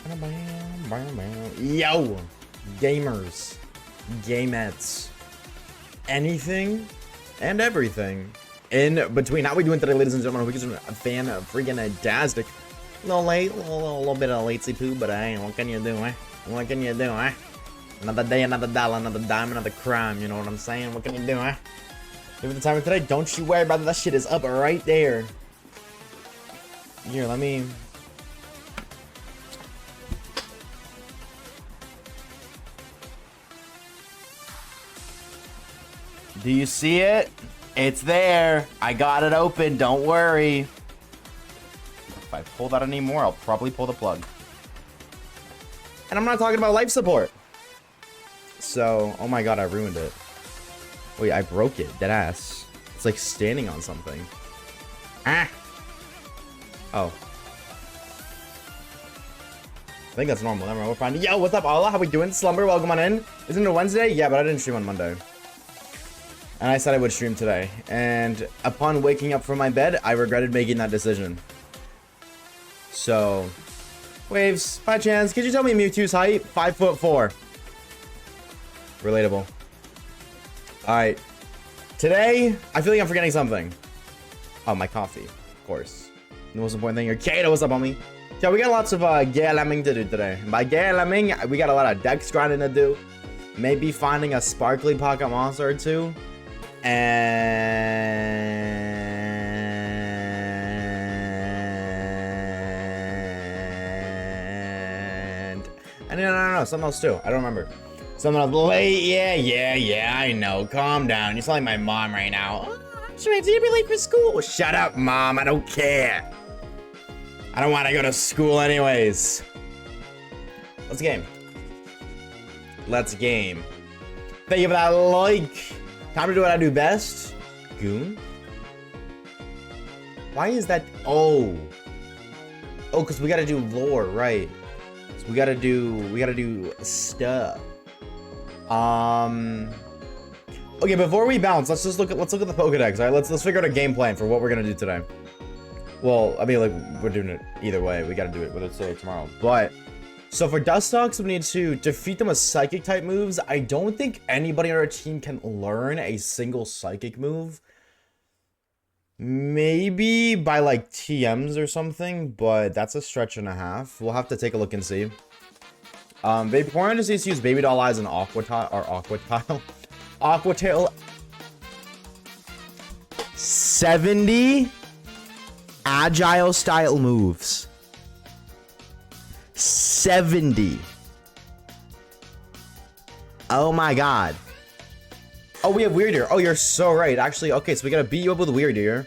Yo, gamers, gamettes, anything and everything in between. How we doing today, ladies and gentlemen? We're just a fan of freaking dastic. A little late, a little bit of latesy poo, but hey, what can you do, eh? What can you do, eh? Another day, another dollar, another dime, another crime. You know what I'm saying? What can you do, eh? Give it the time of today. Don't you worry, brother. That shit is up right there. Here, let me. Do you see it? It's there. I got it open. Don't worry. If I pull that anymore, I'll probably pull the plug. And I'm not talking about life support. So, oh my god, I ruined it. Wait, I broke it. Dead ass. It's like standing on something. Ah. Oh. I think that's normal. Never mind. We're fine. Yo, what's up, Allah? How we doing? Slumber, welcome on in. Isn't it Wednesday? Yeah, but I didn't stream on Monday. And I said I would stream today. And upon waking up from my bed, I regretted making that decision. So, Waves, by chance, could you tell me Mewtwo's height? 5'4". Relatable. Alright. Today, I feel like I'm forgetting something. Oh, my coffee. Of course. The most important thing here. Kato, what's up, homie? So, we got lots of GLMing to do today. And by GLMing, we got a lot of dex grinding to do. Maybe finding a sparkly pocket monster or two. And no, something else too. I don't remember. Something else. Late. Yeah. I know. Calm down. You're sounding like my mom right now. Oh, Oshawaves, you'll be late for school. Shut up, mom. I don't care. I don't want to go to school anyways. Let's game. Let's game. Thank you for that like. Time to do what I do best. Goon. Why is that? Oh, because we gotta do lore, right? So we gotta do stuff. Okay, before we bounce, let's look at the Pokedex. All right, let's figure out a game plan for what we're gonna do today. Well, I mean, like, we're doing it either way. We gotta do it whether it's today or tomorrow. But so for Dustox, we need to defeat them with Psychic type moves. I don't think anybody on our team can learn a single Psychic move. Maybe by like TMs or something, but that's a stretch and a half. We'll have to take a look and see. Vaporeon just needs to use Baby Doll Eyes and Aquatile. 70 agile style moves. 70. Oh my god. Oh, we have Weird Ear. Oh, you're so right. Actually, okay, so we gotta beat you up with Weird Ear.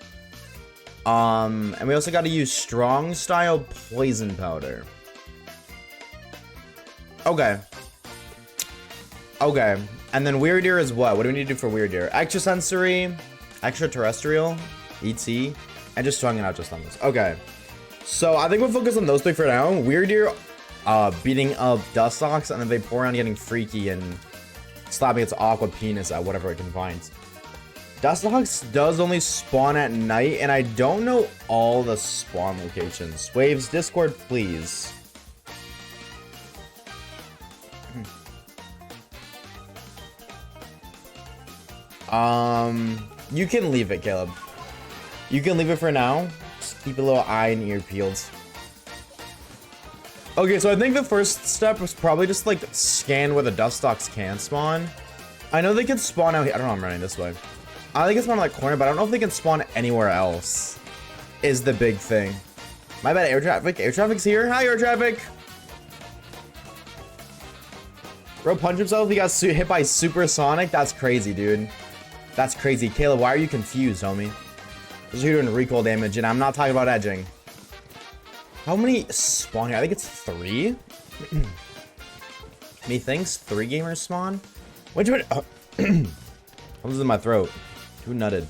And we also gotta use Strong Style Poison Powder. Okay. And then Weird Ear is what? What do we need to do for Weird Ear? Extrasensory, Extraterrestrial, ET, and just Strong and Out just on this. Okay. So I think we'll focus on those three for now. Weird Ear beating up Dustox, and then Vaporeon getting freaky and slapping its aqua penis at whatever it can find. Dustox does only spawn at night, and I don't know all the spawn locations. Waves, Discord, please. You can leave it, Caleb. You can leave it for now. Keep a little eye and ear peeled. Okay, so I think the first step was probably just like scan where the Dustox can spawn. I know they can spawn out here. I don't know, I'm running this way. I think it's spawn in that corner, but I don't know if they can spawn anywhere else. Is the big thing. My bad, air traffic. Air traffic's here. Hi, air traffic. Bro punched himself. He got hit by Supersonic. That's crazy, dude. That's crazy. Caleb, why are you confused, homie? You're doing recoil damage, and I'm not talking about edging. How many spawn here? I think it's 3. Methinks 3 gamers spawn. Which one? I'm losing my throat. Too nutted.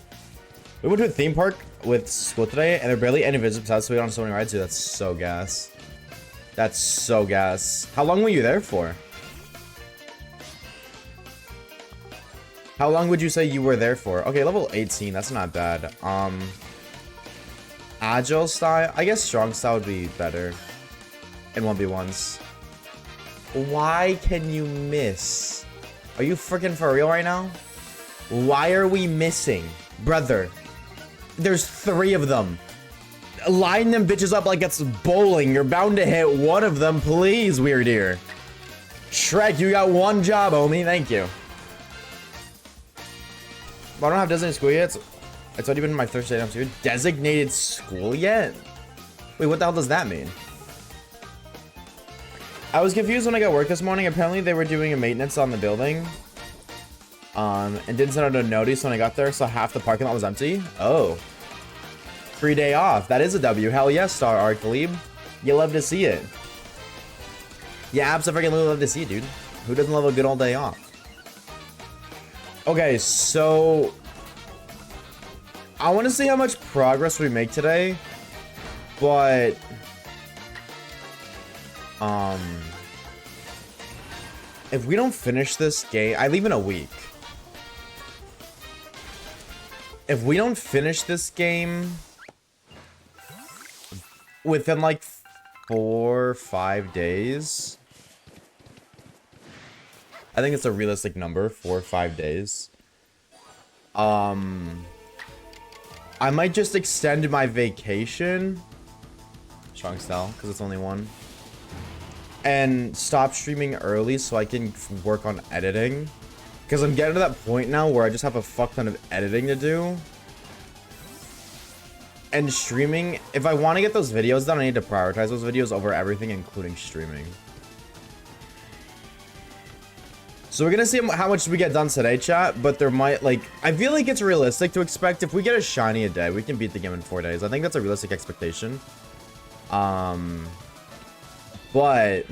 We went to a theme park with school today, and there are barely any visitors besides, so we don't so many rides. Dude, that's so gas. That's so gas. How long were you there for? How long would you say you were there for? Okay, level 18. That's not bad. Agile style. I guess strong style would be better. in 1v1s. Why can you miss? Are you freaking for real right now? Why are we missing? Brother, there's 3 of them. Line them bitches up like it's bowling. You're bound to hit one of them, please, weird ear. Shrek, you got 1 job, homie. Thank you. But I don't have designated school yet. It's already been my Thursday. I'm serious. Designated school yet? Wait, what the hell does that mean? I was confused when I got work this morning. Apparently, they were doing a maintenance on the building. And didn't send out a notice when I got there, so half the parking lot was empty. Oh. Free day off. That is a W. Hell yes, Star Archlebe. You love to see it. Yeah, absolutely love to see it, dude. Who doesn't love a good old day off? Okay, so I want to see how much progress we make today, but if we don't finish this game, I leave in a week. If we don't finish this game within like 4 or 5 days, I think it's a realistic number, 4 or 5 days. I might just extend my vacation. Strong style, because it's only 1. And stop streaming early so I can work on editing. Because I'm getting to that point now where I just have a fuck ton of editing to do. And streaming, if I want to get those videos done, I need to prioritize those videos over everything, including streaming. So we're gonna see how much we get done today, chat, but there might, like, I feel like it's realistic to expect if we get a shiny a day, we can beat the game in 4 days. I think that's a realistic expectation. But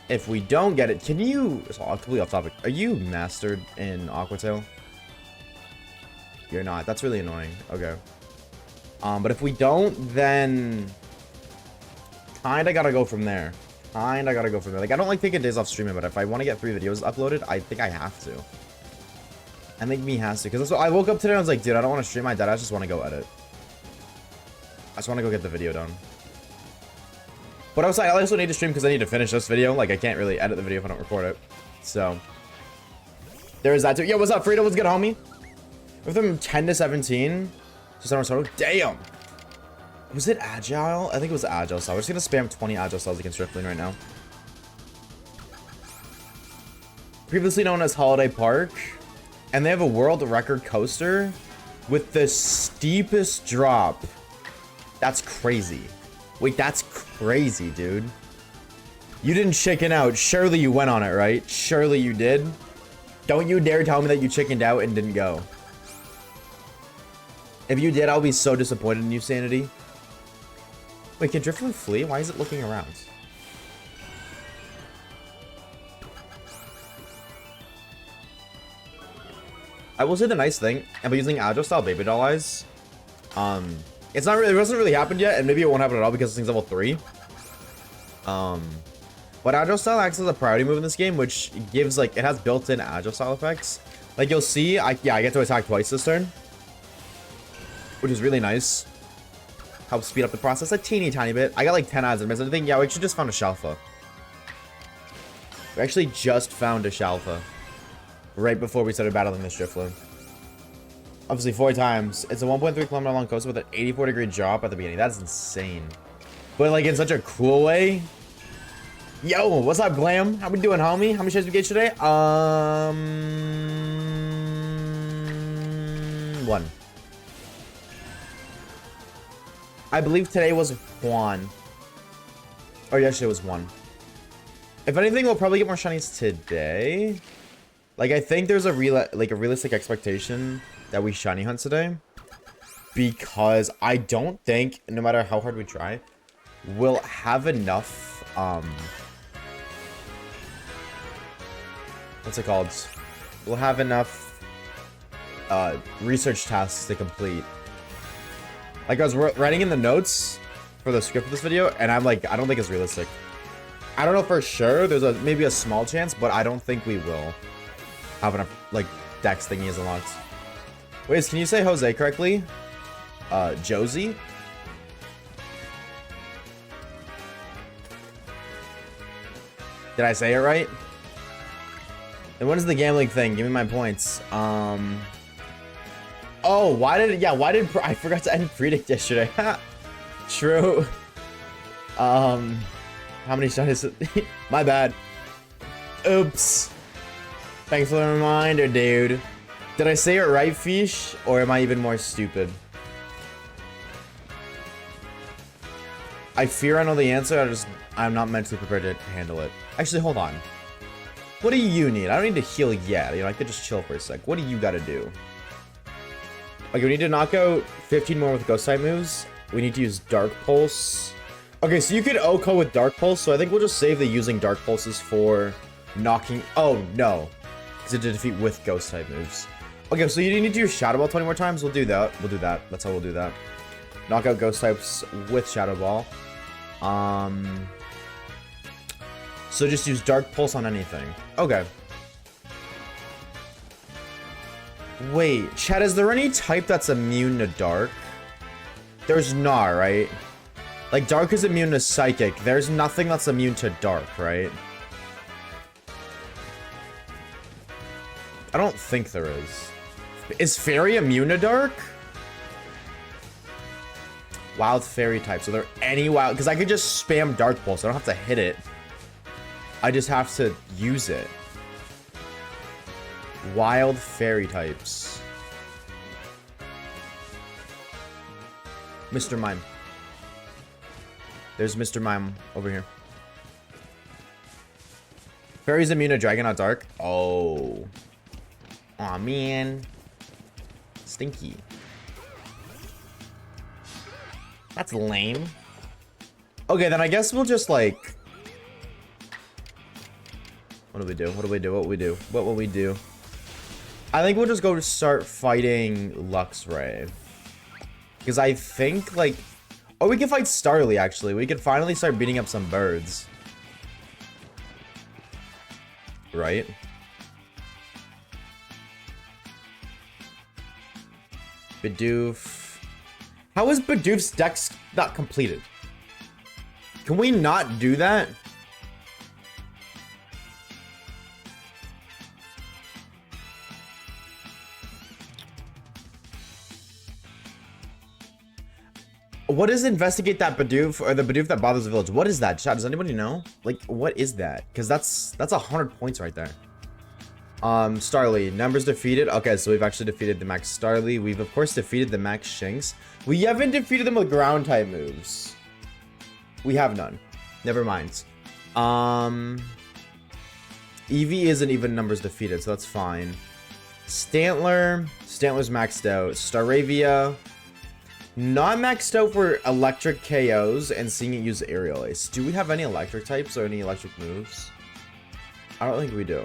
if we don't get it, can you, it's completely off topic, are you mastered in Aquatail? You're not. That's really annoying. Okay. But if we don't, then kinda gotta go from there. Like, I don't like taking days off streaming, but if I want to get 3 videos uploaded, I think I have to. I think me has to, because I woke up today and I was like, dude, I don't want to stream my dad. I just want to go edit. I just want to go get the video done. But I also need to stream because I need to finish this video. Like, I can't really edit the video if I don't record it. So there is that too. Yo, what's up, Frito? What's good, homie? With them 10 to 17. Damn. Was it Agile? I think it was Agile style. We're just gonna spam 20 Agile styles against Riftling right now. Previously known as Holiday Park. And they have a world record coaster with the steepest drop. That's crazy. Wait, that's crazy, dude. You didn't chicken out. Surely you went on it, right? Surely you did. Don't you dare tell me that you chickened out and didn't go. If you did, I'll be so disappointed in you, Sanity. Wait, can Driftwood flee? Why is it looking around? I will say the nice thing about using Agile style baby doll eyes. It's not really, it hasn't really happened yet, and maybe it won't happen at all because this thing's level 3. But Agile style acts as a priority move in this game, which gives, like, it has built-in Agile style effects. Like, you'll see, I get to attack twice this turn, which is really nice. Helps speed up the process a teeny tiny bit. I got like 10 odds and miss. I think, yeah, we actually just found a Shalfa. We actually just found a Shalfa right before we started battling this Drifloon. Obviously 4 times. It's a 1.3 kilometer long coaster with an 84-degree drop at the beginning. That's insane. But like in such a cool way. Yo, what's up, Glam? How we doing, homie? How many shares we get today? 1. I believe today was Juan. Or yesterday was 1. If anything, we'll probably get more shinies today. Like, I think there's a realistic expectation that we shiny hunt today. Because I don't think, no matter how hard we try, we'll have enough, what's it called? We'll have enough, research tasks to complete. Like, I was writing in the notes for the script of this video, and I'm like, I don't think it's realistic. I don't know for sure. There's maybe a small chance, but I don't think we will have enough, like, dex thingies unlocked. Wait, can you say Jose correctly? Josie? Did I say it right? And what is the gambling thing? Give me my points. Oh, why did I forgot to end predict yesterday? True. How many shots is it? My bad. Oops. Thanks for the reminder, dude. Did I say it right, Fish? Or am I even more stupid? I fear I know the answer. I'm not mentally prepared to handle it. Actually, hold on. What do you need? I don't need to heal yet. You know, I could just chill for a sec. What do you gotta do? Okay, we need to knock out 15 more with ghost type moves. We need to use Dark Pulse. Okay, so you could OHKO with Dark Pulse, so I think we'll just save the using Dark Pulses for knocking... Oh, no. Because it did defeat with ghost type moves. Okay, so you need to use Shadow Ball 20 more times. We'll do that. We'll do that. That's how we'll do that. Knock out ghost types with Shadow Ball. So just use Dark Pulse on anything. Okay. Wait, chat, is there any type that's immune to Dark? There's not, right? Like, Dark is immune to Psychic. There's nothing that's immune to Dark, right? I don't think there is. Is Fairy immune to Dark? Wild Fairy types. Are there any wild... Because I could just spam Dark Pulse. I don't have to hit it. I just have to use it. Wild Fairy types. Mr. Mime. There's Mr. Mime over here. Fairy's immune to Dragon, not Dark. Oh. Aw, man. Stinky. That's lame. Okay, then I guess we'll just, like... What do we do? What do we do? What will we do? What will we do? I think we'll just go start fighting Luxray. Because I think, like... Oh, we can fight Starly, actually. We can finally start beating up some birds. Right? Bidoof. How is Bidoof's dex not completed? Can we not do that? What is investigate that Bidoof, or the Bidoof that bothers the village? What is that, chat? Does anybody know? Like, what is that? Because that's 100 points right there. Starly, numbers defeated. Okay, so we've actually defeated the Max Starly. We've of course defeated the Max Shinx. We haven't defeated them with ground type moves. We have none. Never mind. Eevee isn't even numbers defeated, so that's fine. Stantler's maxed out. Staravia, not maxed out for electric KOs and seeing it use Aerial Ace. Do we have any electric types or any electric moves? I don't think we do.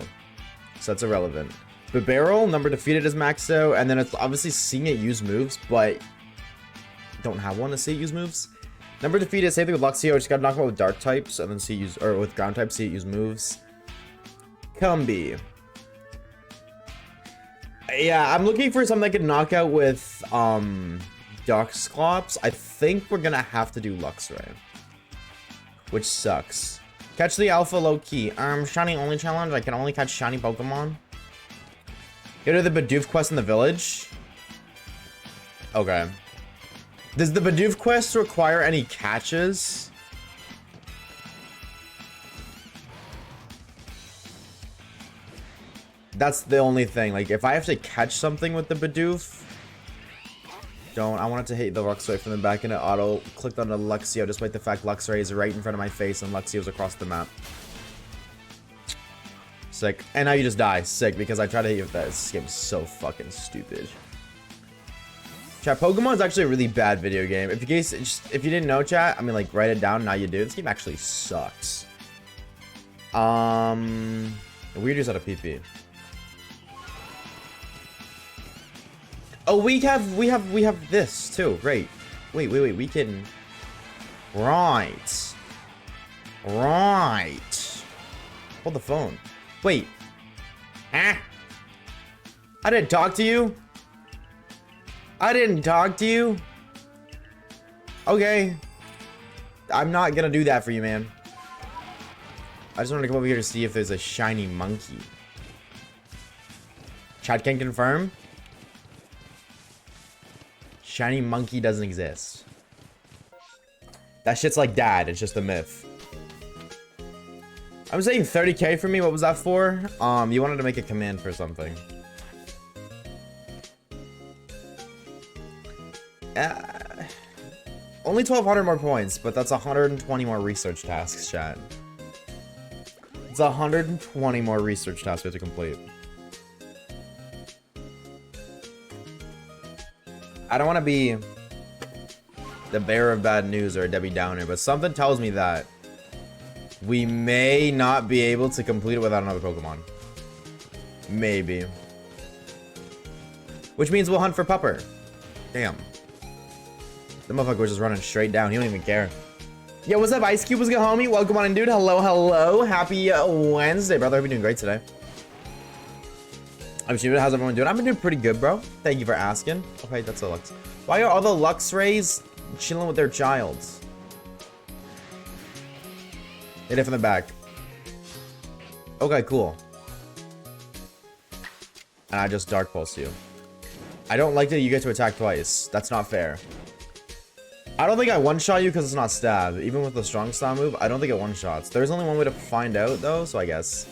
So that's irrelevant. But Barrel, number defeated is maxed out, and then it's obviously seeing it use moves, but don't have one to see it use moves. Number defeated, same thing with Luxio, just gotta knock him out with dark types, and then see it use, or with ground types, see it use moves. Cumby. Yeah, I'm looking for something I can knock out with Darksclops. I think we're gonna have to do Luxray, which sucks. Catch the alpha low key. Shiny only challenge. I can only catch shiny Pokemon. Go to the Bidoof quest in the village. Okay. Does the Bidoof quest require any catches? That's the only thing. Like, if I have to catch something with the Bidoof, I want it to hit the Luxray from the back and it auto clicked on the Luxio, despite the fact Luxray is right in front of my face and Luxio's across the map. Sick. And now you just die. Sick, because I tried to hit you with that. This game's so fucking stupid. Chat, Pokemon is actually a really bad video game. If you didn't know, chat, I mean, like, write it down, now you do. This game actually sucks. Weird out of PP. Oh, we have this too. Great. Wait. We can. Right. Hold the phone. Wait. I didn't talk to you. Okay. I'm not gonna do that for you, man. I just wanted to come over here to see if there's a shiny monkey. Chat can confirm. Shiny monkey doesn't exist. That shit's like dad. It's just a myth. I'm saying 30k for me. What was that for? You wanted to make a command for something. Only 1,200 more points, but that's 120 more research tasks, chat. It's 120 more research tasks we have to complete. I don't want to be the bearer of bad news or a Debbie Downer, but something tells me that we may not be able to complete it without another Pokemon. Maybe. Which means we'll hunt for Pupper. Damn. The motherfucker was just running straight down. He don't even care. Yo, what's up, Ice Cube? What's good, homie? Welcome on in, dude. Hello, hello. Happy Wednesday, brother. Hope you're doing great today. I'm sure. How's everyone doing? I've been doing pretty good, bro. Thank you for asking. Okay, that's a Lux. Why are all the Luxrays chilling with their childs? Hit it from the back. Okay, cool. And I just Dark Pulse you. I don't like that you get to attack twice. That's not fair. I don't think I one-shot you because it's not stab. Even with the strong style move, I don't think it one-shots. There's only one way to find out, though, so I guess.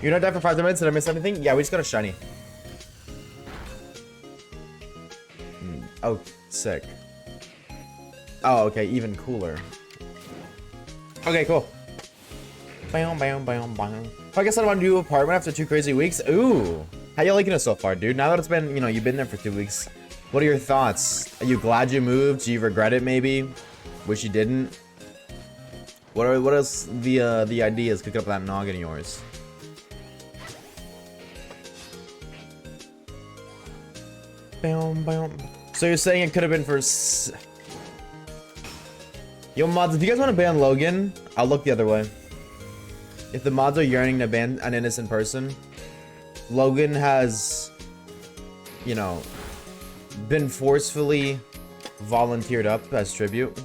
You're not dead for 5 minutes? Did I miss anything? Yeah, we just got a shiny. Oh, sick. Oh, okay, even cooler. Okay, cool. Bam, bam, bam, bam. So I guess I want to do apartment after 2 crazy weeks. Ooh. How you liking it so far, dude? Now that it's been, you know, you've been there for 2 weeks. What are your thoughts? Are you glad you moved? Do you regret it, maybe? Wish you didn't? What else the ideas cooking up that noggin of yours? Bam, bam. So you're saying it could have been for... Yo, mods, if you guys want to ban Logan, I'll look the other way. If the mods are yearning to ban an innocent person, Logan has, you know, been forcefully volunteered up as tribute. Do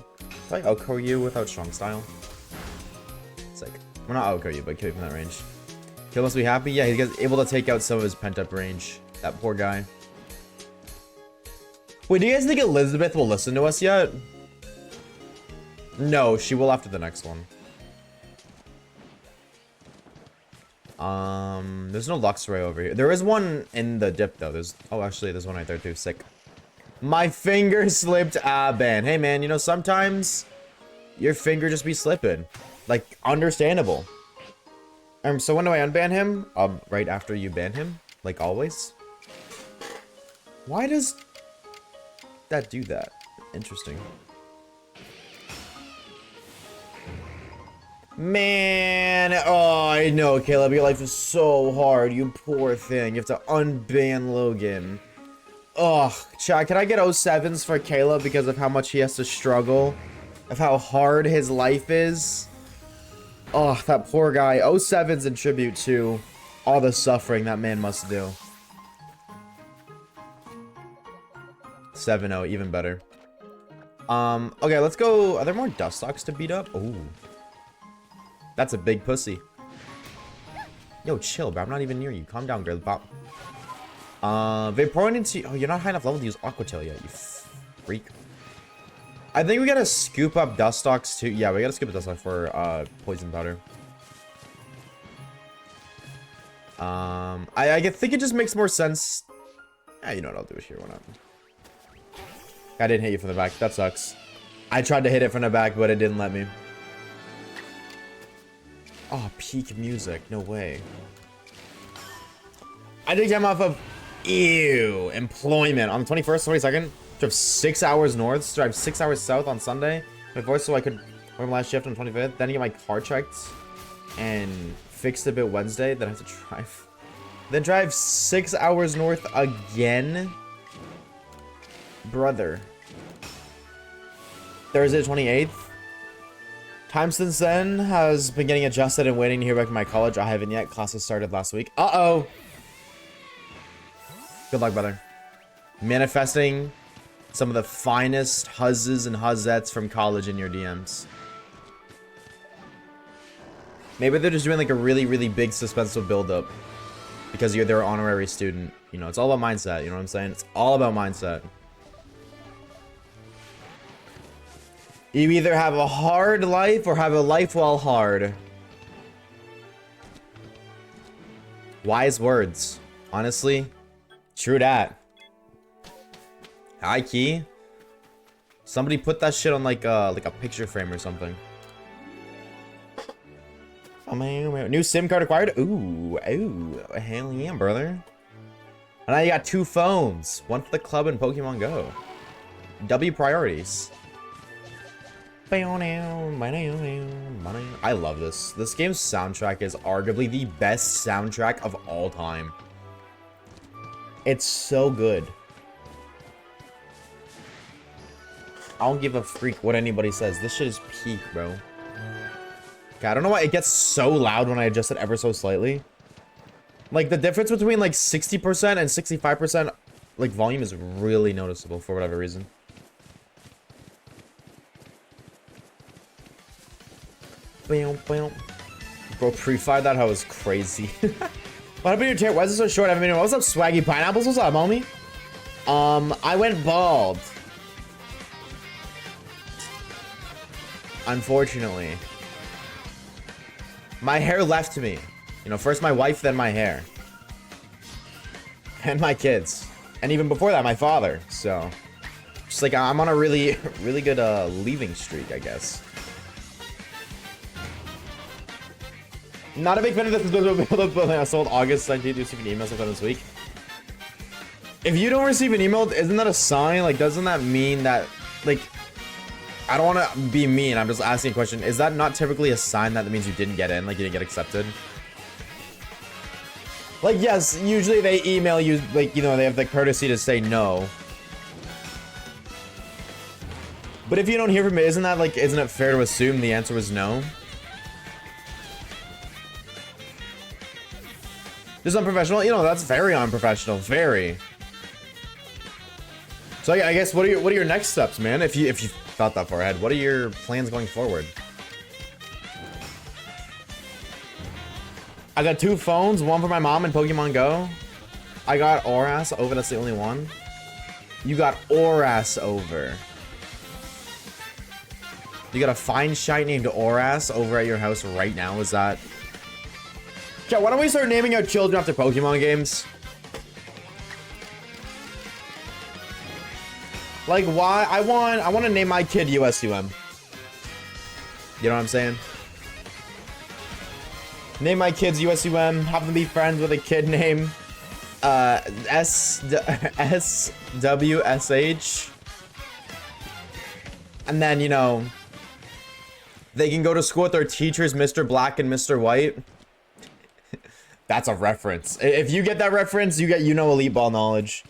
I outco you without strong style? Sick. Well, not outco you, but kill you from that range. Kill must be happy. Yeah, he's able to take out some of his pent-up range. That poor guy. Wait, do you guys think Elizabeth will listen to us yet? No, she will after the next one. There's no Luxray over here. There is one in the dip though. Oh, actually, there's one right there too. Sick. My finger slipped. Ben. Hey man, you know sometimes your finger just be slipping. Like, understandable. So when do I unban him? Right after you ban him, like always. Why does that do that? Interesting. Man, oh, I know, Caleb, your life is so hard, you poor thing. You have to unban Logan. Ugh, chat, can I get 07s for Caleb because of how much he has to struggle? Of how hard his life is? Oh, that poor guy. 07s in tribute to all the suffering that man must do. 7-0, even better. Okay, let's go. Are there more Dustox to beat up? Ooh. That's a big pussy. Yo, chill, bro. I'm not even near you. Calm down, girl. Bop. Vaporeon. Oh, you're not high enough level to use Aqua Tail yet, you freak. I think we gotta scoop up Dustox too. Yeah, we gotta scoop up Dustox for Poison Powder. I think it just makes more sense. Yeah, you know what? I'll do it here. Why not? I didn't hit you from the back. That sucks. I tried to hit it from the back, but it didn't let me. Oh, peak music. No way. I take time off of... Ew. Employment. On the 21st, 22nd, drive 6 hours north, drive 6 hours south on Sunday. Before, so I could work my last shift on the 25th. Then get my car checked and fixed a bit Wednesday. Then I have to drive. Then drive 6 hours north again. Brother. Thursday, 28th. Time since then has been getting adjusted and waiting to hear back from my college. I haven't yet. Classes started last week. Uh-oh. Good luck, brother. Manifesting some of the finest huzzes and huzzettes from college in your DMs. Maybe they're just doing like a really, really big suspenseful build-up because you're their honorary student. You know, it's all about mindset. You know what I'm saying? It's all about mindset. You either have a hard life or have a life well hard. Wise words. Honestly, true that. High key. Somebody put that shit on like a picture frame or something. Oh man, new SIM card acquired. Ooh, hell yeah, brother. And now you got 2 phones, one for the club and Pokemon Go. W priorities. I love this. This game's soundtrack is arguably the best soundtrack of all time. It's so good. I don't give a freak what anybody says. This shit is peak, bro. Okay, I don't know why it gets so loud when I adjust it ever so slightly. Like, the difference between, like, 60% and 65%, like, volume is really noticeable for whatever reason. Bro, pre-fired that hoe was crazy. What happened to your tail? Why is it so short? I haven't been here. What's up, Swaggy Pineapples? What's up, homie? I went bald. Unfortunately. My hair left me. You know, first my wife, then my hair. And my kids. And even before that, my father. So, just like, I'm on a really, really good leaving streak, I guess. Not a big fan of this building. I sold August 19th. You received an email sometime this week. If you don't receive an email, isn't that a sign? Like, doesn't that mean that, like, I don't want to be mean. I'm just asking a question. Is that not typically a sign that means you didn't get in? Like, you didn't get accepted? Like, yes, usually they email you, like, you know, they have the courtesy to say no. But if you don't hear from it, isn't that, like, isn't it fair to assume the answer was no? This is unprofessional? You know, that's very unprofessional. Very. So I guess what are your next steps, man? If you thought that far ahead, what are your plans going forward? I got 2 phones, one for my mom and Pokemon Go. I got Oras over, that's the only one. You got Oras over. You got a fine shite named Oras over at your house right now, is that? Yeah, why don't we start naming our children after Pokemon games? Like, why? I want to name my kid USUM. You know what I'm saying? Name my kids USUM. Have them be friends with a kid named SWSH. And then, you know, they can go to school with their teachers, Mr. Black and Mr. White. That's a reference. If you get that reference, you know elite ball knowledge.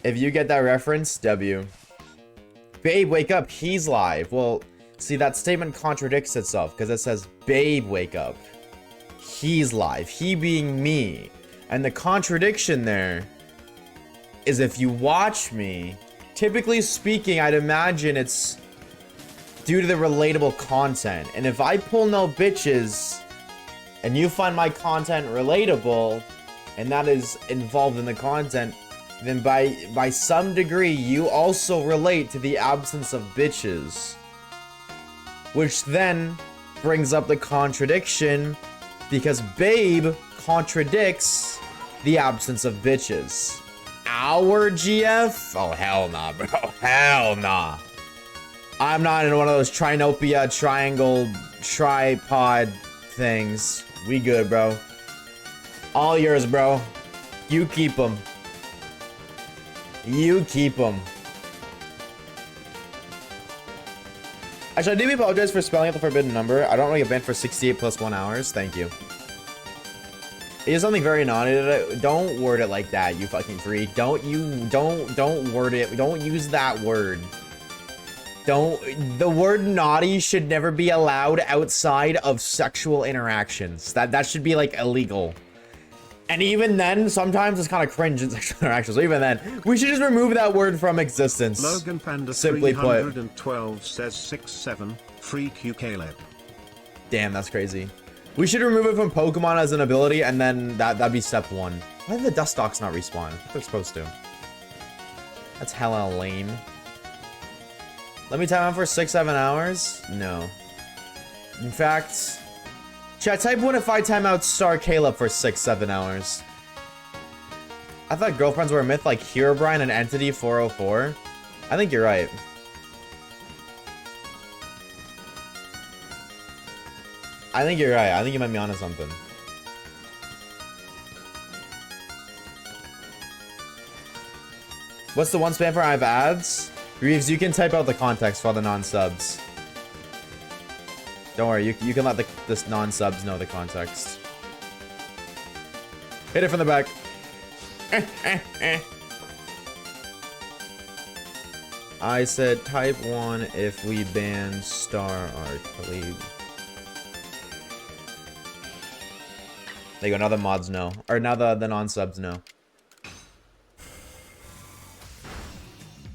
If you get that reference, W. Babe, wake up. He's live. Well, see, that statement contradicts itself because it says, babe, wake up. He's live. He being me. And the contradiction there is if you watch me, typically speaking, I'd imagine it's due to the relatable content. And if I pull no bitches and you find my content relatable and that is involved in the content, then by some degree, you also relate to the absence of bitches. Which then brings up the contradiction, because babe contradicts the absence of bitches. Our GF? Oh, hell nah, bro. Hell nah. I'm not in one of those trinopia, triangle, tripod things. We good, bro. All yours, bro. You keep them. You keep them. Actually, I do apologize for spelling out the forbidden number. I don't want to get banned for 68 plus 1 hours. Thank you. It is something very naughty. Don't word it like that, you fucking freak. Don't word it. Don't use that word. The word naughty should never be allowed outside of sexual interactions. That should be like illegal. And even then, sometimes it's kind of cringe in sexual interactions. So even then, we should just remove that word from existence. Logan Panda simply 312 says 6-7, free Q Caleb. Damn, that's crazy. We should remove it from Pokemon as an ability, and then that'd be step 1. Why did the Dustox not respawn? They're supposed to. That's hella lame. Let me time out for 6-7 hours? No. In fact, chat, type 1 if I time out Star Caleb for 6-7 hours. I thought girlfriends were a myth like Herobrine and Entity 404. I think you're right. I think you're right. I think you might be onto something. What's the one spam for I have ads? Reeves, you can type out the context for all the non-subs. Don't worry, you can let this non-subs know the context. Hit it from the back. I said type 1 if we ban Star Art, please. There you go, now the mods know. Or now the non-subs know.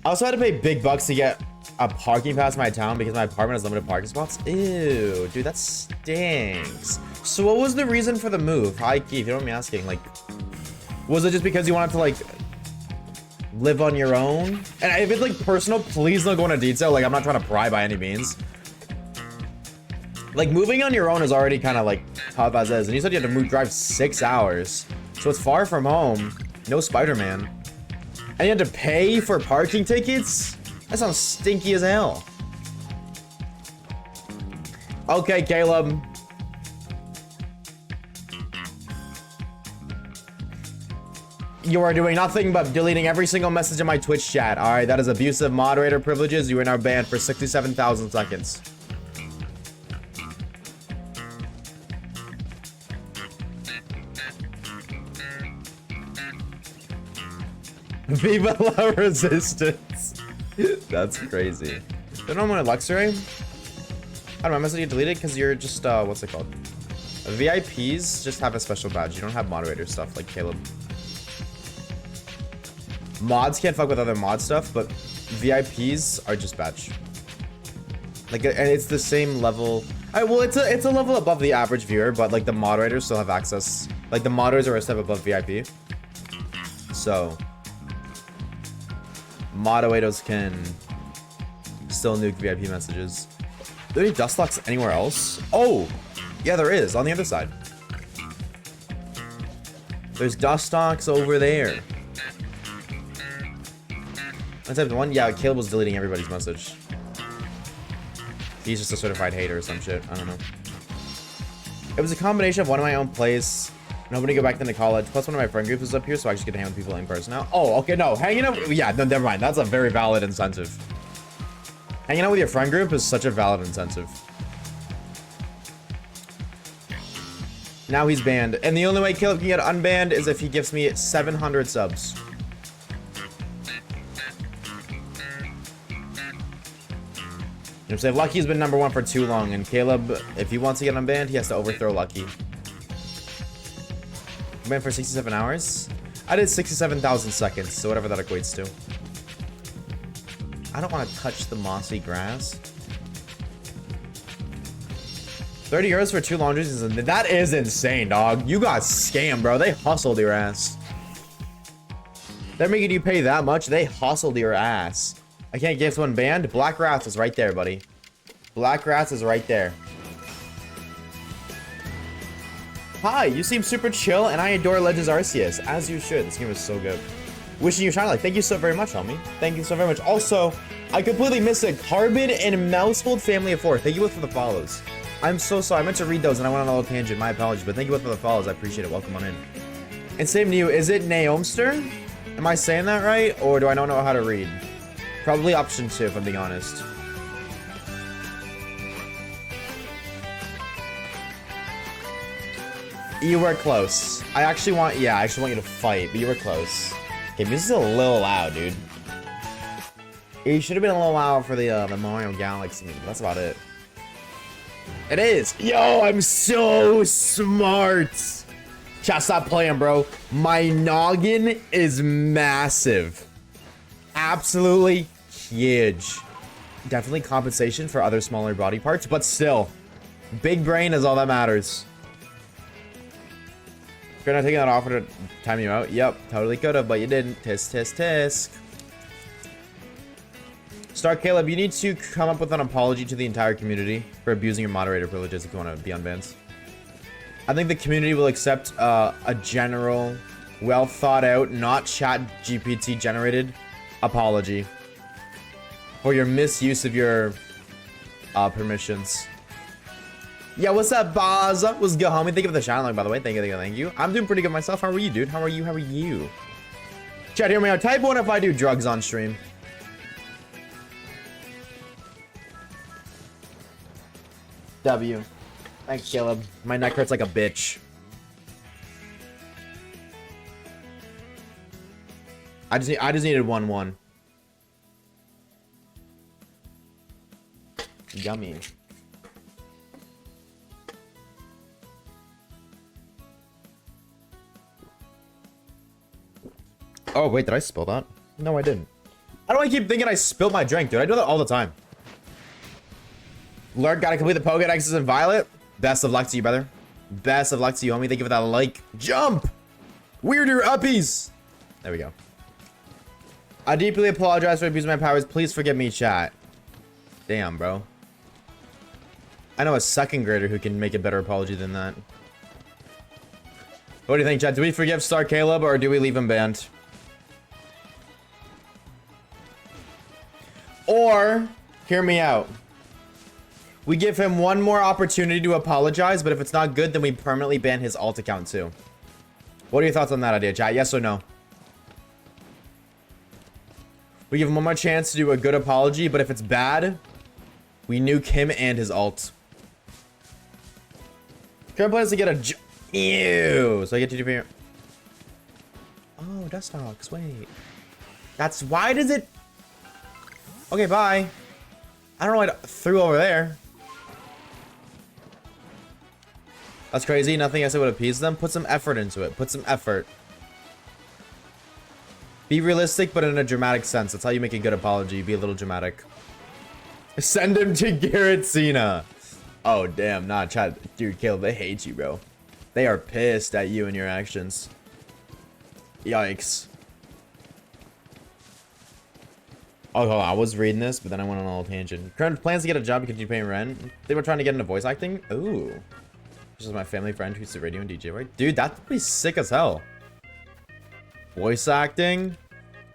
I also had to pay big bucks to get a parking pass in my town because my apartment has limited parking spots. Ew, dude, that stinks. So what was the reason for the move? Hi, Keith, you don't mind me asking. Like, was it just because you wanted to, like, live on your own? And if it's, like, personal, please don't go into detail. Like, I'm not trying to pry by any means. Like, moving on your own is already kind of, like, tough as is. And you said you had to drive 6 hours. So it's far from home. No Spider-Man. And you had to pay for parking tickets? That sounds stinky as hell. Okay, Caleb. You are doing nothing but deleting every single message in my Twitch chat. Alright, that is abusive moderator privileges. You are now banned for 67,000 seconds. Viva la resistance. That's crazy. Don't know what Luxray? I don't know, I must have deleted because you're just, what's it called? VIPs just have a special badge. You don't have moderator stuff like Caleb. Mods can't fuck with other mod stuff, but VIPs are just badge. Like, and it's the same level. Well, it's a level above the average viewer, but like the moderators still have access. Like the moderators are a step above VIP. So moderators can still nuke VIP messages. Are there any Dustox anywhere else? Oh, yeah, there is on the other side. There's Dustox over there. I typed 1. Yeah, Caleb was deleting everybody's message. He's just a certified hater or some shit. I don't know. It was a combination of one of my own plays. Nobody go back into college. Plus one of my friend groups is up here, so I just get to hang with people in person now. Oh, okay, no. Hanging out. Yeah, no, never mind. That's a very valid incentive. Hanging out with your friend group is such a valid incentive. Now he's banned. And the only way Caleb can get unbanned is if he gives me 700 subs. You know, say Lucky's been number 1 for too long, and Caleb, if he wants to get unbanned, he has to overthrow Lucky. Banned for 67 hours? I did 67,000 seconds, so whatever that equates to. I don't want to touch the mossy grass. 30 euros for 2 laundries is that is insane, dog. You got scammed, bro. They hustled your ass. They're making you pay that much. They hustled your ass. I can't get one banned. Black Wrath is right there, buddy. Black Wrath is right there. Hi, you seem super chill, and I adore Legends Arceus, as you should. This game is so good. Wishing you shine like. Thank you so very much, homie. Thank you so very much. Also, I completely missed it. Carbon and Mousefold Family of 4. Thank you both for the follows. I'm so sorry. I meant to read those, and I went on a little tangent. My apologies, but thank you both for the follows. I appreciate it. Welcome on in. And same to you. Is it Naomster? Am I saying that right, or do I not know how to read? Probably option 2, if I'm being honest. You were close. I actually want you to fight, but you were close. Okay, this is a little loud, dude. You should have been a little loud for the Mario Galaxy. That's about it. It is. Yo, I'm so smart. Chat, stop playing, bro. My noggin is massive. Absolutely huge. Definitely compensation for other smaller body parts, but still. Big brain is all that matters. You're not taking that offer to time you out? Yep, totally could have, but you didn't. Tisk, tisk, tisk. Star Caleb, you need to come up with an apology to the entire community for abusing your moderator privileges if you want to be unbanned. I think the community will accept a general, well thought out, not chat GPT generated apology for your misuse of your permissions. Yeah, what's up, Boz? What's good, homie? Thank you for the channel, by the way. Thank you. I'm doing pretty good myself. How are you, dude? How are you? Chat, hear me out. Type 1 if I do drugs on stream. W. Thanks, Caleb. My neck hurts like a bitch. I just needed 1-1. Yummy. Oh, wait, did I spill that? No, I didn't. How do I keep thinking I spilled my drink, dude? I do that all the time. Lurk, gotta complete the Pokédexes in Violet. Best of luck to you, brother. Best of luck to you, homie. Thank you for that like. Jump! Weirder uppies! There we go. I deeply apologize for abusing my powers. Please forgive me, chat. Damn, bro. I know a second grader who can make a better apology than that. What do you think, chat? Do we forgive Star Caleb or do we leave him banned? Or, hear me out. We give him one more opportunity to apologize, but if it's not good, then we permanently ban his alt account too. What are your thoughts on that idea, chat? Yes or no? We give him one more chance to do a good apology, but if it's bad, we nuke him and his alt. Current plan is to get a... Ew! So I get to do here. Oh, Dustox, wait. That's... Why does it... Okay, bye. I don't know what I threw over there. That's crazy. Nothing I said would appease them. Put some effort into it. Put some effort. Be realistic, but in a dramatic sense. That's how you make a good apology. Be a little dramatic. Send him to Garrett Cena. Oh, damn. Nah, chat. Dude, Caleb, they hate you, bro. They are pissed at you and your actions. Yikes. Oh, I was reading this, but then I went on a little tangent. Current plans to get a job and continue paying rent. They were trying to get into voice acting. Ooh. This is my family friend who's a radio and DJ, right? Dude, that's pretty sick as hell. Voice acting.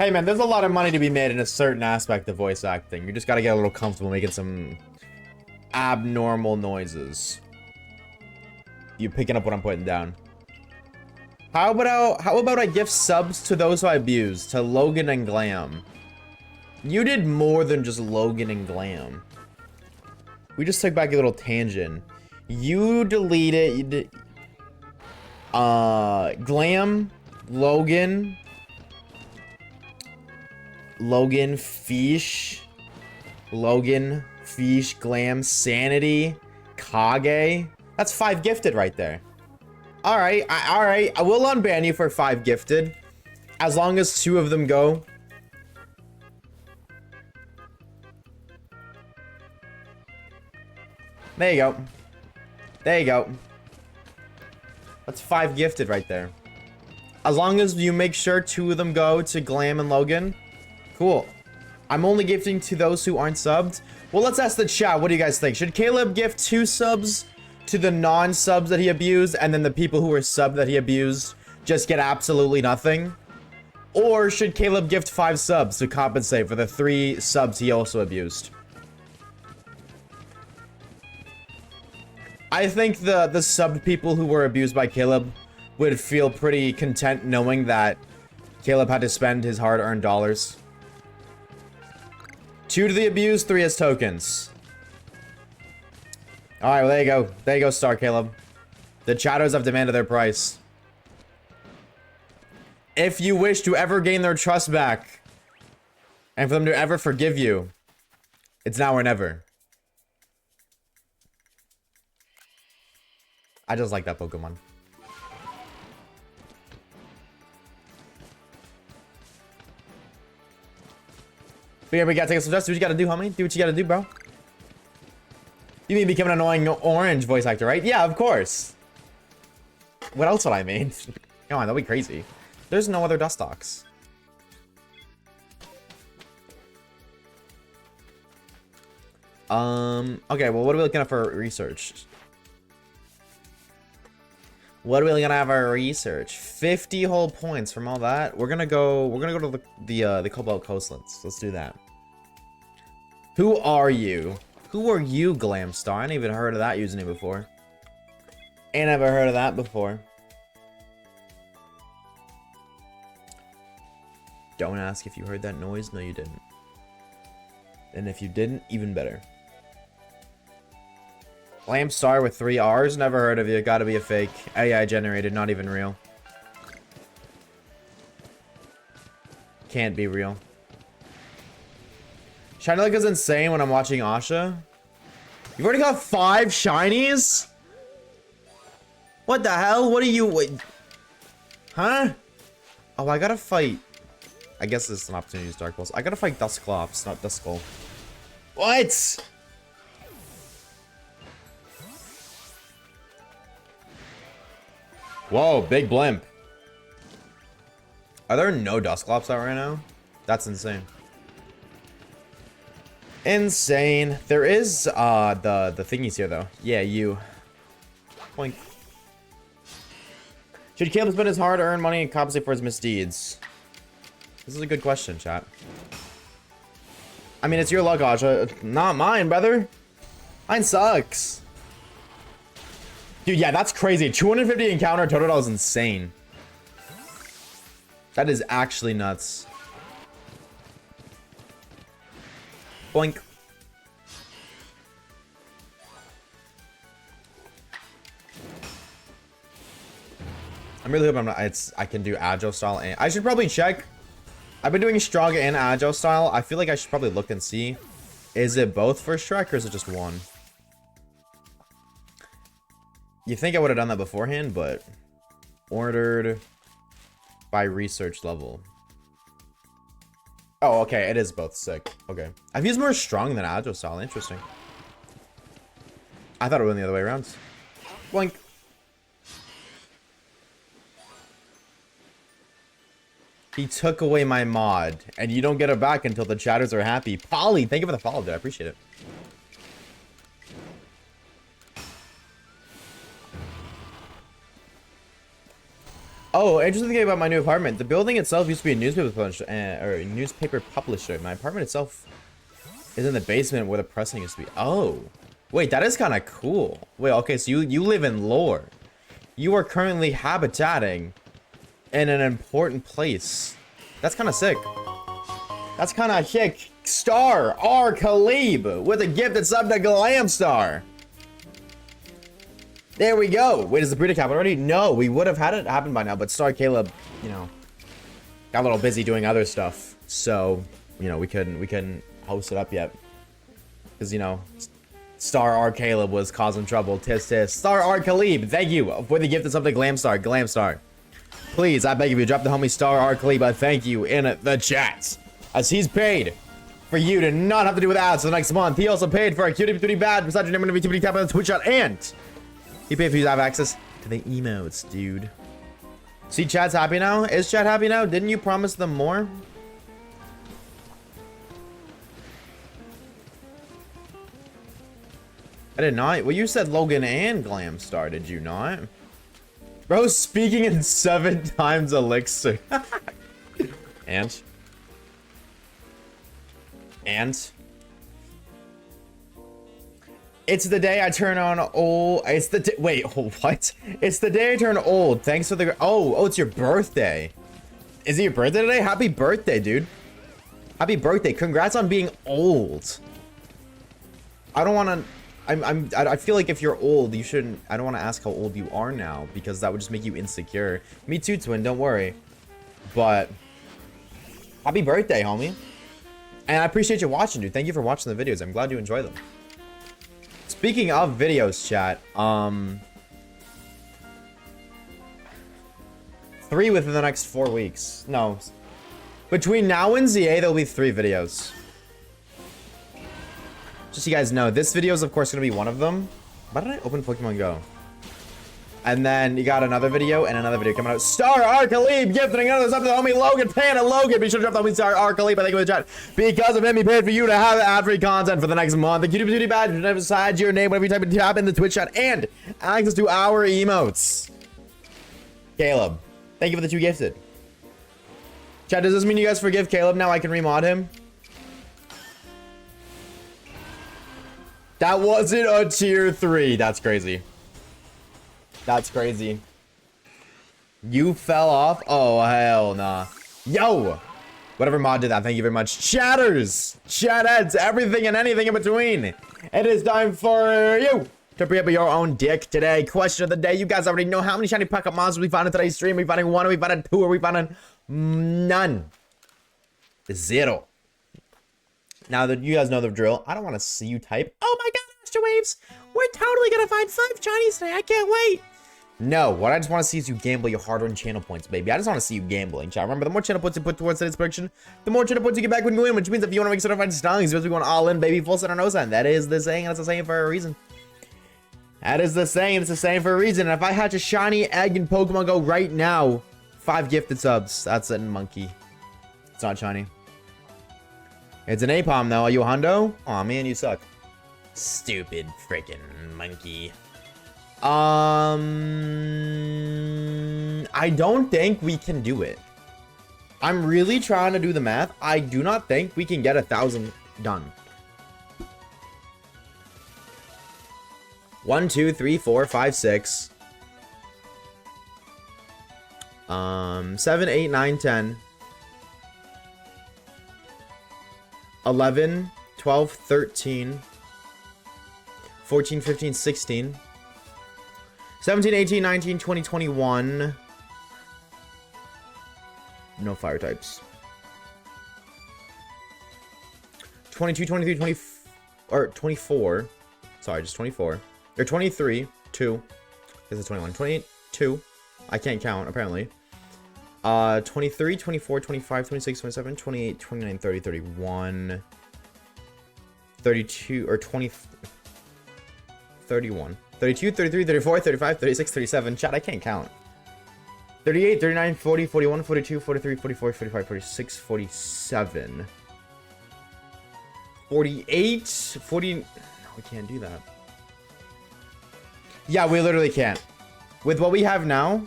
Hey, man, there's a lot of money to be made in a certain aspect of voice acting. You just gotta get a little comfortable making some abnormal noises. You picking up what I'm putting down. How about I gift subs to those who I abuse? To Logan and Glam. You did more than just Logan and Glam. We just took back a little tangent. You deleted... You did, Glam, Logan, Fish, Glam, Sanity, Kage. That's 5 gifted right there. Alright, alright. I will unban you for 5 gifted. As long as 2 of them go. There you go. There you go. That's 5 gifted right there. As long as you make sure 2 of them go to Glam and Logan. Cool. I'm only gifting to those who aren't subbed. Well, let's ask the chat. What do you guys think? Should Caleb gift 2 subs to the non-subs that he abused, and then the people who were subbed that he abused just get absolutely nothing? Or should Caleb gift 5 subs to compensate for the 3 subs he also abused? I think the subbed people who were abused by Caleb would feel pretty content knowing that Caleb had to spend his hard-earned dollars. 2 to the abused, 3 as tokens. Alright, well, there you go. There you go, Star Caleb. The chatters have demanded their price. If you wish to ever gain their trust back, and for them to ever forgive you, it's now or never. I just like that Pokemon. But yeah, we gotta take some steps. Do what you gotta do, homie. Do what you gotta do, bro. You mean become an annoying orange voice actor, right? Yeah, of course. What else would I mean? Come on, that'd be crazy. There's no other dust docks. Okay, well, what are we looking at for research? What are we gonna have our research? 50 whole points from all that. We're gonna go to the Cobalt Coastlands. Let's do that. Who are you? Who are you, Glamstar? I ain't even heard of that username before. Ain't never heard of that before. Don't ask if you heard that noise. No, you didn't. And if you didn't, even better. Glamstar with 3 R's. Never heard of you. Gotta be a fake. AI generated, not even real. Can't be real. Shiny Luck is insane when I'm watching Asha. You've already got 5 shinies? What the hell? What are you... Wait. Huh? Oh, I gotta fight... I guess this is an opportunity to use Dark Pulse. I gotta fight Dusclops, not Duskull. What? Whoa, big blimp. Are there no Dusclops out right now? That's insane. Insane. There is the thingies here though. Yeah, you. Boink. Should Caleb spend his hard-earned money and compensate for his misdeeds? This is a good question, chat. I mean, it's your luck, Asha. Not mine, brother. Mine sucks. Dude, yeah, that's crazy. 250 encounter total is insane. That is actually nuts. Boink. I'm really hoping I can do agile style, and I should probably check. I've been doing strong and agile style. I feel like I should probably look and see. Is it both for Shrek or is it just one? You think I would have done that beforehand, but ordered by research level. Oh, okay. It is both. Sick. Okay. I've used more strong than agile style. Interesting. I thought it went the other way around. Boink. He took away my mod, and you don't get it back until the chatters are happy. Polly, thank you for the follow, dude. I appreciate it. Oh, interesting thing about my new apartment. The building itself used to be a newspaper publisher. My apartment itself is in the basement where the pressing used to be. Oh, wait, that is kind of cool. Wait, okay, so you live in lore. You are currently habitating in an important place. That's kind of sick. That's kind of sick. Star R. Khalib with a gifted sub to Glamstar. There we go. Wait, is the breeder cap already? No, we would have had it happen by now, but Star Caleb, you know, got a little busy doing other stuff. So, you know, we couldn't host it up yet. Because, you know, Star R. Caleb was causing trouble. Tis tis. Star R. Khalib, thank you for the gifted sub to Glamstar. Glamstar. Please, I beg of you, drop the homie Star R. Khalib. I thank you in the chat. As he's paid for you to not have to do with ads for the next month. He also paid for a cutie bad besides your name and tap on the Twitch shot, and he paid for you to have access to the emotes, dude. See, chat's happy now? Is chat happy now? Didn't you promise them more? I did not. Well, you said Logan and Glamstar, did you not? Bro, speaking in 7 times elixir. And? It's the day I turn on old. It's the wait, what? It's the day I turn old. Thanks for the. Oh, it's your birthday. Is it your birthday today? Happy birthday, dude. Happy birthday. Congrats on being old. I don't want to. I feel like if you're old, you shouldn't. I don't want to ask how old you are now because that would just make you insecure. Me too, twin. Don't worry. But happy birthday, homie. And I appreciate you watching, dude. Thank you for watching the videos. I'm glad you enjoy them. Speaking of videos, chat, 3 within the next 4 weeks. No. Between now and ZA, there'll be 3 videos. Just so you guys know, this video is of course going to be one of them. Why did I open Pokemon Go? And then you got another video and another video coming out. Star Arcalib gifting another sub to the homie Logan. Panda Logan. Be sure to drop the homie Star Arcalib. I think with the chat. Because of him, he paid for you to have ad-free content for the next month. The YouTube Duty badge besides your name whenever you type in tap in the Twitch chat and access to our emotes. Caleb, thank you for the 2 gifted. Chat, does this mean you guys forgive Caleb now? I can remod him. That wasn't a tier 3. That's crazy. That's crazy. You fell off? Oh, hell nah. Yo! Whatever mod did that, thank you very much. Chatters! Chatheads! Everything and anything in between. It is time for you to pre-up your own dick today. Question of the day. You guys already know how many shiny Pokemon monsters we found in today's stream. We found 1, we found 2, or we found none. 0. Now that you guys know the drill, I don't want to see you type, oh my god, Oshawaves, we're totally gonna find 5 shinies today. I can't wait. No, what I just want to see is you gamble your hard-earned channel points, baby. I just want to see you gambling, chat. Remember, the more channel points you put towards today's prediction, the more channel points you get back when you win, which means if you want to make certified stylings, you're going all in, baby, full set or no set. That is the saying, and it's the saying for a reason. That is the saying, it's the saying for a reason. And if I hatch a shiny egg in Pokemon Go right now, 5 gifted subs. That's it, monkey. It's not shiny. It's an Apom, though. Are you a hundo? Aw, man, you suck. Stupid freaking monkey. I don't think we can do it. I'm really trying to do the math. I do not think we can get 1,000 done. 1, 2, 3, 4, 5, 6. 7, 8, 9, 10. 11, 12, 13. 14, 15, 16. 17, 18, 19, 20, 21. No fire types. 22, 23, 20, or 24. Sorry, just 24. Or 23, 2. This is 21. 22. I can't count, apparently. 23, 24, 25, 26, 27, 28, 29, 30, 31. 32, or 20. 31. 32, 33, 34, 35, 36, 37. Chat, I can't count. 38, 39, 40, 41, 42, 43, 44, 45, 46, 47. 48, 40. No, we can't do that. Yeah, we literally can't. With what we have now,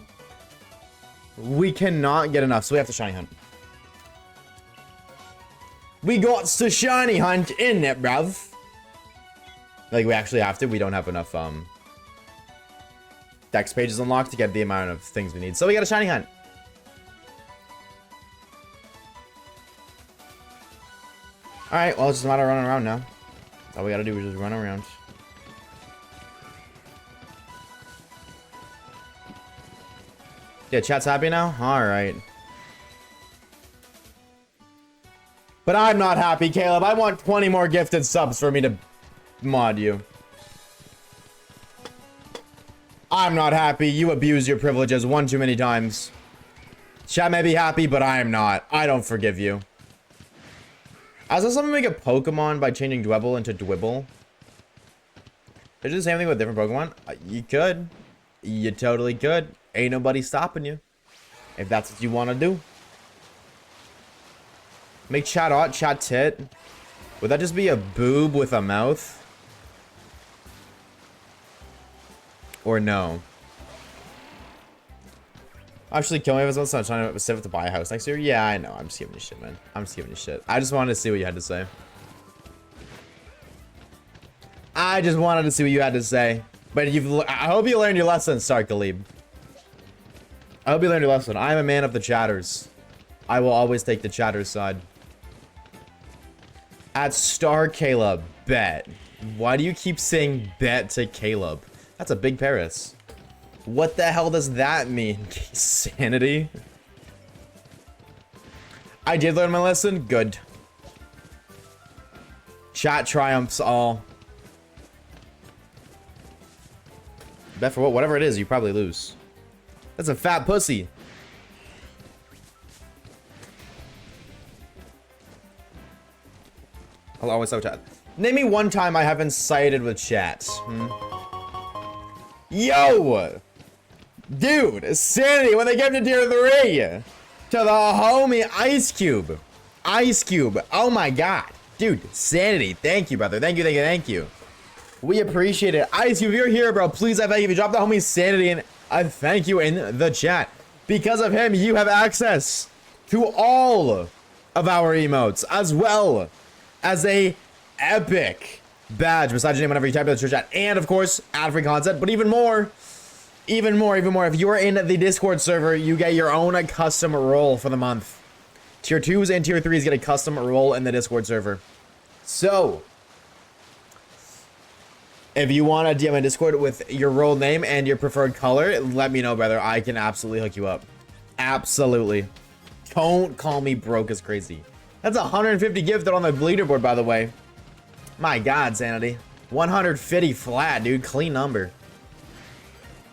we cannot get enough, so we have to shiny hunt. We got to shiny hunt in it, bruv. Like, we actually have to. We don't have enough, dex pages unlocked to get the amount of things we need. So we got a shiny hunt. Alright, well, it's just a matter of running around now. All we gotta do is just run around. Yeah, chat's happy now? Alright. But I'm not happy, Caleb. I want 20 more gifted subs for me to mod you. I'm not happy. You abuse your privileges one too many times. Chat may be happy, but I am not. I don't forgive you. I saw someone make a Pokemon by changing Dwebble into Dwibble. Did you do the same thing with different Pokemon? You could. You totally could. Ain't nobody stopping you. If that's what you want to do. Make chat hot, chat tit. Would that just be a boob with a mouth? Or no? Actually, kill me if it's not trying to save to buy a house next year. Yeah, I know. I'm just giving you shit, man. I'm just giving you shit. I just wanted to see what you had to say. I just wanted to see what you had to say. But I hope you learned your lesson, Star Khalib. I hope you learned your lesson. I'm a man of the chatters. I will always take the chatters side. At Star Caleb, bet. Why do you keep saying bet to Caleb? That's a big Paris. What the hell does that mean? Sanity? I did learn my lesson. Good. Chat triumphs all. Bet for what? Whatever it is, you probably lose. That's a fat pussy. I'll always have chat. Name me one time I haven't sided with chat. Yo! Dude, Sanity when they get to tier 3! To the homie Ice Cube. Ice Cube. Oh my god. Dude, Sanity. Thank you, brother. Thank you, thank you, thank you. We appreciate it. Ice Cube, if you're here, bro, please, I beg you, drop the homie Sanity and I thank you in the chat. Because of him, you have access to all of our emotes, as well as a epic badge beside your name whenever you type in the chat, and of course ad-free content. But even more, if you are in the Discord server, you get your own custom role for the month. Tier 2s and tier 3s get a custom role in the Discord server. So if you want to DM in Discord with your role name and your preferred color, let me know, brother. I can absolutely hook you up. Absolutely. Don't call me broke as crazy. That's 150 gifted on the leaderboard, by the way. My god, Sanity. 150 flat, dude. Clean number.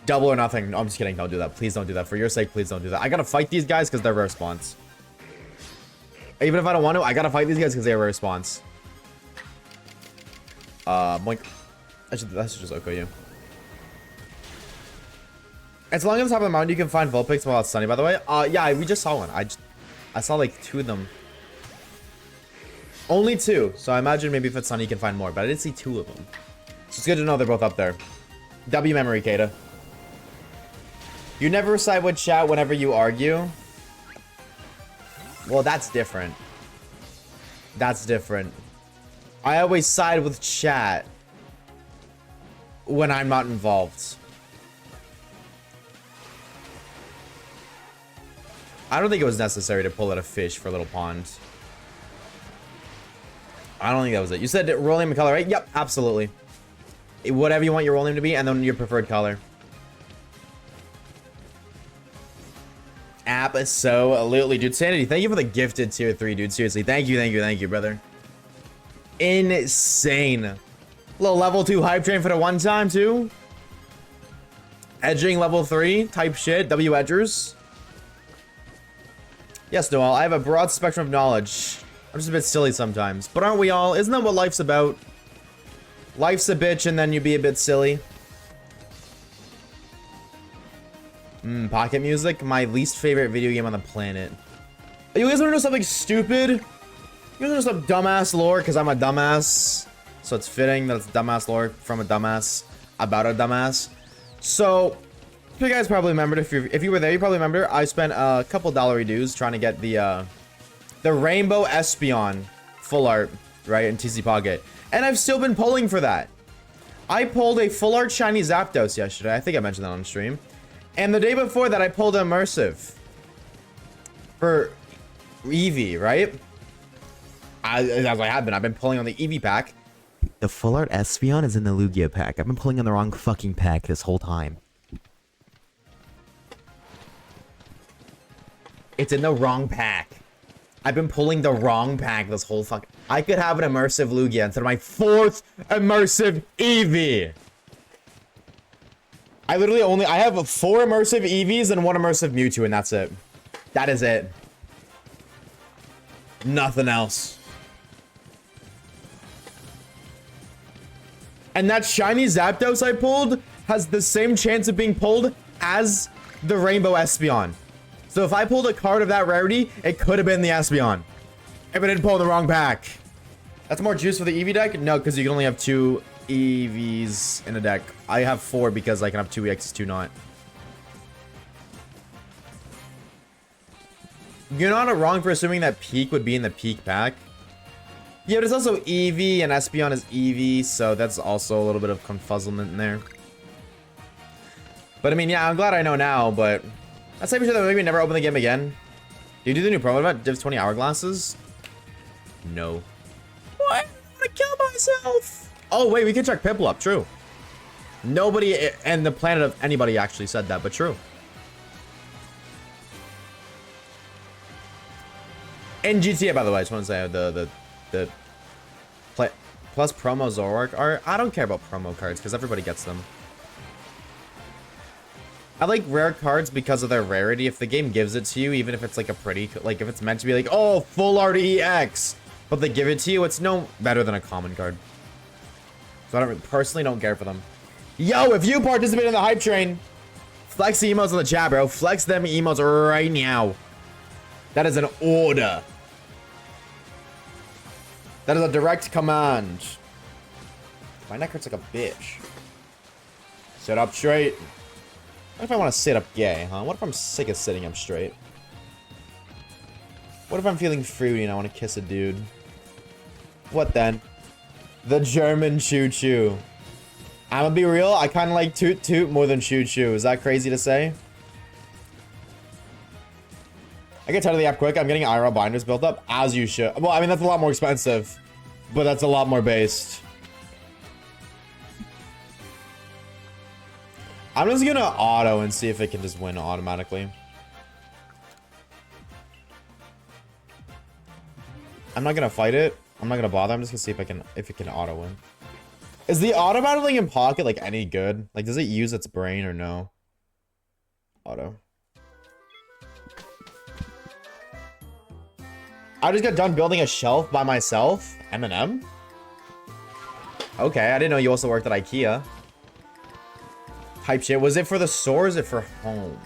Double or nothing. No, I'm just kidding. Don't do that. Please don't do that. For your sake, please don't do that. I gotta fight these guys because they're rare spawns. Even if I don't want to, I gotta fight these guys because they're rare spawns. Boink. That should just okay you. As long as on top of the mountain, you can find Vulpix while it's sunny, by the way. Yeah, we just saw one. I saw like 2 of them. Only 2. So I imagine maybe if it's sunny, you can find more. But I did see 2 of them. So it's good to know they're both up there. W memory, Kata. You never side with chat whenever you argue. Well, that's different. That's different. I always side with chat when I'm not involved. I don't think it was necessary to pull out a fish for a little pond. I don't think that was it. You said role name and color, right? Yep, absolutely. Whatever you want your role name to be, and then your preferred color. Absolutely, dude. Sanity, thank you for the gifted tier 3, dude. Seriously, thank you, brother. Insane. Little level 2 hype train for the one time, too. Edging level 3 type shit. W edgers. Yes, Noel, I have a broad spectrum of knowledge. I'm just a bit silly sometimes. But aren't we all? Isn't that what life's about? Life's a bitch and then you be a bit silly. Pocket music. My least favorite video game on the planet. You guys want to know something stupid? You guys want to know some dumbass lore? Because I'm a dumbass. So it's fitting that it's dumbass lore from a dumbass about a dumbass. So you guys probably remembered, if you were there, you probably remember I spent a couple dollary dues trying to get the Rainbow Espeon full art, right, in TC Pocket. And I've still been pulling for that. I pulled a full art shiny Zapdos yesterday. I think I mentioned that on stream. And the day before that, I pulled an immersive for Eevee, right? As I have been. I've been pulling on the Eevee pack. The full art Espeon is in the Lugia pack. I've been pulling on the wrong fucking pack this whole time. It's in the wrong pack. I've been pulling the wrong pack this whole fuck. I could have an immersive Lugia instead of my 4th immersive Eevee. I have 4 immersive Eevees and 1 immersive Mewtwo, and that's it. That is it. Nothing else. And that shiny Zapdos I pulled has the same chance of being pulled as the Rainbow Espeon. So if I pulled a card of that rarity, it could have been the Espeon. If I didn't pull the wrong pack. That's more juice for the Eevee deck? No, because you can only have 2 Eevees in a deck. I have 4 because I can have 2 EXs, 2 not. You're not wrong for assuming that Peak would be in the Peak pack. Yeah, but it's also Eevee and Espeon is Eevee, so that's also a little bit of confuzzlement in there. But I mean, yeah, I'm glad I know now, but I'd say for sure that maybe never open the game again. Do you do the new promo event? Divs 20 hourglasses? No. What? I'm gonna kill myself. Oh, wait, we can check Piplup. True. Nobody and the planet of anybody actually said that, but true. In GTA, by the way, I just want to say the plus promo Zoroark are. I don't care about promo cards because everybody gets them. I like rare cards because of their rarity. If the game gives it to you, even if it's like a pretty, like if it's meant to be like, oh, full art EX, but they give it to you, it's no better than a common card. So I personally don't care for them. Yo, if you participate in the hype train, flex the emotes in the chat, bro. Flex them emotes right now. That is an order. That is a direct command. My neck hurts like a bitch. Sit up straight. What if I want to sit up gay, huh? What if I'm sick of sitting up straight? What if I'm feeling fruity and I want to kiss a dude? What then? The German choo-choo. I'm gonna be real, I kind of like toot toot more than choo-choo. Is that crazy to say? I get tired of the app quick. I'm getting IRL binders built up, as you should. Well, I mean, that's a lot more expensive, but that's a lot more based. I'm just gonna auto and see if it can just win automatically. I'm not gonna fight it. I'm not gonna bother. I'm just gonna see if it can auto win. Is the auto battling in Pocket like any good? Like, does it use its brain or no? Auto. I just got done building a shelf by myself. Eminem? Okay, I didn't know you also worked at IKEA. Hype shit. Was it for the store or is it for home?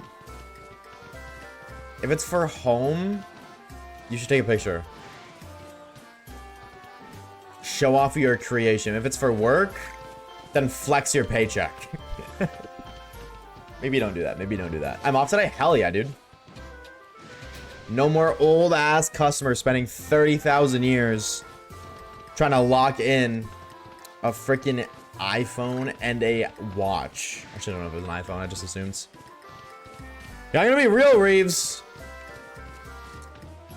If it's for home, you should take a picture. Show off your creation. If it's for work, then flex your paycheck. Maybe don't do that. Maybe don't do that. I'm off today? Hell yeah, dude. No more old ass customers spending 30,000 years trying to lock in a freaking iPhone and a watch. Actually, I don't know if it was an iPhone. I just assumed. Yeah, I'm gonna be real, Reeves.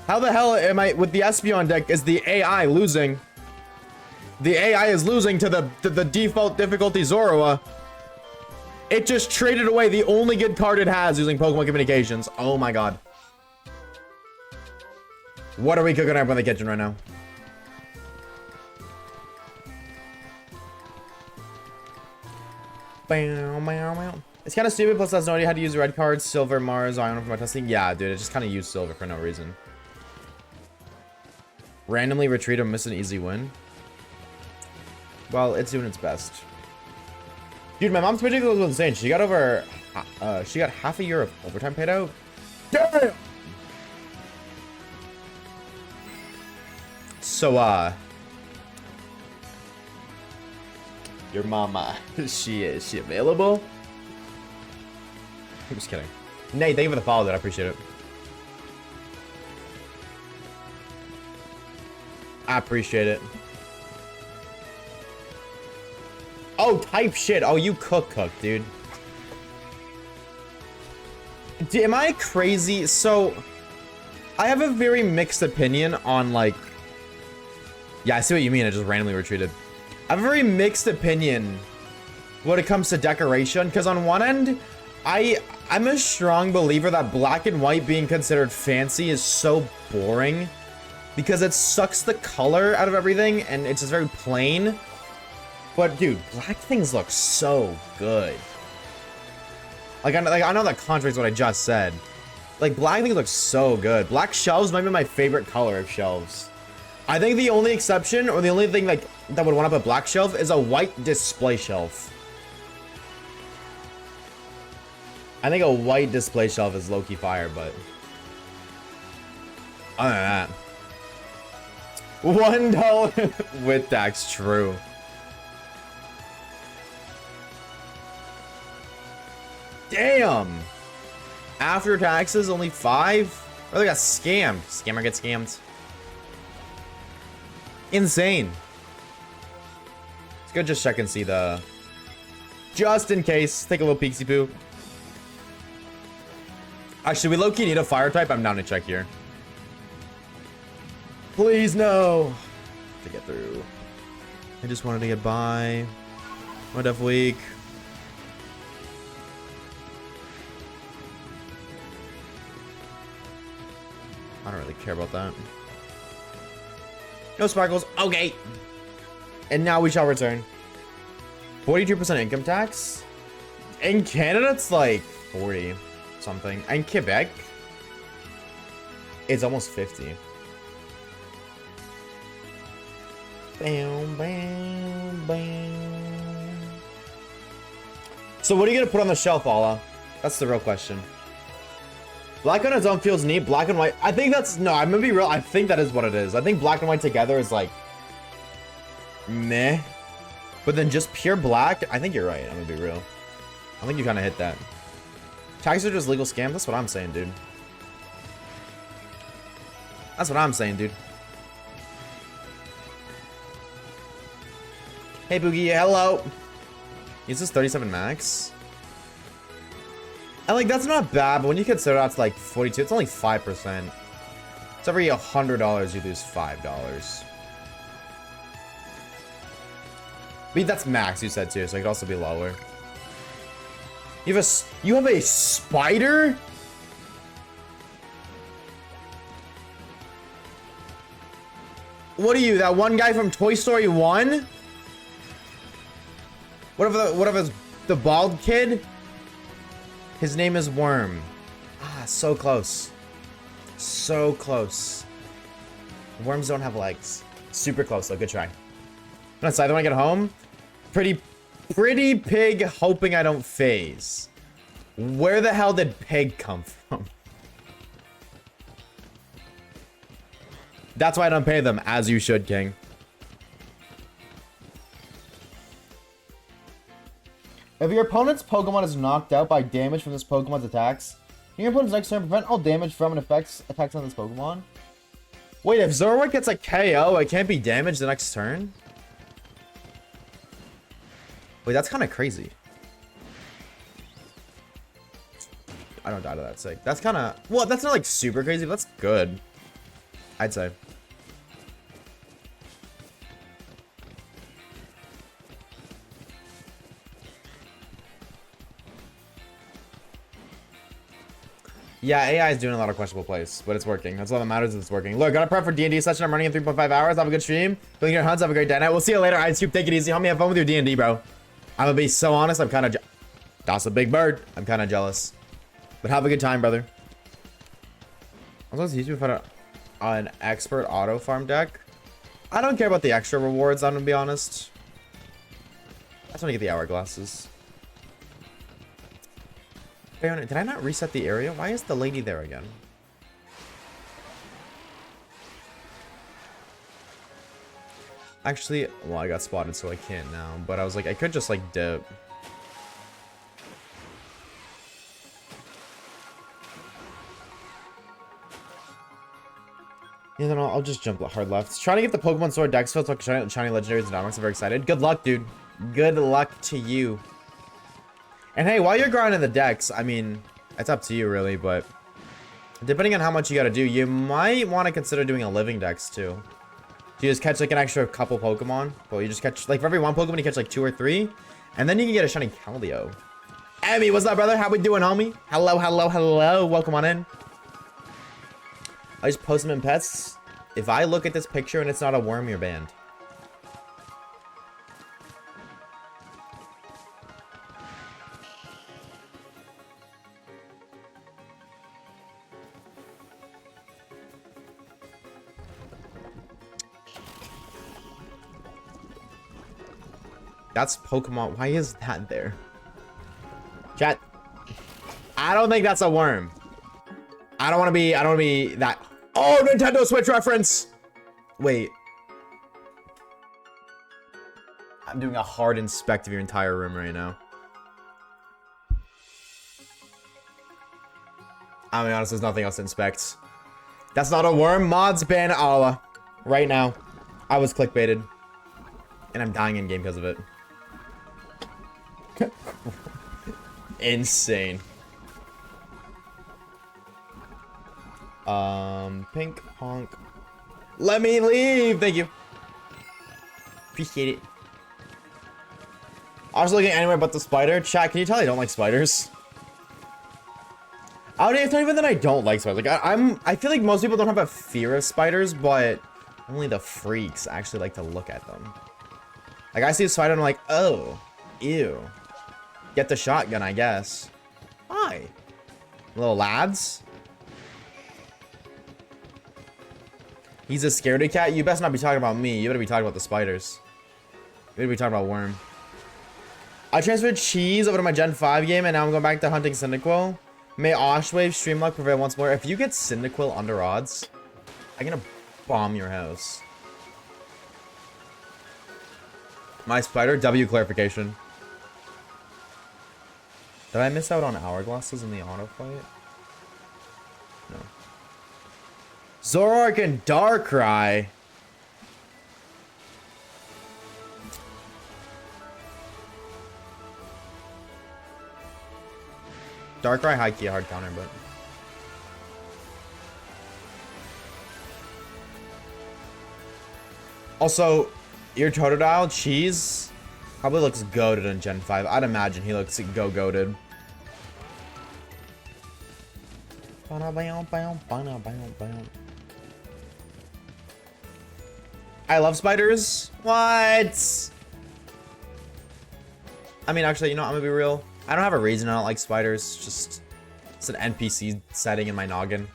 How the hell am I with the Espeon deck? Is the AI losing? The AI is losing to the default difficulty Zorua. It just traded away the only good card it has using Pokemon Communications. Oh my god. What are we cooking up in the kitchen right now? It's kind of stupid, plus that's no idea how to use red cards, silver, Mars, Ion for my testing. Yeah, dude, it just kind of used silver for no reason. Randomly retreat or miss an easy win. Well, it's doing its best. Dude, my mom's Twitch was insane. She got over, she got half a year of overtime paid out. Damn! So, your mama, is she available? I'm just kidding. Nate, thank you for the follow, dude. I appreciate it. I appreciate it. Oh, type shit. Oh, you cook, dude. Am I crazy? So, I have a very mixed opinion on, like... Yeah, I see what you mean. I just randomly retreated. I have a very mixed opinion when it comes to decoration. Because on one end, I'm a strong believer that black and white being considered fancy is so boring. Because it sucks the color out of everything. And it's just very plain. But dude, black things look so good. Like I know that contradicts what I just said. Like black things look so good. Black shelves might be my favorite color of shelves. I think the only exception or the only thing like that would want up a black shelf is a white display shelf. I think a white display shelf is low-key fire, but other than that, $1 with tax, true. Damn! After taxes, only 5? Or they got scammed. Scammer gets scammed. Insane. Let's go just check and see the... Just in case. Take a little peeksy poo. Actually, we low-key need a fire type. I'm down to check here. Please, no. To get through. I just wanted to get by. What if week? I don't really care about that. No sparkles. Okay. And now we shall return. 42% income tax? In Canada, it's like 40 something. And Quebec, it's almost 50. Bam, bam, bam. So what are you gonna put on the shelf, Allah? That's the real question. Black on its own feels neat. Black and white. I think that's no. I'm gonna be real. I think that is what it is. I think black and white together is like meh. But then just pure black. I think you're right. I'm gonna be real. I think you kind of hit that. Taxes are just legal scams. That's what I'm saying, dude. That's what I'm saying, dude. Hey, Boogie. Hello. Is this 37 max? And like, that's not bad, but when you consider that's like 42, it's only 5%. It's every $100 you lose $5. But that's max, you said too, so it could also be lower. You have a spider? What are you, that one guy from Toy Story 1? What if it's the bald kid? His name is Worm. Ah, so close. So close. Worms don't have legs. Super close though, good try. I'm gonna decide when I get home. Pretty pig hoping I don't phase. Where the hell did pig come from? That's why I don't pay them, as you should, King. If your opponent's Pokemon is knocked out by damage from this Pokemon's attacks, can your opponent's next turn prevent all damage from and attacks on this Pokemon? Wait, if Zoroark gets a KO, it can't be damaged the next turn? Wait, that's kind of crazy. I don't die to that sick. That's kind of... Well, that's not like super crazy, but that's good. I'd say. Yeah, AI is doing a lot of questionable plays, but it's working. That's all that matters is it's working. Look, got a prep for D&D session. I'm running in 3.5 hours. Have a good stream. Building your hunts. Have a great day. We'll see you later. Ice Cube, take it easy. Homie, have fun with your D&D, bro. I'm gonna be so honest. I'm kind of... That's a big bird. I'm kind of jealous. But have a good time, brother. I was supposed to find an expert auto farm deck. I don't care about the extra rewards, I'm gonna be honest. I just want to get the hourglasses. Did I not reset the area? Why is the lady there again? Actually, well, I got spotted, so I can't now. But I was like, I could just like dip. Yeah, then I'll just jump hard left. Trying to get the Pokemon Sword Dex filled with shiny legendaries and dynamics. I'm very excited. Good luck, dude. Good luck to you. And hey, while you're grinding the decks, I mean, it's up to you really, but depending on how much you gotta do, you might want to consider doing a living dex too. You just catch like an extra couple Pokemon. Well, you just catch, like for every one Pokemon, you catch like 2 or 3. And then you can get a shiny Keldeo. Emmy, what's up, brother? How we doing, homie? Hello, hello, hello. Welcome on in. I just post them in pets. If I look at this picture and it's not a worm, you're banned. That's Pokemon. Why is that there? Chat. I don't think that's a worm. I don't want to be that. Oh, Nintendo Switch reference. Wait. I'm doing a hard inspect of your entire room right now. I'll be honest, there's nothing else to inspect. That's not a worm. Mods ban Allah. Right now. I was clickbaited. And I'm dying in game because of it. Insane. Pink honk. Let me leave. Thank you. Appreciate it. I was looking anywhere but the spider. Chat, can you tell I don't like spiders? It's not even that I don't like spiders. Like I feel like most people don't have a fear of spiders, but only the freaks actually like to look at them. Like I see a spider and I'm like, oh, ew. Get the shotgun, I guess. Hi. Little lads. He's a scaredy cat? You best not be talking about me. You better be talking about the spiders. You better be talking about Worm. I transferred Cheese over to my Gen 5 game, and now I'm going back to hunting Cyndaquil. May Oshawaves stream luck prevail once more. If you get Cyndaquil under odds, I'm gonna bomb your house. My spider, W clarification. Did I miss out on hourglasses in the auto fight? No. Zoroark and Darkrai. Darkrai high key hard counter, but also your Totodile Cheese probably looks goated in Gen 5. I'd imagine he looks goated. I love spiders. What? I mean, actually, you know, I'm gonna be real. I don't have a reason I don't like spiders. Just it's an NPC setting in my noggin.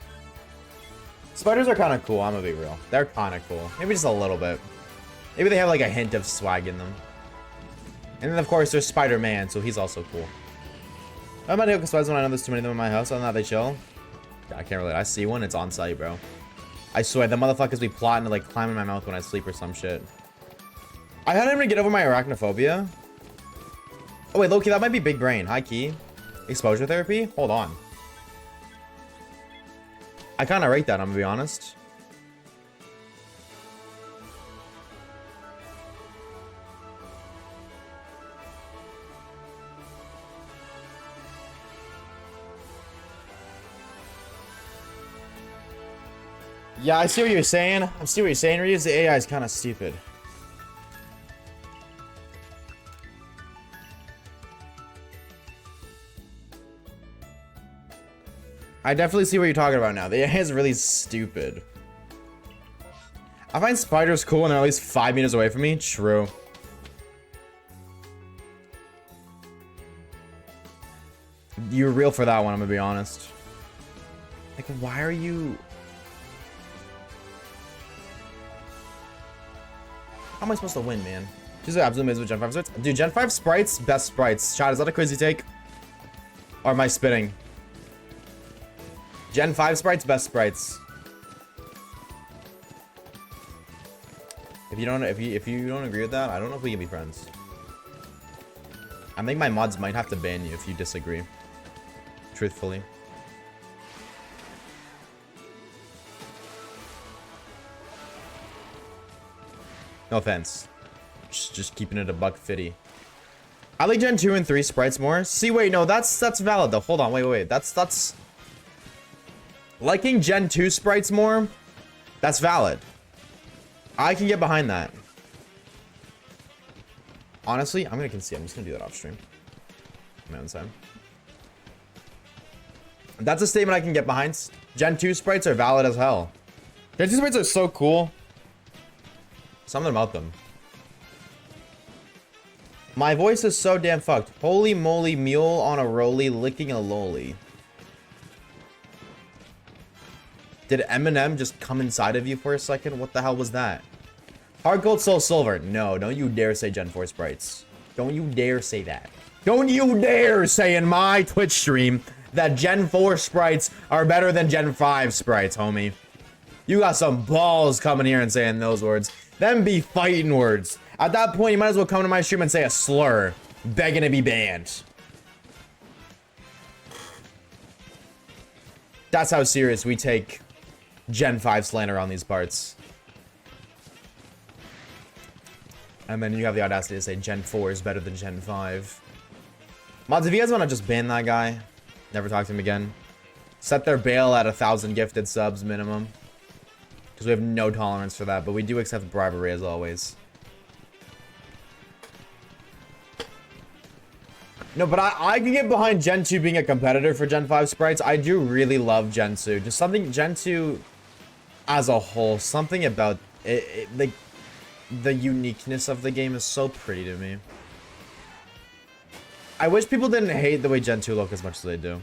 Spiders are kind of cool. I'm gonna be real. They're kind of cool. Maybe just a little bit. Maybe they have like a hint of swag in them. And then of course there's Spider-Man, so he's also cool. I'm about to hook spiders when I know there's too many of them in my house. Other than that, they chill. Yeah, I can't relate. I see one, it's on site, bro. I swear, the motherfuckers be plotting to like climb in my mouth when I sleep or some shit. I had him to get over my arachnophobia. Oh wait, Loki, that might be big brain. High key. Exposure therapy? Hold on. I kind of rate that, I'm gonna be honest. Yeah, I see what you're saying. I see what you're saying, Reeves. The AI is kind of stupid. I definitely see what you're talking about now. The AI is really stupid. I find spiders cool when they're at least 5 meters away from me. True. You're real for that one, I'm gonna be honest. Like, why are you... How am I supposed to win, man? She's absolutely amazing with Gen 5 sprites. Dude, Gen 5 sprites, best sprites. Chad, is that a crazy take? Or am I spitting? Gen 5 sprites, best sprites. If you don't agree with that, I don't know if we can be friends. I think my mods might have to ban you if you disagree. Truthfully. No offense. Just keeping it a $150. I like Gen 2 and 3 sprites more. See, wait, no, that's valid though. Hold on, wait. That's liking Gen 2 sprites more. That's valid. I can get behind that. Honestly, I'm gonna concede. I'm just gonna do that off stream. On my own side. That's a statement I can get behind. Gen 2 sprites are valid as hell. Gen 2 sprites are so cool. Something about them. My voice is so damn fucked. Holy moly, mule on a rolly, licking a lolly. Did Eminem just come inside of you for a second? What the hell was that? Hard gold, soul silver. No, don't you dare say Gen 4 sprites. Don't you dare say that. Don't you dare say in my Twitch stream that Gen 4 sprites are better than Gen 5 sprites, homie. You got some balls coming here and saying those words. Them be fighting words. At that point, you might as well come to my stream and say a slur, begging to be banned. That's how serious we take Gen 5 slander on these parts. And then you have the audacity to say Gen 4 is better than Gen 5. Mods, if you guys want to just ban that guy, never talk to him again. Set their bail at 1,000 gifted subs minimum. Because we have no tolerance for that, but we do accept bribery as always. No, but I can get behind Gen 2 being a competitor for Gen 5 sprites. I do really love Gen 2. Just something, Gen 2 as a whole, something about it, the uniqueness of the game is so pretty to me. I wish people didn't hate the way Gen 2 look as much as they do.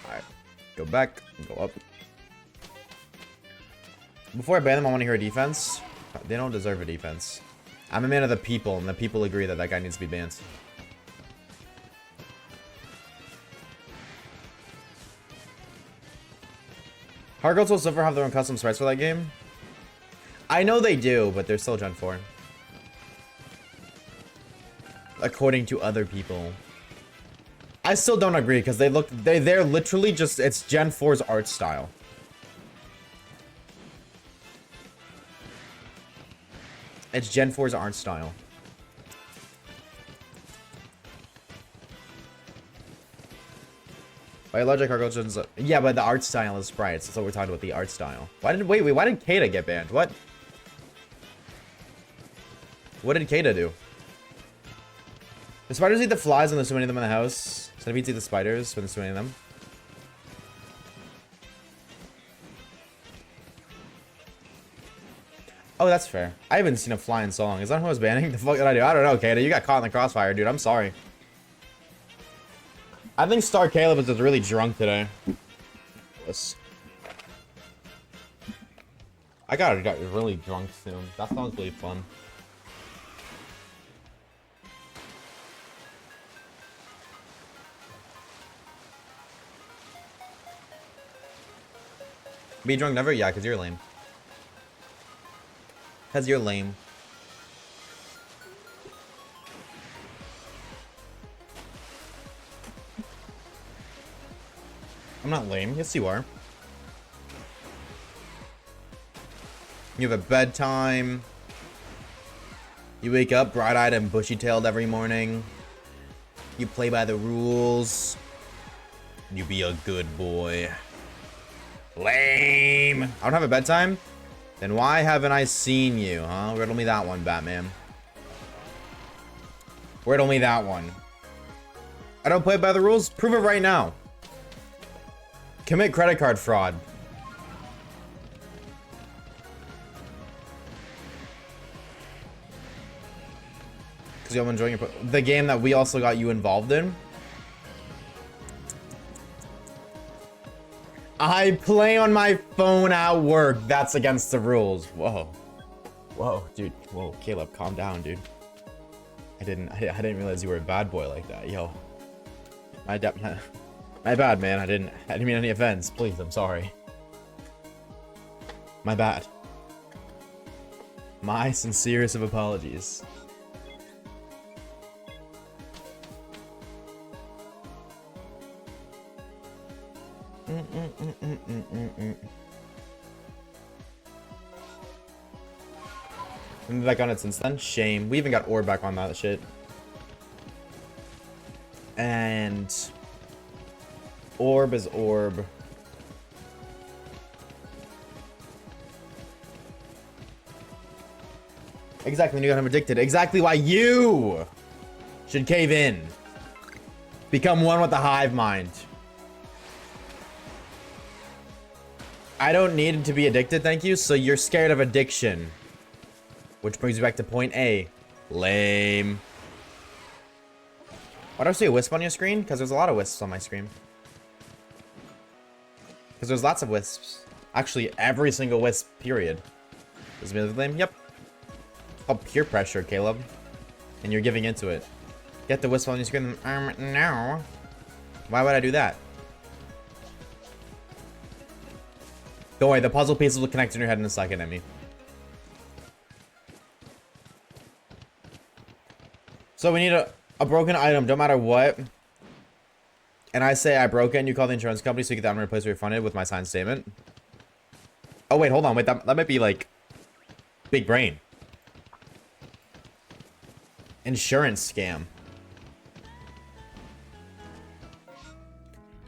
Alright. Go back, go up. Before I ban them, I want to hear a defense. They don't deserve a defense. I'm a man of the people, and the people agree that that guy needs to be banned. Hardcodes will Silver have their own custom sprites for that game? I know they do, but they're still Gen 4. According to other people. I still don't agree, because they're literally just, it's Gen 4's art style. It's Gen 4's art style. Biologic Hardcodes, yeah, but the art style is sprites. That's what we're talking about, the art style. Why did Kata get banned? What? What did Kata do? The spiders eat the flies when there's too many of them in the house. Centipedes eat the spiders when there's too many of them. Oh, that's fair. I haven't seen a fly in so long. Is that who I was banning? The fuck did I do? I don't know, Kata. You got caught in the crossfire, dude. I'm sorry. I think Star Caleb is just really drunk today. Yes. I got really drunk soon. That sounds really fun. Be drunk never? Yeah, because you're lame. Because you're lame. I'm not lame. Yes, you are. You have a bedtime. You wake up bright-eyed and bushy-tailed every morning. You play by the rules. You be a good boy. Lame. I don't have a bedtime? Then why haven't I seen you, huh? Riddle me that one, Batman. Riddle me that one. I don't play by the rules? Prove it right now. Commit credit card fraud. Because y'all enjoying the game that we also got you involved in. I play on my phone at work. That's against the rules. Whoa. Whoa, dude. Whoa, Caleb, calm down, dude. I didn't realize you were a bad boy like that. Yo. My bad, man. I didn't mean any offense. Please, I'm sorry. My bad. My sincerest of apologies. Been back on it since then. Shame. We even got ore back on that shit. And orb is orb. Exactly. You got him addicted. Exactly why you should cave in. Become one with the hive mind. I don't need to be addicted, thank you. So you're scared of addiction. Which brings me back to point A. Lame. Why do I see a wisp on your screen? Because there's a lot of wisps on my screen. Because there's lots of wisps. Actually, every single wisp, period. Is it lame? Yep. It's called peer pressure, Caleb. And you're giving into it. Get the wisp on your screen. No. Why would I do that? Don't worry, the puzzle pieces will connect in your head in a second, Emmy. So we need a broken item, don't matter what. And I say I broke it and you call the insurance company so you get that replaced or refunded with my signed statement. Oh wait, hold on, wait, that might be like big brain. Insurance scam.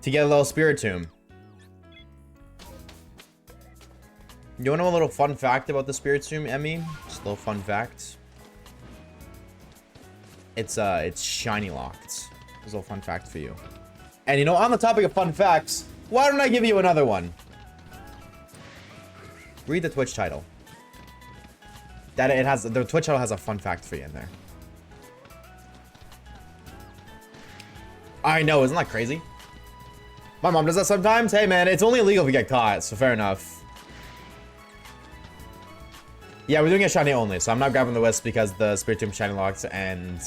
To get a little spirit tomb. You wanna know a little fun fact about the spirit tomb, Emmy? Just a little fun fact. It's shiny locked. There's a little fun fact for you. And you know, on the topic of fun facts, why don't I give you another one? Read the Twitch title. The Twitch title has a fun fact for you in there. I know, isn't that crazy? My mom does that sometimes. Hey man, it's only illegal if you get caught, so fair enough. Yeah, we're doing a shiny only, so I'm not grabbing the wisp because the Spirit Tomb shiny locked, and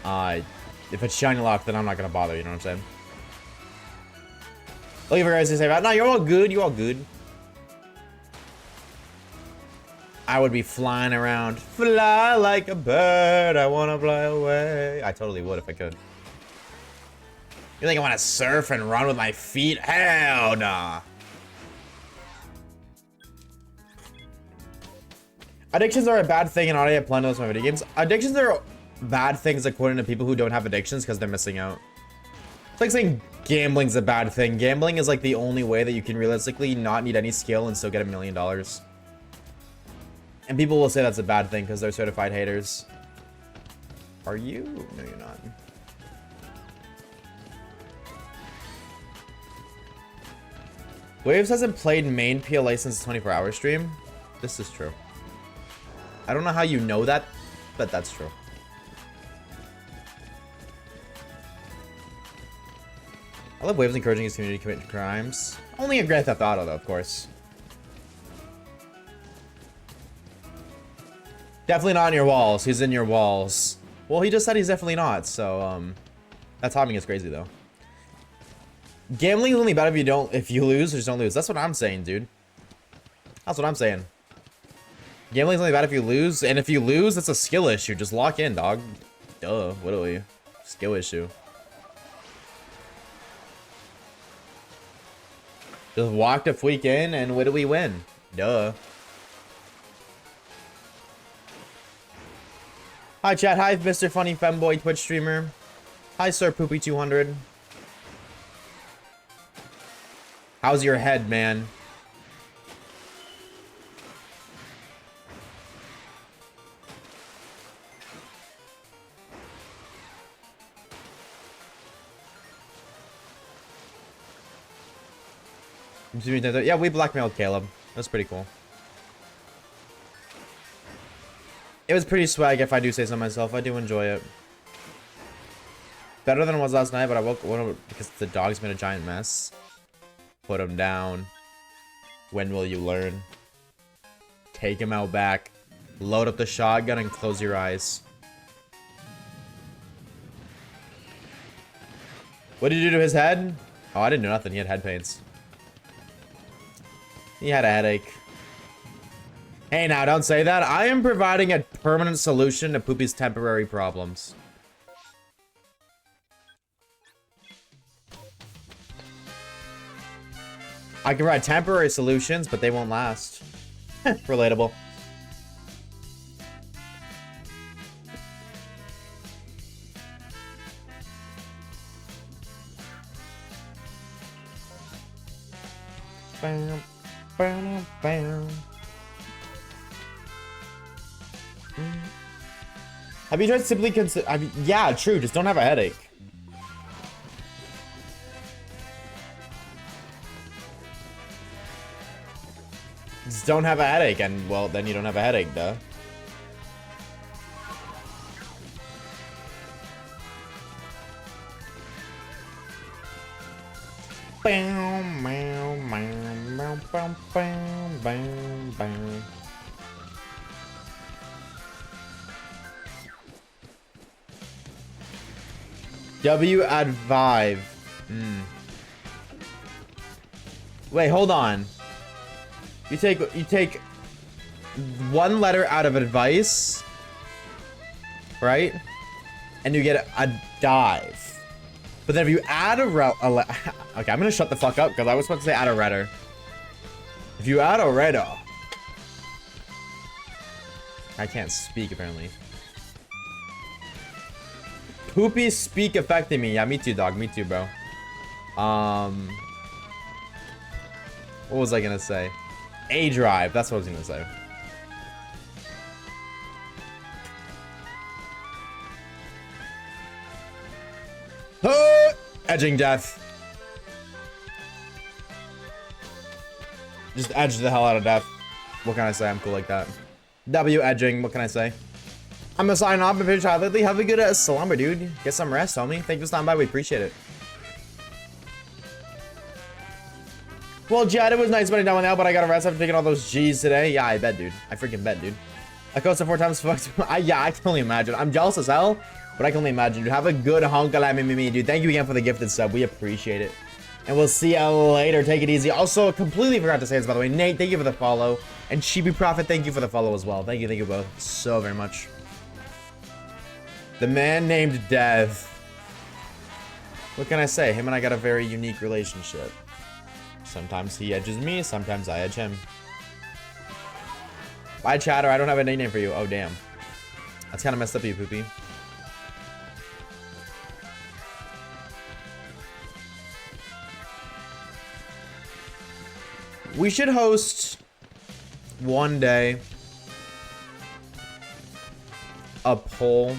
if it's shiny locked, then I'm not gonna bother, you know what I'm saying? Look for guys to say about. No, you're all good, you're all good. I would be flying around. Fly like a bird, I wanna fly away. I totally would if I could. You think I wanna surf and run with my feet? Hell nah. Addictions are a bad thing, and I have plenty of my video games. Addictions are bad things according to people who don't have addictions because they're missing out. It's like saying gambling's a bad thing. Gambling is like the only way that you can realistically not need any skill and still get $1 million. And people will say that's a bad thing because they're certified haters. Are you? No, you're not. Waves hasn't played main PLA since the 24-hour stream. This is true. I don't know how you know that, but that's true. I love Waves encouraging his community to commit crimes. Only in Grand Theft Auto, though, of course. Definitely not in your walls. He's in your walls. Well, he just said he's definitely not, so, that timing is crazy, though. Gambling is only bad if you lose or just don't lose. That's what I'm saying, dude. That's what I'm saying. Gambling is only bad if you lose, and if you lose, it's a skill issue. Just lock in, dog. Duh, literally. Skill issue. Just walk the freak in, and what do we win? Duh. Hi, chat. Hi, Mr. Funny Femboy Twitch streamer. Hi, Sir Poopy200. How's your head, man? Yeah, we blackmailed Caleb. That's pretty cool. It was pretty swag, if I do say so myself. I do enjoy it. Better than it was last night, but I woke up because the dogs made a giant mess. Put him down. When will you learn? Take him out back. Load up the shotgun and close your eyes. What did you do to his head? Oh, I didn't do nothing. He had head pains. He had a headache. Hey, now, don't say that. I am providing a permanent solution to Poopy's temporary problems. I can provide temporary solutions, but they won't last. Relatable. Bam, bam, bam. Have you tried simply consider? I mean, yeah, true. Just don't have a headache. Just don't have a headache, and well, then you don't have a headache, duh. Bam, bam, bam, bam, bam, bam, bam, bam. W at Vive. Wait, hold on. You take one letter out of advice, right? And you get a dive. But then if you add okay, I'm gonna shut the fuck up because I was supposed to say add a redder. If you add a redder, I can't speak apparently. Poopy speak affecting me. Yeah, me too, dog. Me too, bro. What was I gonna say? A drive. That's what I was gonna say. Edging death. Just edge the hell out of death. What can I say? I'm cool like that. W edging. What can I say? I'm gonna sign off and finish lately. Have a good slumber, dude. Get some rest, homie. Thank you for stopping by. We appreciate it. Well, Jed, it was nice spending time with now, but I got a rest after taking all those G's today. Yeah, I bet, dude. I freaking bet, dude. I coasted 4 times. Yeah, I can only imagine. I'm jealous as hell, but I can only imagine, dude. Have a good honka me, dude. Thank you again for the gifted sub. We appreciate it. And we'll see you later. Take it easy. Also, completely forgot to say this, by the way. Nate, thank you for the follow. And Chibi Prophet, thank you for the follow as well. Thank you both so very much. The man named Dev. What can I say? Him and I got a very unique relationship. Sometimes he edges me, sometimes I edge him. Bye, chatter. I don't have a nickname for you. Oh, damn. That's kind of messed up, you poopy. We should host one day a poll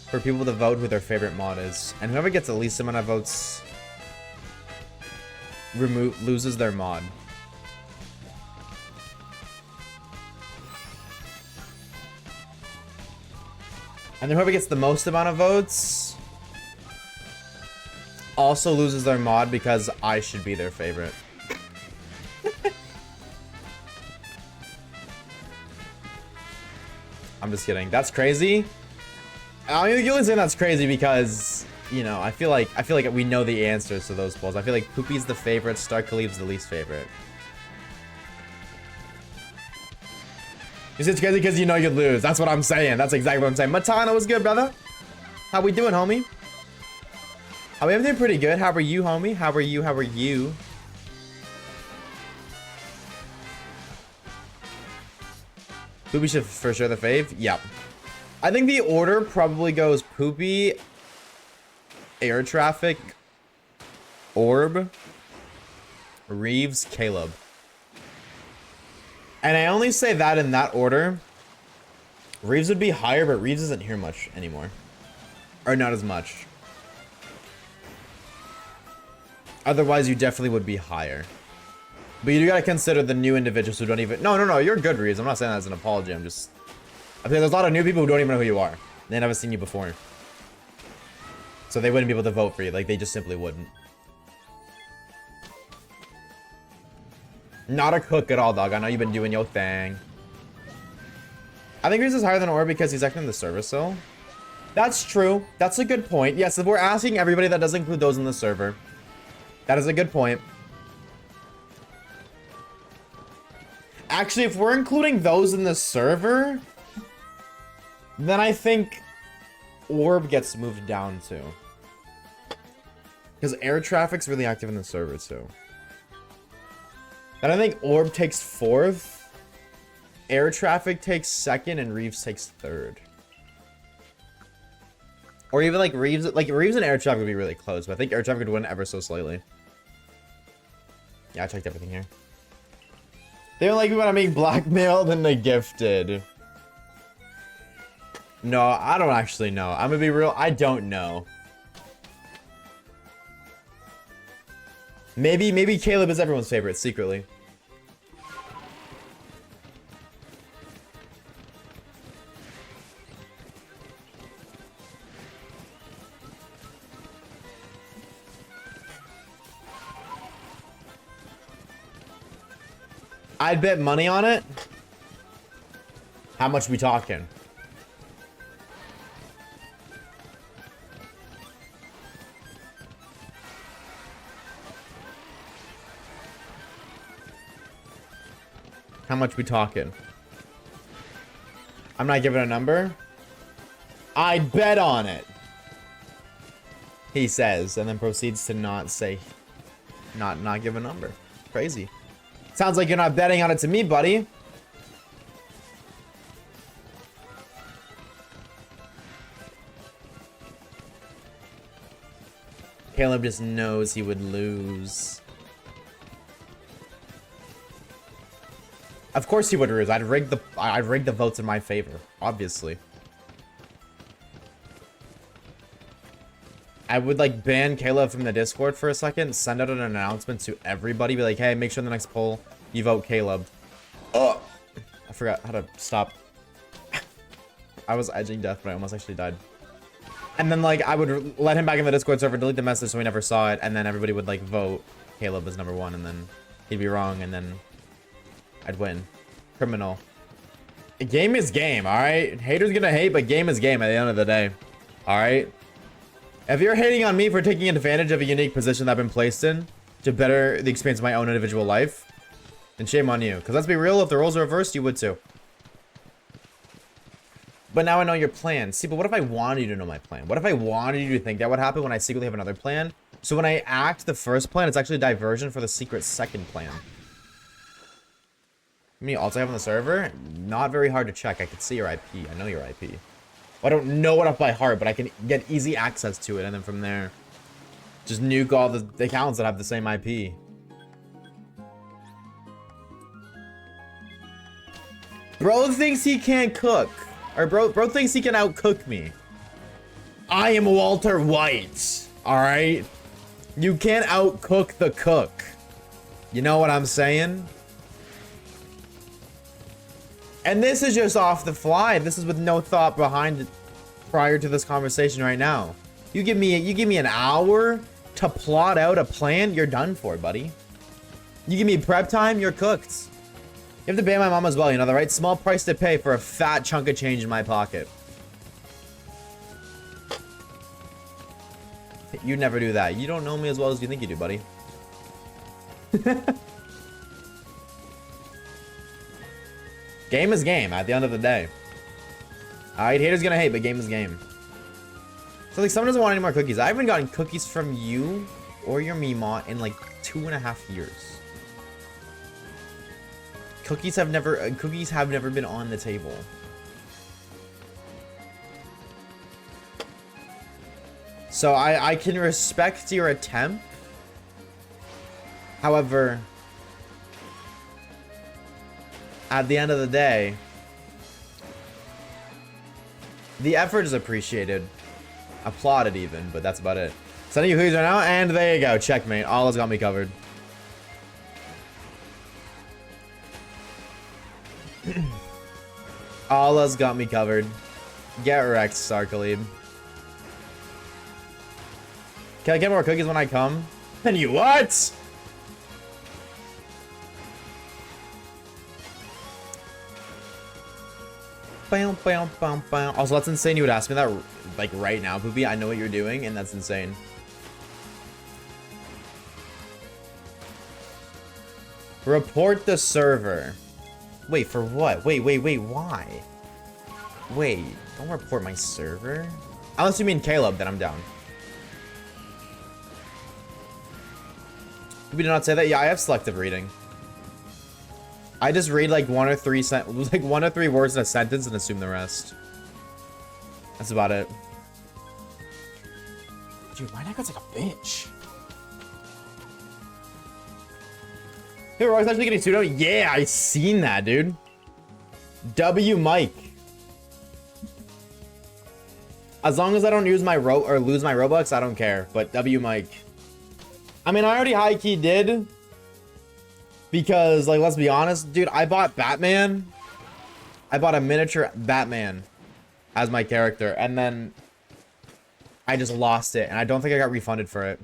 for people to vote who their favorite mod is, and whoever gets the least amount of votes loses their mod. And then whoever gets the most amount of votes also loses their mod because I should be their favorite. I'm just kidding. That's crazy. I mean, you only say that's crazy because, you know, I feel like we know the answers to those polls. I feel like Poopy's the favorite, Star Khalib's the least favorite. It's crazy because you know you lose. That's what I'm saying. That's exactly what I'm saying. Matana, what's good, brother? How we doing, homie? Are we everything pretty good? How are you, homie? How are you? How are you? Poopy should for sure the fave. Yep. I think the order probably goes Poopy, Air Traffic, Orb, Reeves, Caleb. And I only say that in that order. Reeves would be higher, but Reeves isn't here much anymore. Or not as much. Otherwise, you definitely would be higher. But you gotta consider the new individuals who don't even... No, you're good, Reeves. I'm not saying that as an apology. I'm just... I think there's a lot of new people who don't even know who you are. They never seen you before. So they wouldn't be able to vote for you. Like, they just simply wouldn't. Not a cook at all, dog. I know you've been doing your thing. I think Reeves is higher than Orb because he's actually in the server still. That's true. That's a good point. Yes, if we're asking everybody, that does include those in the server. That is a good point. Actually, if we're including those in the server, then I think Orb gets moved down too. Because Air Traffic's really active in the server too. And I think Orb takes 4th, Air Traffic takes 2nd, and Reeves takes 3rd. Or even like Reeves and Air Traffic would be really close, but I think Air Traffic would win ever so slightly. Yeah, I checked everything here. They don't like me when I'm being blackmailed and they gifted. No, I don't actually know. I'm gonna be real, I don't know. Maybe Caleb is everyone's favorite secretly. I'd bet money on it. How much we talking? How much we talking? I'm not giving a number. I'd bet on it. He says, and then proceeds to not give a number. Crazy. Sounds like you're not betting on it to me, buddy. Caleb just knows he would lose. Of course he would lose. I'd rig the votes in my favor, obviously. I would like ban Caleb from the Discord for a second, send out an announcement to everybody, be like, hey, make sure in the next poll you vote Caleb. Oh, I forgot how to stop. I was edging death, but I almost actually died. And then like I would let him back in the Discord server, delete the message so we never saw it, and then everybody would like vote Caleb is number 1, and then he'd be wrong, and then I'd win. Criminal. Game is game, alright? Haters gonna hate, but game is game at the end of the day. Alright? If you're hating on me for taking advantage of a unique position that I've been placed in to better the experience of my own individual life, then shame on you. Because let's be real, if the roles are reversed, you would too. But now I know your plan. See, but what if I wanted you to know my plan? What if I wanted you to think that would happen when I secretly have another plan? So when I act the first plan, it's actually a diversion for the secret second plan. How many alts I have on the server? Not very hard to check. I can see your IP. I know your IP. Well, I don't know it up by heart, but I can get easy access to it. And then from there, just nuke all the accounts that have the same IP. Bro thinks he can't cook. Or bro thinks he can outcook me. I am Walter White. Alright? You can't outcook the cook. You know what I'm saying? And this is just off the fly. This is with no thought behind it prior to this conversation right now. You give me an hour to plot out a plan, you're done for, buddy. You give me prep time, you're cooked. You have to pay my mom as well, you know, the right small price to pay for a fat chunk of change in my pocket. You never do that. You don't know me as well as you think you do, buddy. Game is game at the end of the day. Alright, haters gonna hate, but game is game. So like someone doesn't want any more cookies. I haven't gotten cookies from you or your Meemaw in like 2.5 years. Cookies have never been on the table. So I can respect your attempt. However, at the end of the day, the effort is appreciated. Applauded even, but that's about it. Sending you cookies right now, and there you go. Checkmate. Allah's got me covered. Allah's got me covered. Get wrecked, Star Khalib. Can I get more cookies when I come? And you what? Also, that's insane you would ask me that like right now, Poopy. I know what you're doing, and that's insane. Report the server. Wait, for what? Wait, why? Wait, don't report my server? Unless you mean Caleb, then I'm down. Did we not say that? Yeah, I have selective reading. I just read like one or three words in a sentence and assume the rest. That's about it. Dude, my neck looks like a bitch. Hey, Roy's actually getting pseudo. Yeah, I seen that, dude. W Mike. As long as I don't use my lose my Robux, I don't care. But W Mike. I mean, I already high key did. Because, like, let's be honest, dude, I bought Batman. I bought a miniature Batman as my character, and then I just lost it, and I don't think I got refunded for it.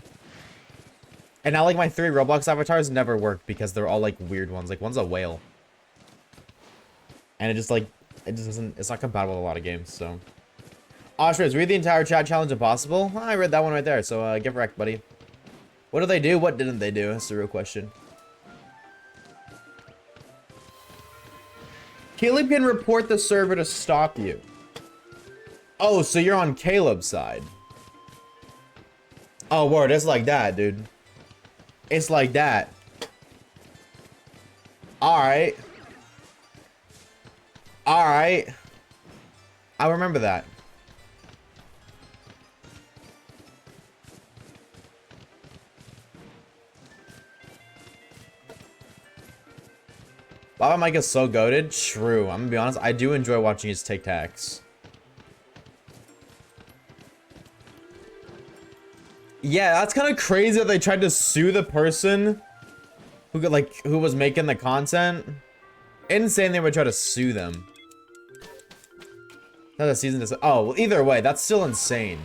And now, like, my 3 Roblox avatars never work because they're all, like, weird ones. Like, one's a whale. And it just, like, it just doesn't, it's not compatible with a lot of games, so. Oshawaves, read the entire chat challenge impossible? I read that one right there, so, get wrecked, buddy. What did they do? What didn't they do? That's the real question. Caleb can report the server to stop you. Oh, so you're on Caleb's side. Oh, word. It's like that, dude. It's like that. Alright. Alright. I'll remember that. Baba Mike is so goated. True. I'm gonna be honest. I do enjoy watching his Tic Tacs. Yeah, that's kind of crazy that they tried to sue the person who was making the content. Insane they would try to sue them. Not a season to oh, well, either way, that's still insane.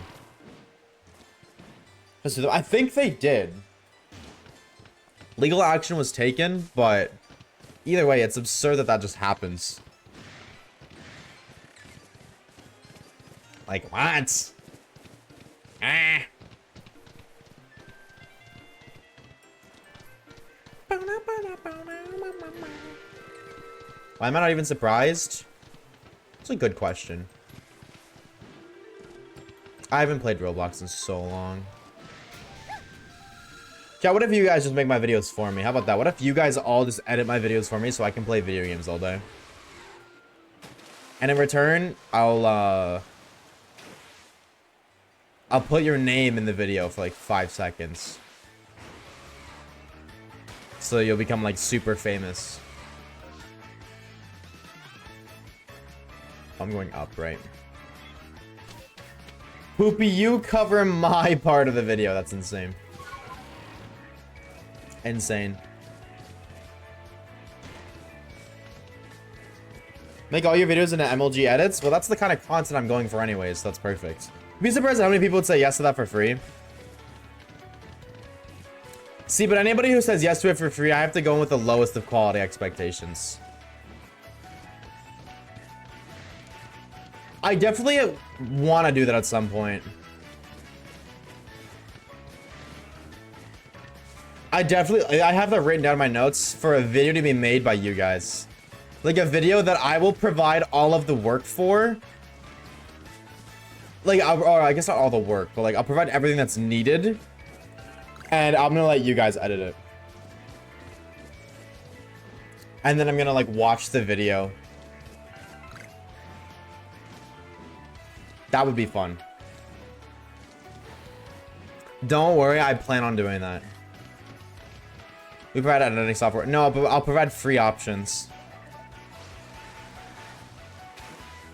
I think they did. Legal action was taken, but either way, it's absurd that that just happens. Like, what? Ah. Why am I not even surprised? It's a good question. I haven't played Roblox in so long. Yeah, what if you guys just make my videos for me? How about that? What if you guys all just edit my videos for me so I can play video games all day? And in return, I'll put your name in the video for like 5 seconds. So you'll become like super famous. I'm going up, right? Poopy, you cover my part of the video. That's insane. Insane. Make all your videos into MLG edits? Well, that's the kind of content I'm going for anyways. So that's perfect. Be surprised how many people would say yes to that for free. See, but anybody who says yes to it for free, I have to go in with the lowest of quality expectations. I definitely want to do that at some point. I have that written down in my notes for a video to be made by you guys. Like a video that I will provide all of the work for. Like, or I guess not all the work, but like I'll provide everything that's needed. And I'm gonna let you guys edit it. And then I'm gonna like watch the video. That would be fun. Don't worry, I plan on doing that. We provide editing software. No, but I'll provide free options.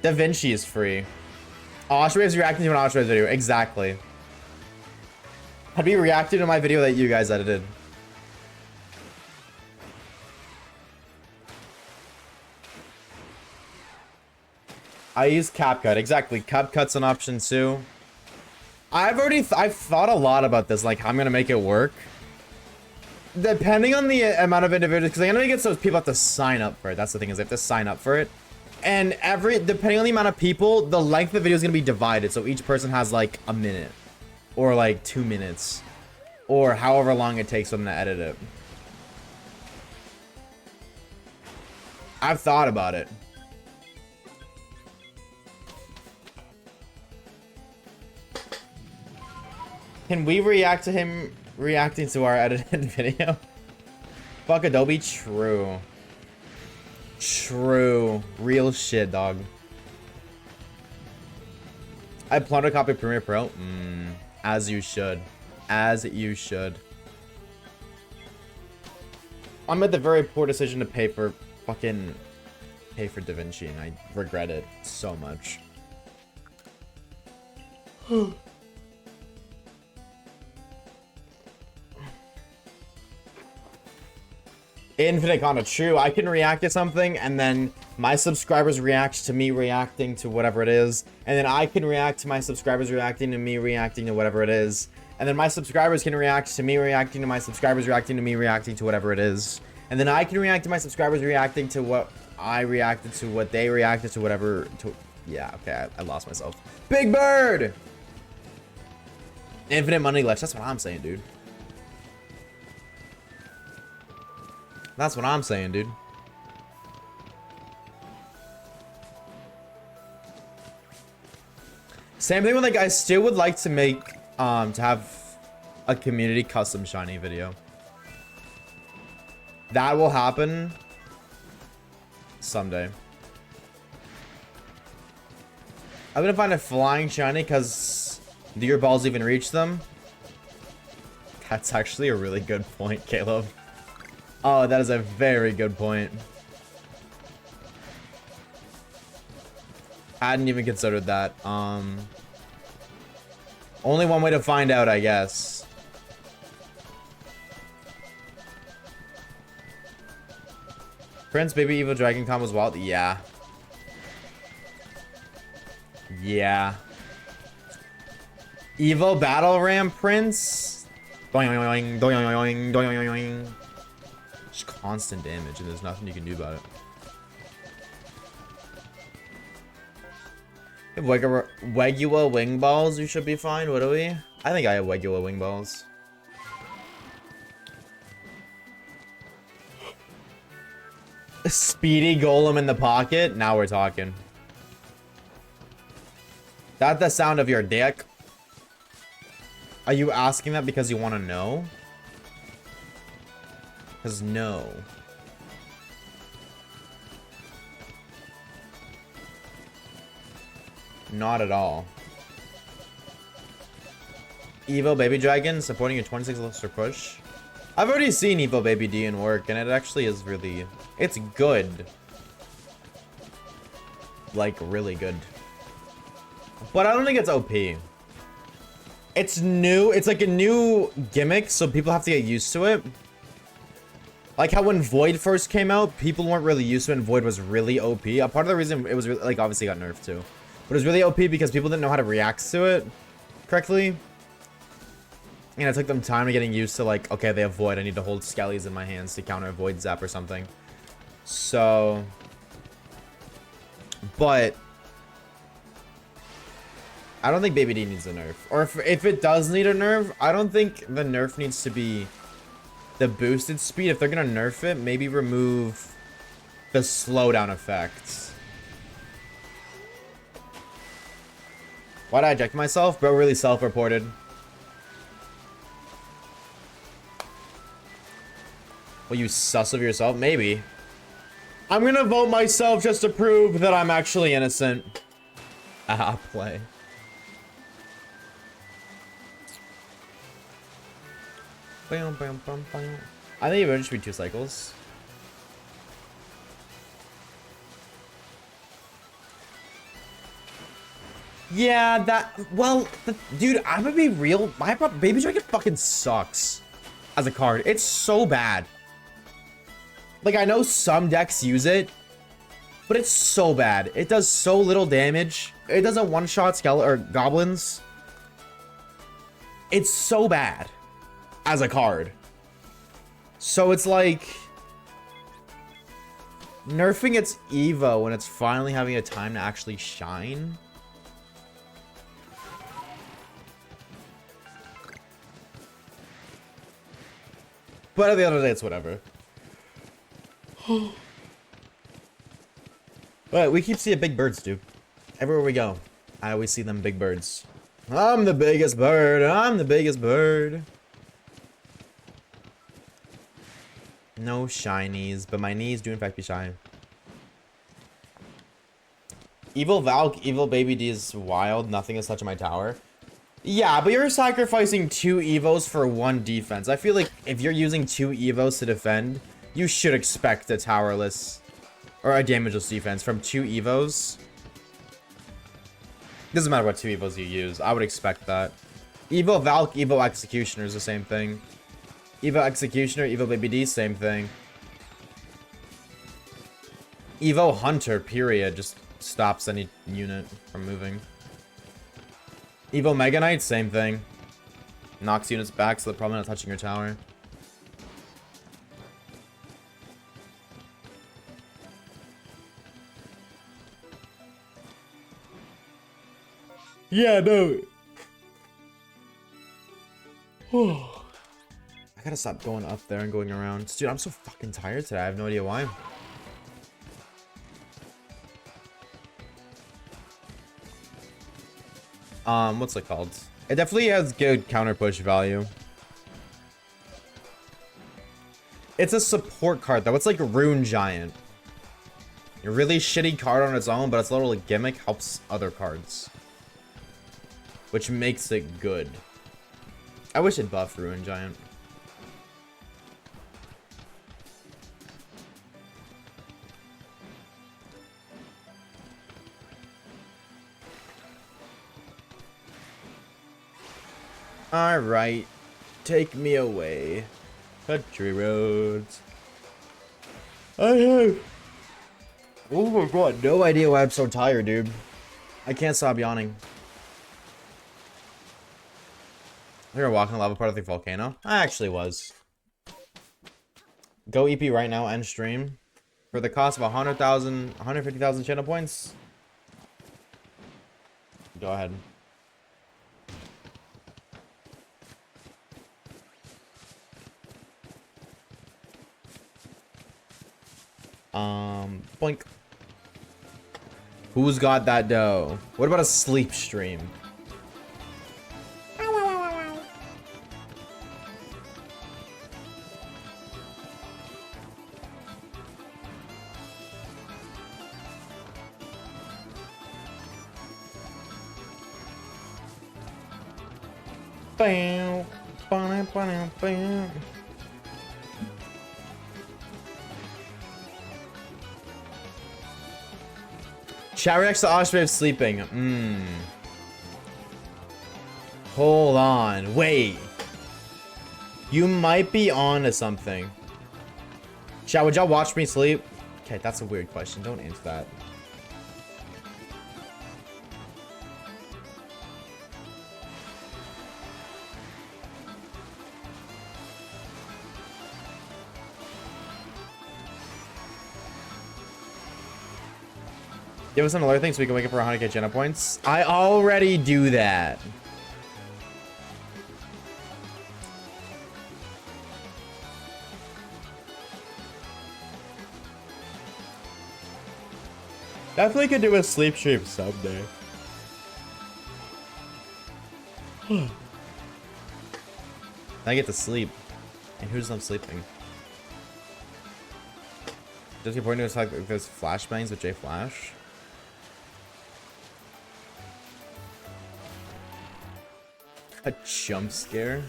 DaVinci is free. Oshawaves reacting to an Oshawaves video. Exactly. I'd be reacting to my video that you guys edited. I use CapCut. Exactly. CapCut's an option too. I've thought a lot about this, like how I'm gonna make it work. Depending on the amount of individuals, because I'm gonna get so people have to sign up for it. That's the thing, is they have to sign up for it. And depending on the amount of people, the length of the video is gonna be divided. So each person has like a minute, or like 2 minutes, or however long it takes for them to edit it. I've thought about it. Can we react to him reacting to our edited video? Fuck Adobe. True. True. Real shit, dog. I plan to copy Premiere Pro. As you should. As you should. I made the very poor decision to pay for DaVinci, and I regret it so much. Infinite content. True, I can react to something and then my subscribers react to me reacting to whatever it is, and then I can react to my subscribers reacting to me reacting to whatever it is, and then my subscribers can react to me reacting to my subscribers reacting to me reacting to whatever it is, and then I can react to my subscribers reacting to what I reacted to, what they reacted to, whatever to. Yeah, okay, I lost myself. Big Bird! Infinite money glitch. That's what I'm saying, dude. That's what I'm saying, dude. Same thing with, like, I still would like to make, to have a community custom shiny video. That will happen someday. I'm gonna find a flying shiny because do your balls even reach them? That's actually a really good point, Caleb. Oh, that is a very good point. I hadn't even considered that. Only one way to find out, I guess. Prince Baby Evil Dragon Con was wild. Yeah. Yeah. Evo Battle Ram Prince. Doing, doing, doing, doing, doing, doing. Just constant damage, and there's nothing you can do about it. If Wegua wing balls, you should be fine. What do we? I think I have Wegua wing balls. Speedy golem in the pocket. Now we're talking. That's the sound of your dick. Are you asking that because you want to know? Because no. Not at all. Evo Baby Dragon supporting a 26 lister push. I've already seen Evo Baby D in work, and it actually is really... It's good. Like, really good. But I don't think it's OP. It's new. It's like a new gimmick, so people have to get used to it. Like how when Void first came out, people weren't really used to it, and Void was really OP. A part of the reason it was really, like, obviously got nerfed too. But it was really OP because people didn't know how to react to it correctly. And it took them time to getting used to, like, okay, they have Void. I need to hold Skellies in my hands to counter a Void Zap or something. So... But... I don't think Baby D needs a nerf. Or if it does need a nerf, I don't think the nerf needs to be the boosted speed. If they're gonna nerf it, maybe remove the slowdown effects. Why'd I eject myself? Bro, really self-reported. Will you sus of yourself? Maybe. I'm gonna vote myself just to prove that I'm actually innocent. Ah, play. I think it would just be 2 cycles. Yeah, that... Well, dude, I'm gonna be real. My Baby Dragon fucking sucks as a card. It's so bad. Like, I know some decks use it, but it's so bad. It does so little damage. It doesn't one-shot goblins. It's so bad as a card. So it's like nerfing its Evo when it's finally having a time to actually shine. But at the end of the day, it's whatever. But we keep seeing big birds, dude. Everywhere we go, I always see them big birds. I'm the biggest bird. I'm the biggest bird. No shinies, but my knees do in fact be shy. Evil Valk, Evil Baby D is wild. Nothing is touching my tower. Yeah, but you're sacrificing 2 Evos for 1 defense. I feel like if you're using 2 Evos to defend, you should expect a towerless or a damageless defense from 2 Evos. Doesn't matter what 2 Evos you use. I would expect that. Evo Valk, Evo Executioner is the same thing. Evo Executioner, Evo Baby D, same thing. Evo Hunter, period, just stops any unit from moving. Evo Mega Knight, same thing. Knocks units back so they're probably not touching your tower. Yeah, no. I gotta stop going up there and going around. Dude, I'm so fucking tired today. I have no idea why. What's it called? It definitely has good counter push value. It's a support card though. It's like a Rune Giant. A really shitty card on its own, but its little gimmick helps other cards, which makes it good. I wish it buffed Rune Giant. Alright, take me away. Country roads. I have... Oh my god, no idea why I'm so tired, dude. I can't stop yawning. You were walking lava part of the volcano? I actually was. Go EP right now and stream for the cost of 100,000, 150,000 channel points. Go ahead. Boink. Who's got that dough? What about a sleep stream? Bam, bam, bam, bam. Chat reacts to Oshawaves sleeping. Hold on. Wait. You might be on to something. Chat, would y'all watch me sleep? Okay, that's a weird question. Don't answer that. Give us some other things so we can wake up for 100k channel points. I already do that. Definitely could do a sleep stream someday. I get to sleep. And who's not sleeping? Just your point to us like there's flashbangs with J Flash. A jump scare?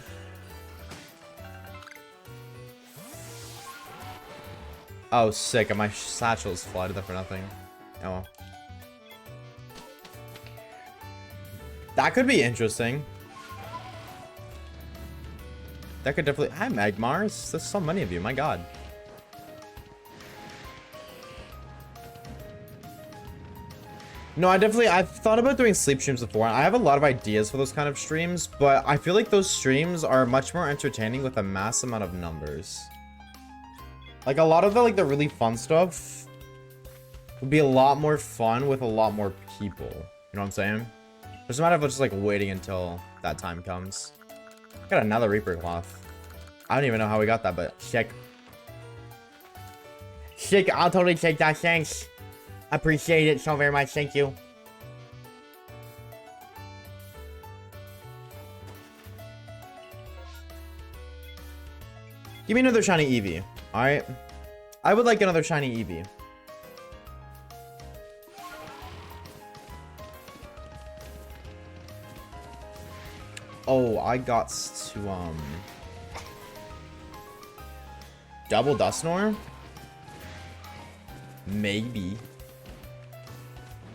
Oh, sick. And my satchel's flooded there for nothing. Oh. That could be interesting. That could definitely... Hi, Magmars. There's so many of you. My god. No, I've thought about doing sleep streams before. I have a lot of ideas for those kind of streams, but I feel like those streams are much more entertaining with a mass amount of numbers. Like, a lot of the really fun stuff would be a lot more fun with a lot more people. You know what I'm saying? It's a matter of just, like, waiting until that time comes. Got another Reaper cloth. I don't even know how we got that, but sick. Sick, I'll totally take that, thanks. Appreciate it so very much, thank you. Give me another shiny Eevee, alright? I would like another shiny Eevee. Oh, I got to, double Dusknoir? Maybe.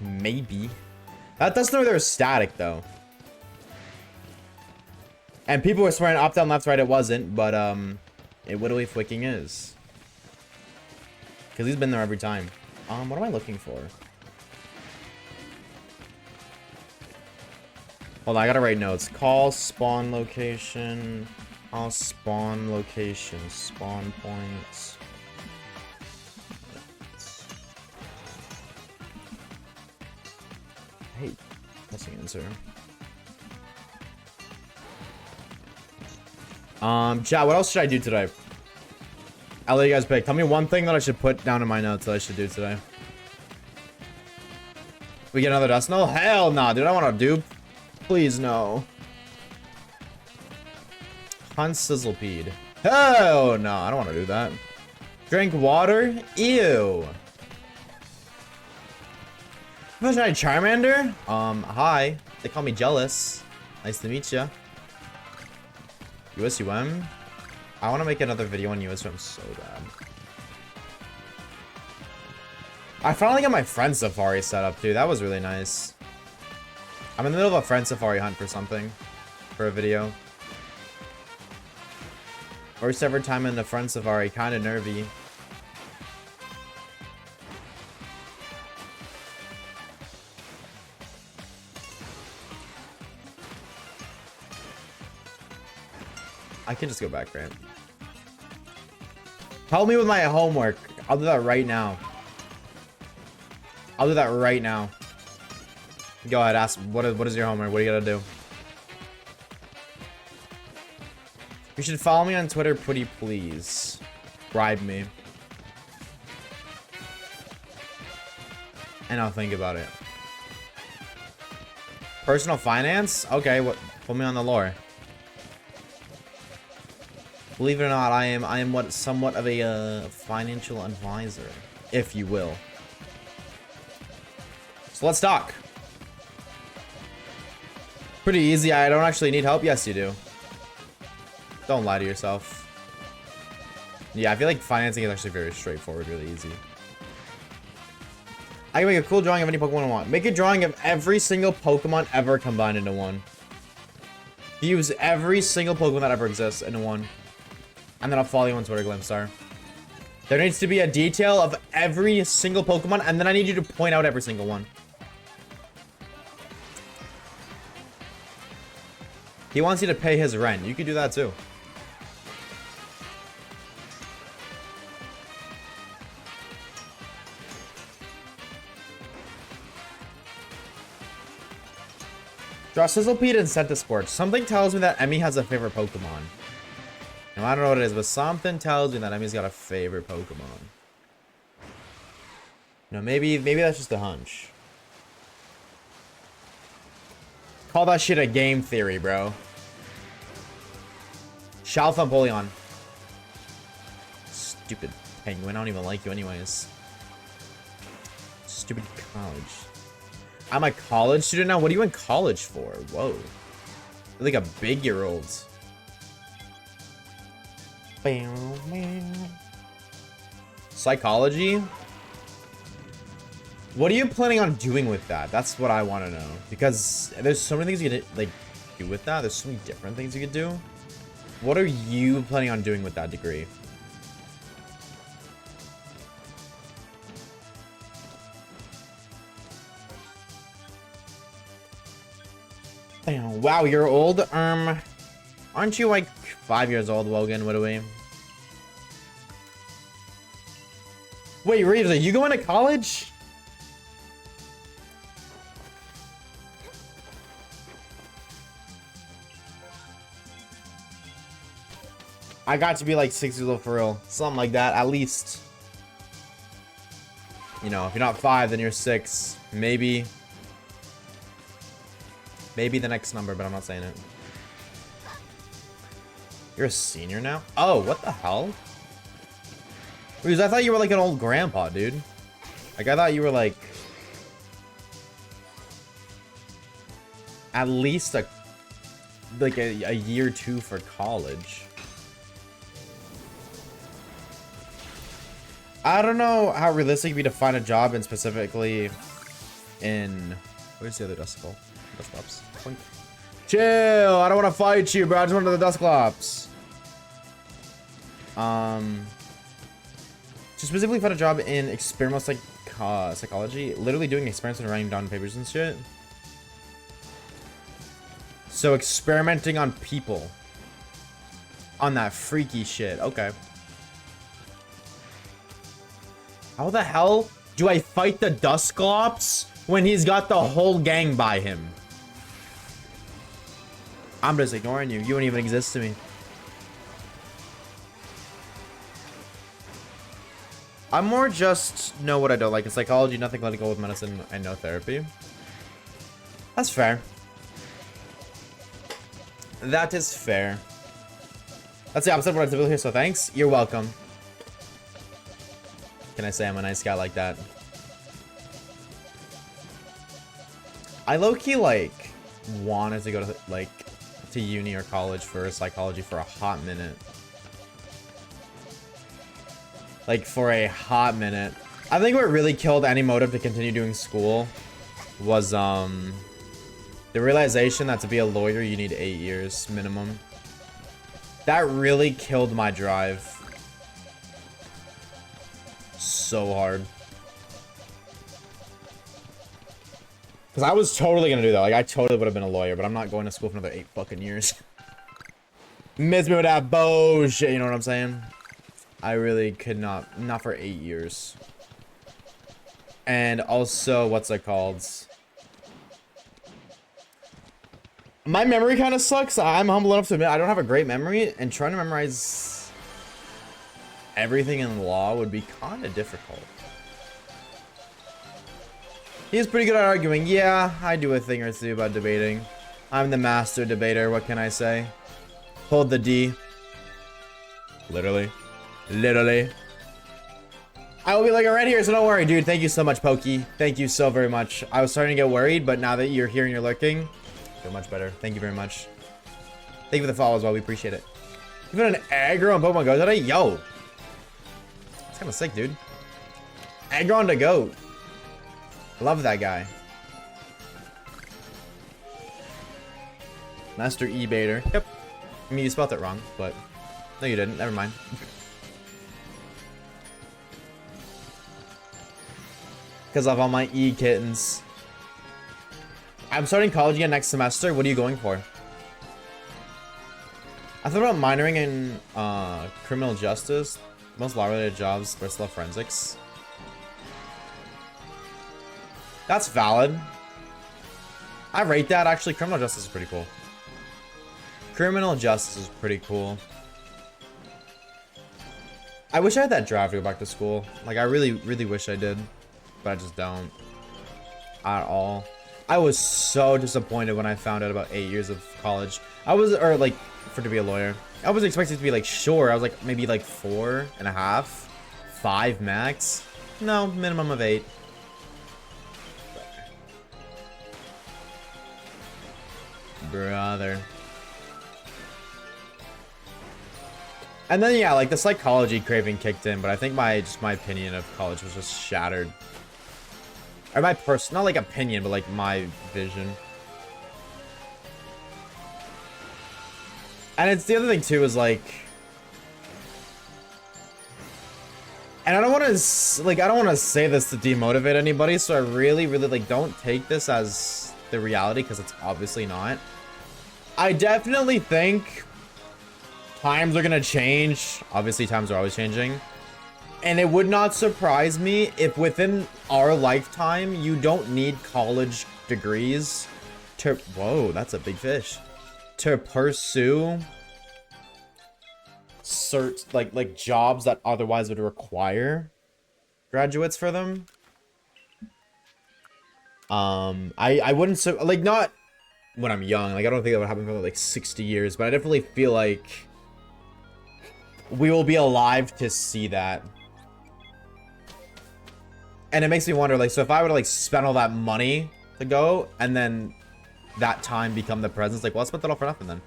Maybe. That Dusknoir there is static, though. And people were swearing up, down, left, right, it wasn't, but, it literally flicking is. Because he's been there every time. What am I looking for? Hold on, I gotta write notes. Call spawn location. Call spawn location. Spawn points. I hate pressing enter. Chat, what else should I do today? I'll let you guys pick. Tell me one thing that I should put down in my notes that I should do today. We get another dust? No, hell no, dude. I want to dupe. Please, no. Hunt Sizzlepede. Hell no, I don't want to do that. Drink water? Ew. What's my Charmander? Hi. They call me Jealous. Nice to meet ya. USUM? I want to make another video on USUM so bad. I finally got my friend safari set up, dude. That was really nice. I'm in the middle of a friend safari hunt for something. For a video. First ever time in the friend safari. Kind of nervy. I can just go back, right? Help me with my homework. I'll do that right now. I'll do that right now. Go ahead, ask. What is your homework? What do you gotta do? You should follow me on Twitter, pretty please. Bribe me. And I'll think about it. Personal finance? Okay, what? Put me on the lore. Believe it or not, I am what somewhat of a financial advisor, if you will. So let's talk. Pretty easy. I don't actually need help. Yes, you do. Don't lie to yourself. Yeah, I feel like financing is actually very straightforward, really easy. I can make a cool drawing of any Pokemon I want. Make a drawing of every single Pokemon ever combined into one. Use every single Pokemon that ever exists into one. And then I'll follow you on Twitter, Glimstar. There needs to be a detail of every single Pokemon, and then I need you to point out every single one. He wants you to pay his rent. You could do that too. Draw Sizzlepede and Centiskorch. Something tells me that Emmy has a favorite Pokemon. Now, I don't know what it is, but something tells me that Emmy's got a favorite Pokemon. No, maybe that's just a hunch. Call that shit a game theory, bro. Shalfampolion. Stupid penguin. I don't even like you anyways. Stupid college. I'm a college student now? What are you in college for? Whoa. You're like a big-year-old. Psychology? What are you planning on doing with that? That's what I want to know. Because there's so many things you could, like, do with that. There's so many different things you could do. What are you planning on doing with that degree? Wow, you're old. Aren't you like 5 years old, Logan? What are we? Wait, Reeves, are you going to college? I got to be like 6 years old for real. Something like that, at least. You know, if you're not 5, then you're 6. Maybe. Maybe the next number, but I'm not saying it. You're a senior now? Oh, what the hell? Because I thought you were like an old grandpa, dude. Like, I thought you were like... at least a year or two for college. I don't know how realistic it'd be to find a job in specifically in... Where's the other Duskull? Dusclops. Chill! I don't want to fight you, bro. I just want to the Dusclops. To specifically find a job in experimental psychology. Literally doing experiments and writing down papers and shit. So experimenting on people. On that freaky shit. Okay. How the hell do I fight the Dusclops when he's got the whole gang by him? I'm just ignoring you. You don't even exist to me. I'm more just know what I don't like. In psychology, nothing clinical with medicine and no therapy. That's fair. That is fair. That's the opposite of what I typically hear, so thanks. You're welcome. Can I say I'm a nice guy like that? I low-key, like, wanted to go to, like, to uni or college for psychology for a hot minute. Like, for a hot minute. I think what really killed any motive to continue doing school was, the realization that to be a lawyer, you need 8 years minimum. That really killed my drive. So hard. Because I was totally gonna do that. Like, I totally would have been a lawyer, but I'm not going to school for another 8 fucking years. Miss me with that bullshit, you know what I'm saying? I really could not for 8 years. And also, what's it called? My memory kind of sucks. I'm humble enough to admit I don't have a great memory, and trying to memorize everything in law would be kind of difficult. He's pretty good at arguing. Yeah, I do a thing or two about debating. I'm the master debater, what can I say? Hold the D. Literally. Literally. I will be like right here, so don't worry, dude. Thank you so much, Pokey. Thank you so very much. I was starting to get worried, but now that you're here and you're lurking, I feel much better. Thank you very much. Thank you for the follow as well. We appreciate it. Even an aggro on Pokemon Go today? Yo. It's kind of sick, dude. Aggro on the goat. Love that guy. Master E-baiter. Yep. I mean, you spelled it wrong, but... No, you didn't. Never mind. Because of all my E-kittens. I'm starting college again next semester. What are you going for? I thought about minoring in criminal justice. Most law-related jobs versus law forensics. That's valid. I rate that. Actually, criminal justice is pretty cool. Criminal justice is pretty cool. I wish I had that drive to go back to school. Like, I really, really wish I did. But I just don't. At all. I was so disappointed when I found out about 8 years of college. I was, or like, to be a lawyer. I was expecting to be like, sure. I was like, maybe like 4.5. 5 max. No, minimum of 8. Brother. And then yeah, like the psychology craving kicked in, but I think my opinion of college was just shattered. Or my not like opinion, but like my vision. And it's the other thing too is like, and I don't want to like, I don't want to say this to demotivate anybody, so I really like don't take this as the reality because it's obviously not. I definitely think times are gonna change. Obviously, times are always changing. And it would not surprise me if within our lifetime, you don't need college degrees to... Whoa, that's a big fish. To pursue like jobs that otherwise would require graduates for them. I wouldn't... like, not when I'm young. Like, I don't think that would happen for like 60 years. But I definitely feel like we will be alive to see that. And it makes me wonder, like, so if I were to, like, spend all that money to go, and then that time become the present, like, well, I spent it all for nothing, then.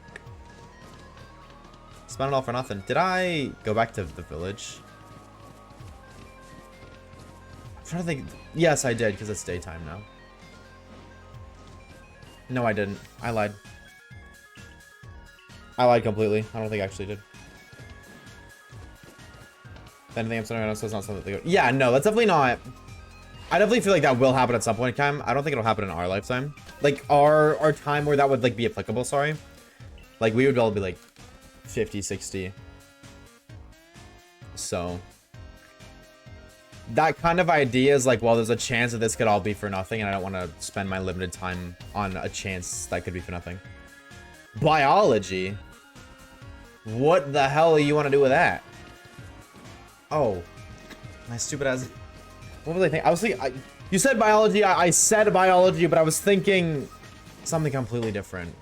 Spent it all for nothing. Did I go back to the village? I'm trying to think. Yes, I did, because it's daytime now. No, I didn't. I lied. I lied completely. I don't think I actually did. If anything, I'm sorry, so it's not something to go. Yeah, no, that's definitely not... I definitely feel like that will happen at some point in time. I don't think it'll happen in our lifetime. Like, our time where that would, like, be applicable, sorry. Like, we would all be, like, 50, 60. So. That kind of idea is like, well, there's a chance that this could all be for nothing, and I don't want to spend my limited time on a chance that could be for nothing. Biology? What the hell do you want to do with that? Oh. My stupid ass... What was I thinking? I was thinking, you said biology, I said biology, but I was thinking something completely different.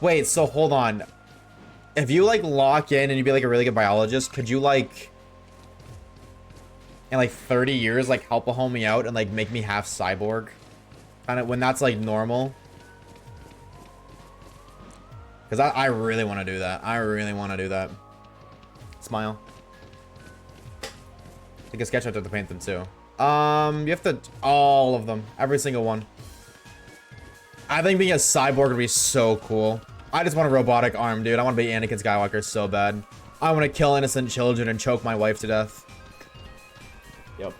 Wait, so hold on. If you, like, lock in and you'd be, like, a really good biologist, could you, like, in, like, 30 years, like, help a homie out and, like, make me half cyborg? Kind of, when that's, like, normal? Because I really want to do that. I really want to do that. Smile. I think a sketch I have to paint them too. You have to... All of them. Every single one. I think being a cyborg would be so cool. I just want a robotic arm, dude. I want to be Anakin Skywalker so bad. I want to kill innocent children and choke my wife to death. Yep.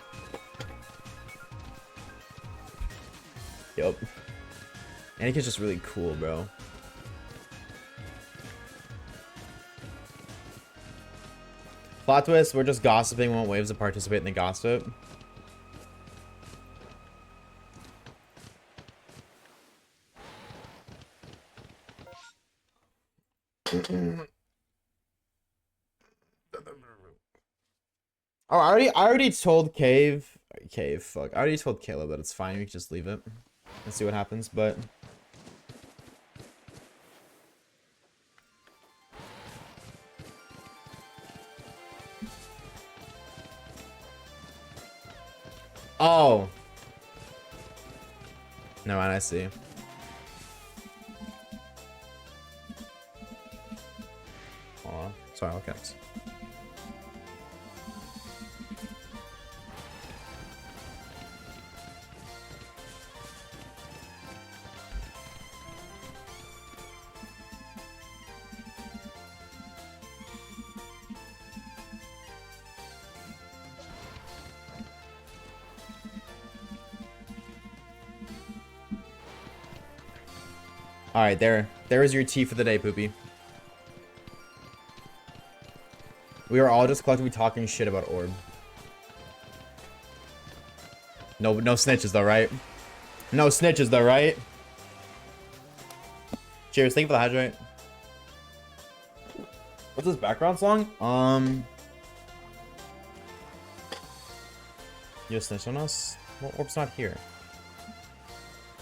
Yep. Anakin's just really cool, bro. Plot twist, we're just gossiping, we want waves to participate in the gossip. Oh, I already told fuck. I already told Caleb that it's fine, we can just leave it and see what happens, but oh. No, and I see. Oh, sorry, okay. All right, there is your tea for the day, Poopy. We are all just collectively talking shit about Orb. No snitches though, right? No snitches though, right? Cheers, thank you for the hydrate. What's this background song? You snitch on us? Well, Orb's not here,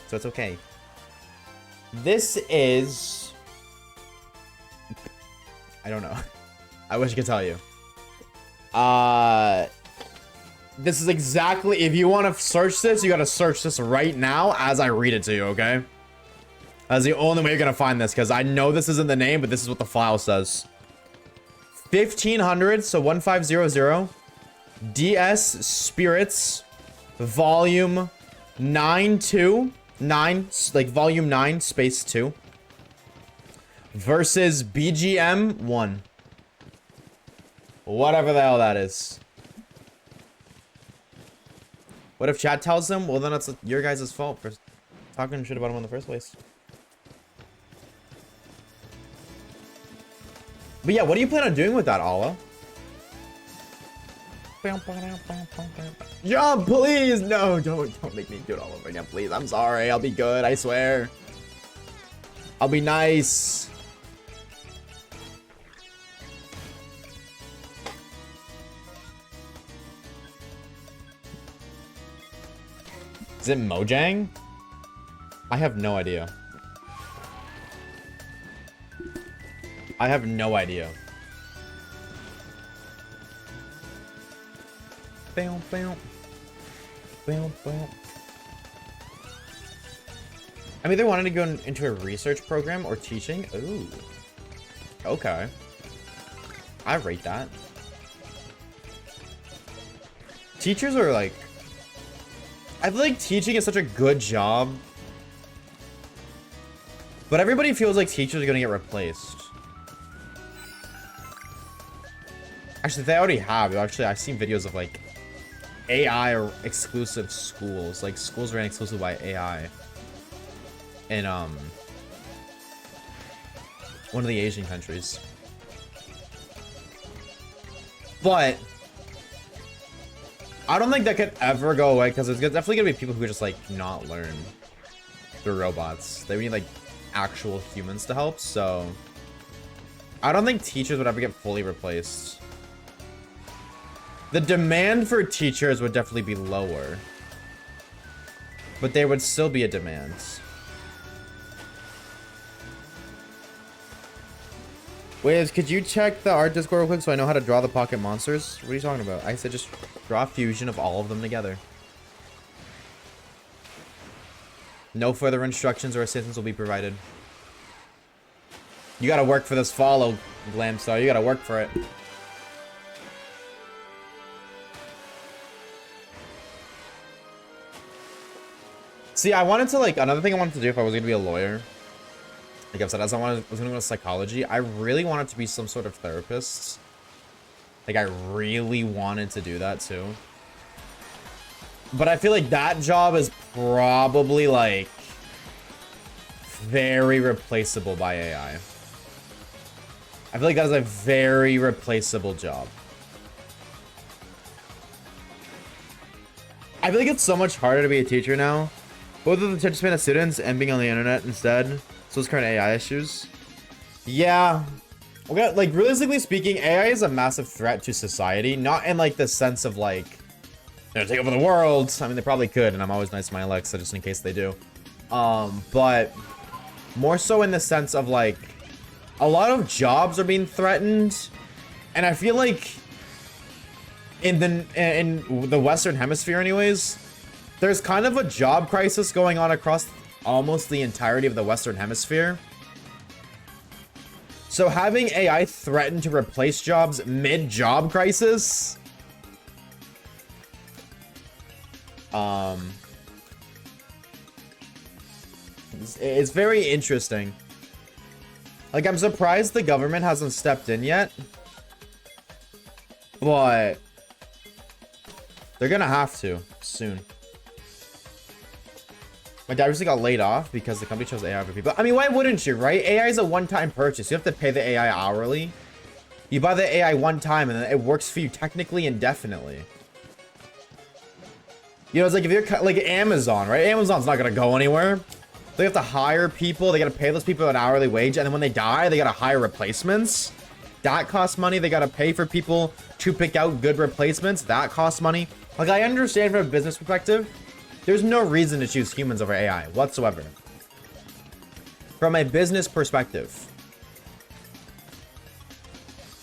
so it's okay. This is... I don't know. I wish I could tell you. This is exactly... If you want to search this, you gotta search this right now as I read it to you, okay? That's the only way you're gonna find this, because I know this isn't the name, but this is what the file says. 1500, so 1500. DS Spirits, Volume 9-2. 9, like volume 9 space 2 versus BGM 1, whatever the hell that is. What if chat tells them? Well, then it's your guys' fault for talking shit about him in the first place. But yeah, what do you plan on doing with that, Allah? Yeah, please, no, don't make me do it all over again, please. I'm sorry, I'll be good, I swear. I'll be nice. Is it Mojang? I have no idea. I have no idea. Bam, bam. Bam, bam. I'm either wanting to go into a research program or teaching. Ooh. Okay. I rate that. Teachers are like... I feel like teaching is such a good job. But everybody feels like teachers are gonna get replaced. Actually, they already have. Actually, I've seen videos of like AI or exclusive schools. Like schools ran exclusive by AI. In one of the Asian countries. But I don't think that could ever go away because there's definitely gonna be people who just like not learn through robots. They need like actual humans to help, so I don't think teachers would ever get fully replaced. The demand for teachers would definitely be lower, but there would still be a demand. Wait, could you check the art Discord real quick so I know how to draw the pocket monsters? What are you talking about? I said just draw a fusion of all of them together. No further instructions or assistance will be provided. You gotta work for this follow, Glamstar. You gotta work for it. See, I wanted to, like, another thing I wanted to do if I was gonna be a lawyer, like I've said, as I was gonna go to psychology, I really wanted to be some sort of therapist. Like, I really wanted to do that, too. But I feel like that job is probably, like, very replaceable by AI. I feel like that is a very replaceable job. I feel like it's so much harder to be a teacher now, both with the attention span of students and being on the internet instead. So it's current AI issues. Yeah. Okay, like realistically speaking, AI is a massive threat to society, not in like the sense of like they're gonna take over the world. I mean, they probably could, and I'm always nice to my Alexa just in case they do. But more so in the sense of like a lot of jobs are being threatened, and I feel like in the Western Hemisphere, anyways, there's kind of a job crisis going on across almost the entirety of the Western Hemisphere. So having AI threaten to replace jobs mid-job crisis, it's very interesting. Like, I'm surprised the government hasn't stepped in yet, but they're gonna have to soon. My dad recently got laid off because the company chose AI over people. I mean, why wouldn't you, right? AI is a one-time purchase. You have to pay the AI hourly. You buy the AI one time and then it works for you technically indefinitely. You know, it's like if you're like Amazon, right? Amazon's not gonna go anywhere. They have to hire people. They gotta pay those people an hourly wage, and then when they die, they gotta hire replacements. That costs money. They gotta pay for people to pick out good replacements. That costs money. Like, I understand from a business perspective, there's no reason to choose humans over AI whatsoever. From a business perspective.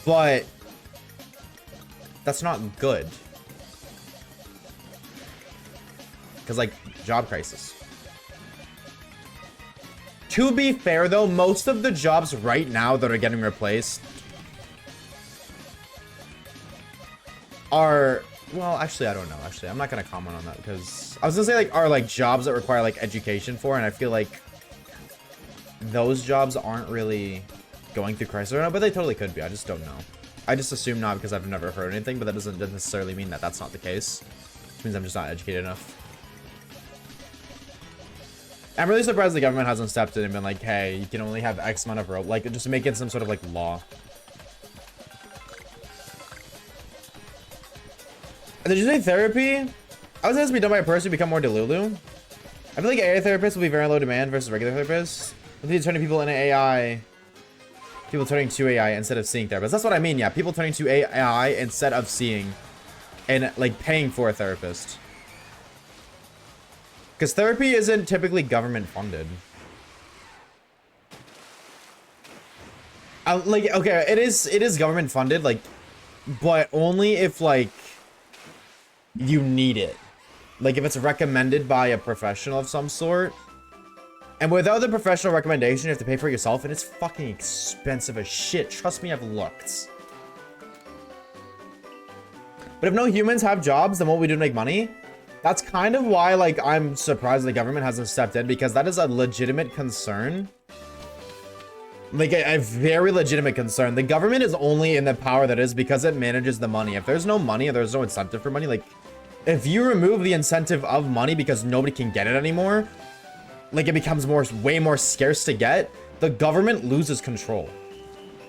But that's not good. Because, like, job crisis. To be fair, though, most of the jobs right now that are getting replaced are... Well, actually, I don't know. Actually, I'm not going to comment on that because... I was going to say, like, are, like, jobs that require, like, education for, and I feel like those jobs aren't really going through crisis right now, but they totally could be. I just don't know. I just assume not because I've never heard anything, but that doesn't necessarily mean that that's not the case. Which means I'm just not educated enough. I'm really surprised the government hasn't stepped in and been like, hey, you can only have X amount of rope. Like, just make it some sort of, like, law. Did you say therapy? I was going to be done by a person who become more delulu. I feel like AI therapists will be very low demand versus regular therapists. I think turning people into AI. People turning to AI instead of seeing therapists. That's what I mean, yeah. People turning to AI instead of seeing and, like, paying for a therapist. Because therapy isn't typically government funded. Like, okay, it is government funded, like, but only if, like, you need it. Like, if it's recommended by a professional of some sort. And without the professional recommendation, you have to pay for it yourself, and it's fucking expensive as shit. Trust me, I've looked. But if no humans have jobs, then what we do to make money? That's kind of why, like, I'm surprised the government hasn't stepped in, because that is a legitimate concern. Like, a very legitimate concern. The government is only in the power that is because it manages the money. If there's no money, or there's no incentive for money, like, if you remove the incentive of money because nobody can get it anymore, like, it becomes way more scarce to get, the government loses control.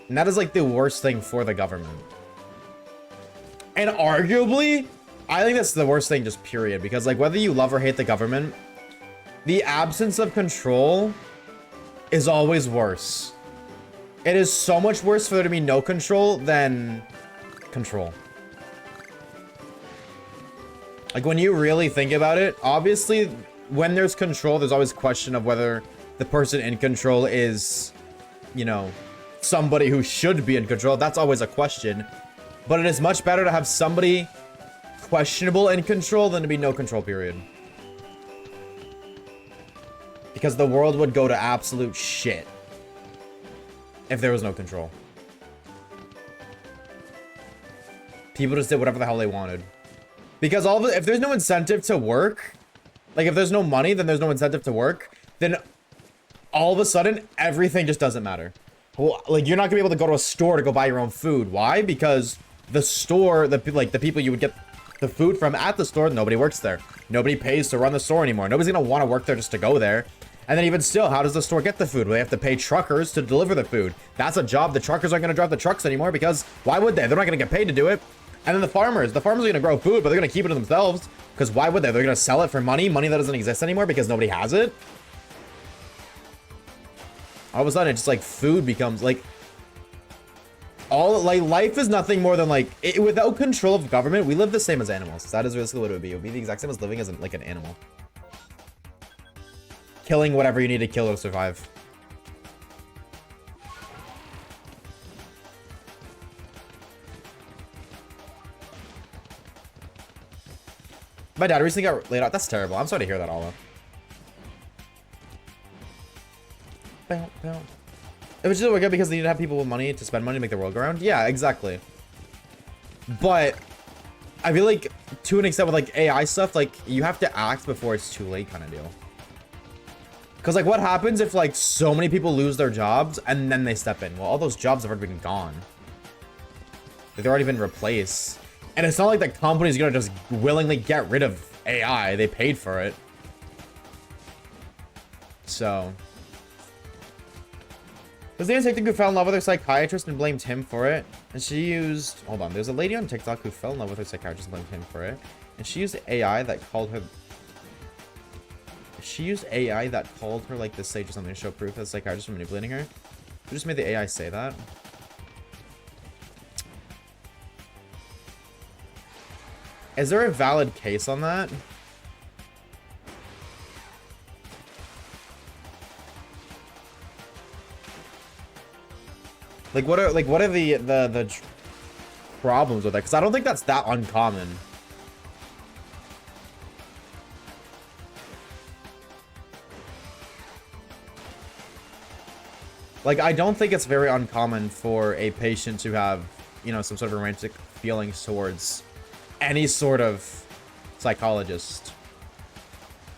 And that is, like, the worst thing for the government. And arguably, I think that's the worst thing, just period. Because, like, whether you love or hate the government, the absence of control is always worse. It is so much worse for there to be no control than control. Like, when you really think about it, obviously, when there's control, there's always question of whether the person in control is, you know, somebody who should be in control. That's always a question. But it is much better to have somebody questionable in control than to be no control, period. Because the world would go to absolute shit if there was no control. People just did whatever the hell they wanted. Because if there's no incentive to work, like, if there's no money, then there's no incentive to work, then all of a sudden, everything just doesn't matter. Well, like, you're not gonna be able to go to a store to go buy your own food. Why? Because the store, the people you would get the food from at the store, nobody works there. Nobody pays to run the store anymore. Nobody's gonna want to work there just to go there. And then even still, how does the store get the food? Well, they have to pay truckers to deliver the food. That's a job. The truckers aren't gonna drive the trucks anymore because why would they? They're not gonna get paid to do it. And then the farmers are gonna grow food, but they're gonna keep it to themselves. Because why would they? They're gonna sell it for money that doesn't exist anymore because nobody has it. All of a sudden, it's just like food becomes like all like life is nothing more than like without control of government. We live the same as animals. That is basically what it would be. It would be the exact same as living as like an animal, killing whatever you need to kill to survive. My dad recently got laid out. That's terrible. I'm sorry to hear that, Alla. It was just work out because they need to have people with money to spend money to make the world go around. Yeah, exactly. But I feel like to an extent with like AI stuff, like you have to act before it's too late kind of deal. Because like what happens if like so many people lose their jobs and then they step in? Well, all those jobs have already been gone. They've already been replaced. And it's not like the company's gonna just willingly get rid of AI. They paid for it. So. There's a TikTok who fell in love with her psychiatrist and blamed him for it. And she used... Hold on. There's a lady on TikTok who fell in love with her psychiatrist and blamed him for it. And she used AI that called her... She used AI that called her like the sage or something to show proof that the psychiatrist was manipulating her. Who just made the AI say that? Is there a valid case on that? Like what are the problems with that? Because I don't think that's that uncommon. Like I don't think it's very uncommon for a patient to have, you know, some sort of romantic feelings towards any sort of psychologist,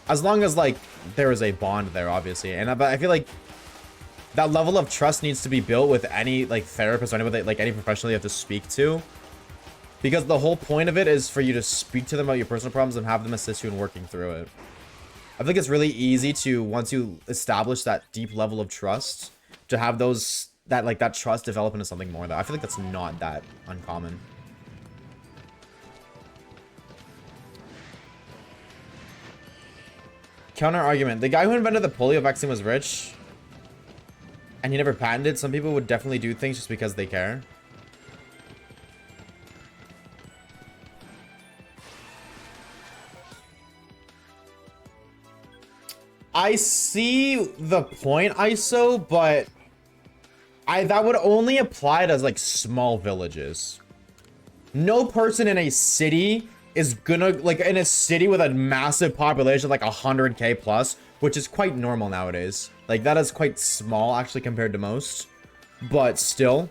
as long as like there is a bond there, obviously. And I feel like that level of trust needs to be built with any like therapist or anybody, like any professional you have to speak to, because the whole point of it is for you to speak to them about your personal problems and have them assist you in working through it. I think it's really easy to, once you establish that deep level of trust, to have that trust develop into something more. That I feel like that's not that uncommon. Counter argument. The guy who invented the polio vaccine was rich and he never patented. Some people would definitely do things just because they care. I see the point, ISO, but that would only apply to like small villages. No person in a city is gonna, like, in a city with a massive population, like 100K plus, which is quite normal nowadays. Like, that is quite small, actually, compared to most. But still.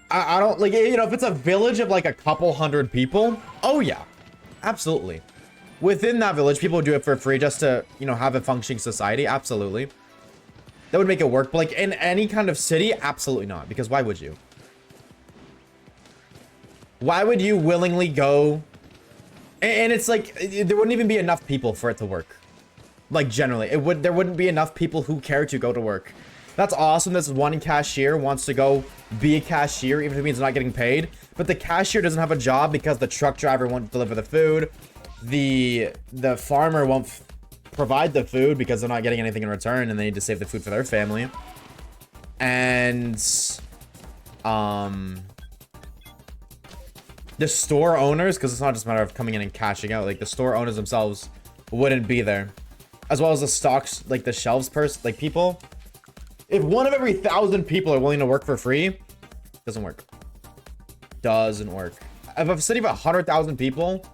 I don't, like, you know, if it's a village of, like, a couple hundred people, oh, yeah. Absolutely. Within that village, people would do it for free just to, you know, have a functioning society. Absolutely. That would make it work. But, like, in any kind of city, absolutely not. Because why would you? Why would you willingly go? And it's like, there wouldn't even be enough people for it to work. Like, generally, there wouldn't be enough people who care to go to work. That's awesome. This one cashier wants to go be a cashier, even if it means not getting paid. But the cashier doesn't have a job because the truck driver won't deliver the food. The farmer won't provide the food because they're not getting anything in return, and they need to save the food for their family. And the store owners, because it's not just a matter of coming in and cashing out, like the store owners themselves wouldn't be there, as well as the stocks, like the shelves like people. If one of every 1,000 people are willing to work for free, doesn't work. Doesn't work. If a city of 100,000 people,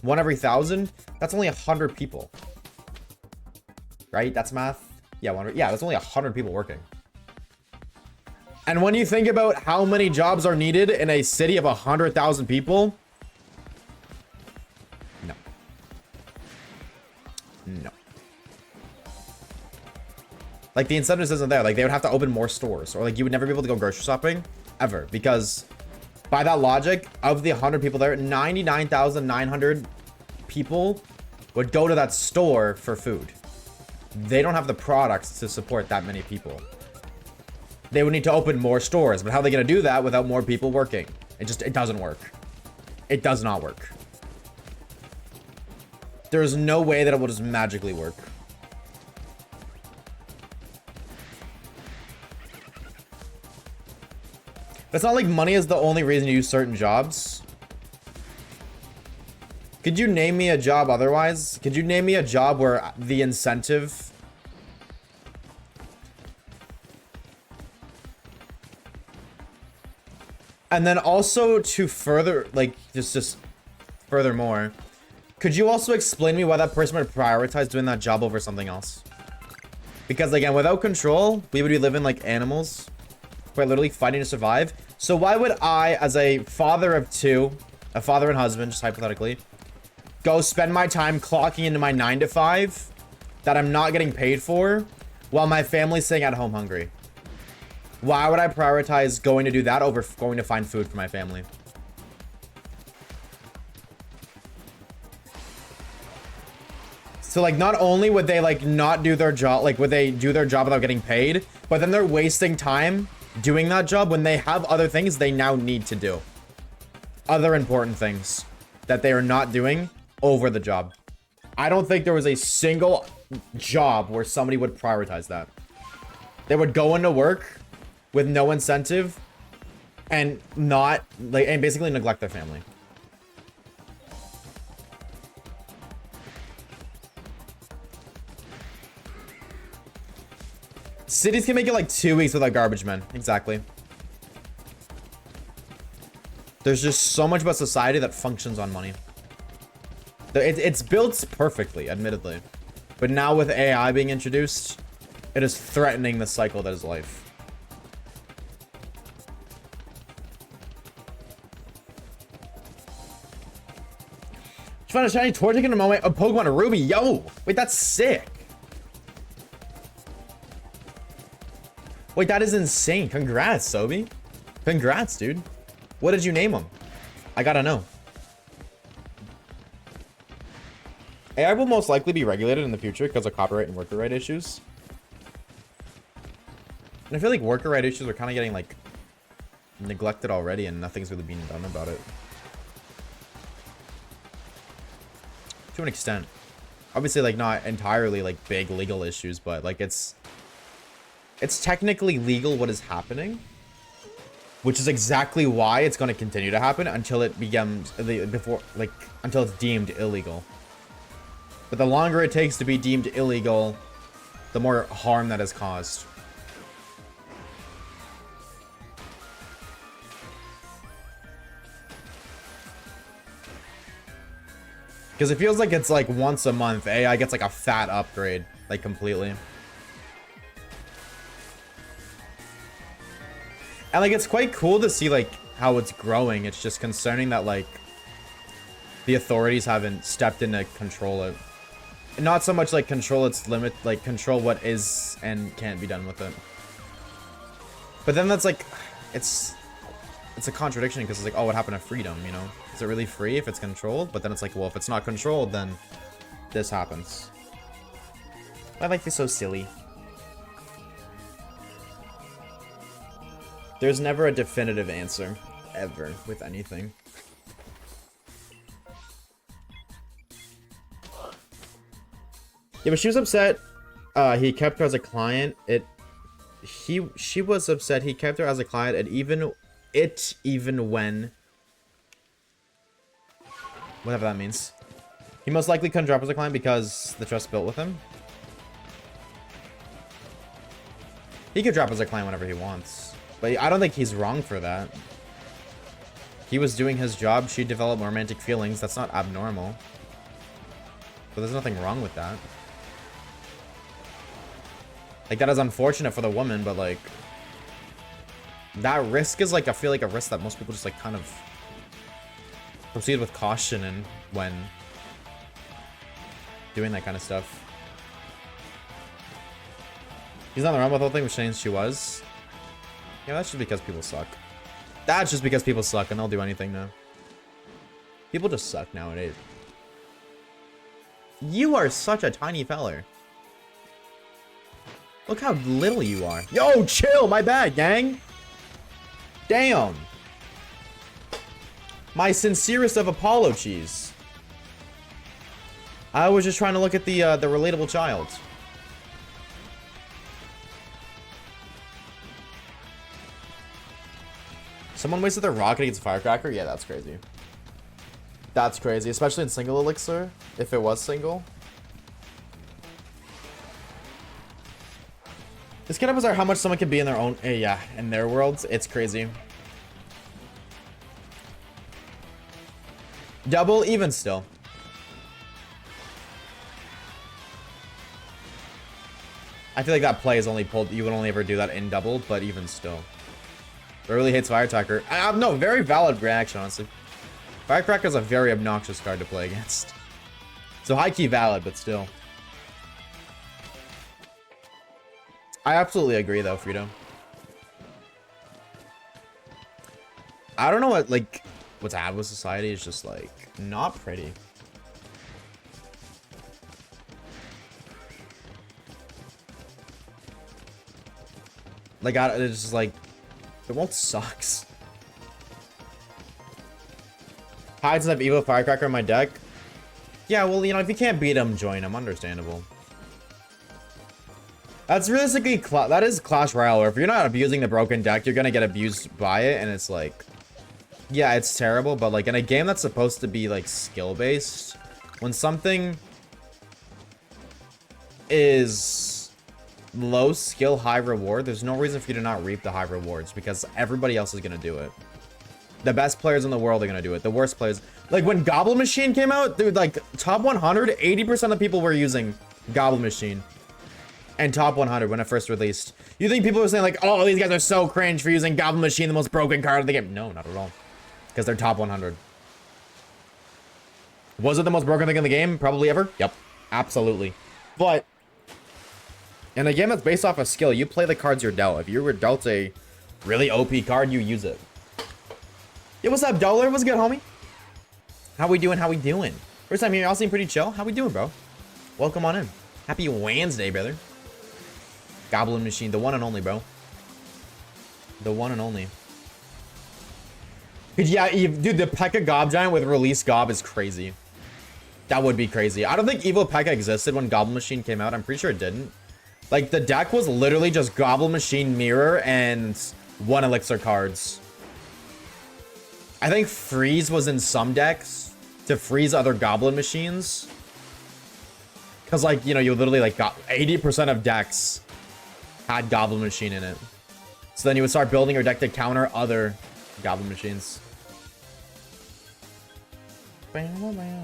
one every 1,000, that's only 100 people, right? That's math. Yeah, yeah, that's only 100 people working. And when you think about how many jobs are needed in a city of 100,000 people, no. No. Like, the incentives isn't there. Like, they would have to open more stores, or like you would never be able to go grocery shopping ever, because by that logic, of the 100 people there, 99,900 people would go to that store for food. They don't have the products to support that many people. they would need to open more stores. But how are they going to do that without more people working? It doesn't work. It does not work. There is no way that it will just magically work. It's not like money is the only reason you use certain jobs. Could you name me a job otherwise? Could you name me a job where the incentive... And then also to further, like, just furthermore, could you also explain to me why that person would prioritize doing that job over something else? Because again, without control, we would be living like animals, quite literally fighting to survive. So why would I, as a father of two, a father and husband, just hypothetically, go spend my time clocking into my 9 to 5 that I'm not getting paid for while my family's sitting at home hungry? Why would I prioritize going to do that over going to find food for my family? So like, not only would they like not do their job, like would they do their job without getting paid, but then they're wasting time doing that job when they have other things they now need to do. Other important things that they are not doing over the job. I don't think there was a single job where somebody would prioritize that. They would go into work with no incentive and not like, and basically neglect their family. Cities can make it like 2 weeks without garbage men. Exactly. There's just so much about society that functions on money. It's built perfectly, admittedly. But now with AI being introduced, it is threatening the cycle that is life. Just found a shiny Torchic in a moment. A Pokemon Ruby. Yo! Wait, that's sick. Wait, that is insane. Congrats, Sobi. Congrats, dude. What did you name him? I gotta know. AI will most likely be regulated in the future because of copyright and worker right issues. And I feel like worker right issues are kind of getting like neglected already and nothing's really being done about it. To an extent. Obviously like not entirely like big legal issues, but like it's technically legal what is happening, which is exactly why it's going to continue to happen until it becomes until it's deemed illegal. But the longer it takes to be deemed illegal, the more harm that is caused. Because it feels like it's like once a month, AI gets like a fat upgrade, like completely. And like, it's quite cool to see like how it's growing. It's just concerning that like the authorities haven't stepped in to control it. Not so much like control its limit, like control what is and can't be done with it. But then that's like, it's a contradiction because it's like, oh, what happened to freedom, you know? Is it really free if it's controlled? But then it's like, well, if it's not controlled, then this happens. My life is so silly. There's never a definitive answer, ever, with anything. Yeah, but she was upset. He kept her as a client. She was upset. He kept her as a client, and even when, whatever that means. He most likely couldn't drop as a client because the trust built with him. He could drop as a client whenever he wants. But I don't think he's wrong for that. He was doing his job. She developed romantic feelings. That's not abnormal. But there's nothing wrong with that. Like, that is unfortunate for the woman, but like, that risk is like, I feel like a risk that most people just like kind of proceed with caution and when doing that kind of stuff. He's not wrong with the whole thing with saying she was. Yeah, that's just because people suck. That's just because people suck and they'll do anything now. People just suck nowadays. You are such a tiny feller. Look how little you are. Yo, chill. My bad, gang. Damn. My sincerest of apologies. I was just trying to look at the relatable child. Someone wasted their rocket against Firecracker? Yeah, that's crazy. That's crazy, especially in single elixir, if it was single. It's kind of bizarre how much someone can be in their own, yeah, in their worlds. It's crazy. Double, even still. I feel like that play is only pulled, you would only ever do that in double, but even still. Really hates Firecracker. No, very valid reaction, honestly. Firecracker is a very obnoxious card to play against. So high-key valid, but still. I absolutely agree, though, Frito. I don't know what, like, what's happened with society is just, like, not pretty. Like, it's just, like, the world sucks. Hides have Evo Firecracker in my deck. Yeah, well, you know, if you can't beat him, join him. Understandable. That's realistically, that is Clash Royale. Or if you're not abusing the broken deck, you're gonna get abused by it, and it's like, yeah, it's terrible, but like in a game that's supposed to be like skill-based, when something is low skill, high reward, there's no reason for you to not reap the high rewards because everybody else is gonna do it. The best players in the world are gonna do it. The worst players, like when Goblin Machine came out, dude, like top 100, 80% of people were using Goblin Machine. And top 100 when it first released. You think people are saying like, oh, these guys are so cringe for using Goblin Machine, the most broken card of the game? No, not at all. Because they're top 100. Was it the most broken thing in the game? Probably ever? Yep. Absolutely. But in a game that's based off of skill, you play the cards you're dealt. If you were dealt a really OP card, you use it. Yo, what's up, Dollar? What's good, homie? How we doing? How we doing? First time here, y'all seem pretty chill. How we doing, bro? Welcome on in. Happy Wednesday, brother. Goblin Machine, the one and only, bro. The one and only. Yeah, dude, the P.E.K.K.A. Gob Giant with release Gob is crazy. That would be crazy. I don't think Evo P.E.K.K.A. existed when Goblin Machine came out. I'm pretty sure it didn't. Like, the deck was literally just Goblin Machine Mirror and 1 Elixir cards. I think Freeze was in some decks to freeze other Goblin Machines. Because, like, you know, you literally, like, got 80% of decks had Goblin Machine in it. So then you would start building your deck to counter other Goblin Machines.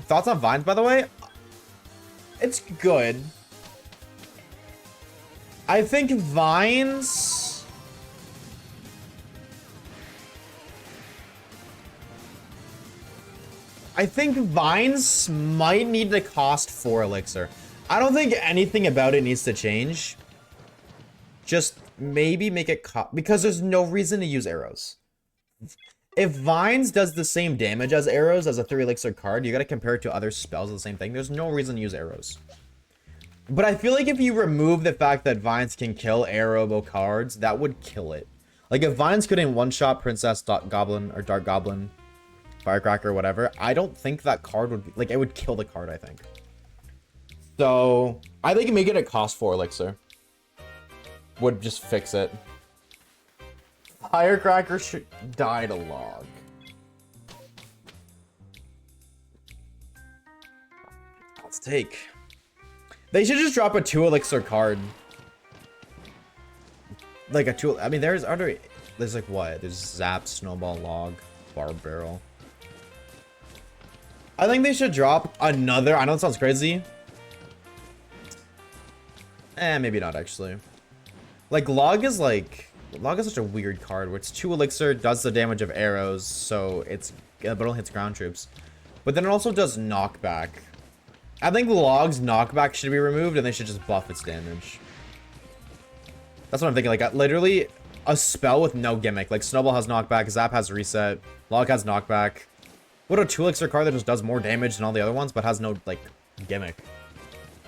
Thoughts on Vines, by the way? It's good. I think Vines... I think Vines might need to cost 4 Elixir. I don't think anything about it needs to change. Just maybe make it because there's no reason to use arrows. If Vines does the same damage as arrows as a 3 Elixir card, you gotta compare it to other spells of the same thing. There's no reason to use arrows. But I feel like if you remove the fact that Vines can kill arrowable cards, that would kill it. Like if Vines couldn't one-shot Princess Goblin or Dark Goblin, Firecracker, or whatever, I don't think that card would be, like, it would kill the card, I think. So I think making it cost 4 Elixir would just fix it. Firecracker died a log. Let's take. They should just drop a 2 Elixir card. Like a 2. I mean, there's like what? There's Zap, Snowball, Log, Barb Barrel. I think they should drop another. I know it sounds crazy. Maybe not actually. Like Log is such a weird card where it's 2 Elixir, does the damage of arrows, so it's but only hits ground troops. But then it also does knockback. I think Log's knockback should be removed and they should just buff its damage. That's what I'm thinking. Like literally a spell with no gimmick. Like Snowball has knockback, Zap has reset, Log has knockback. What a 2 Elixir card that just does more damage than all the other ones, but has no like gimmick.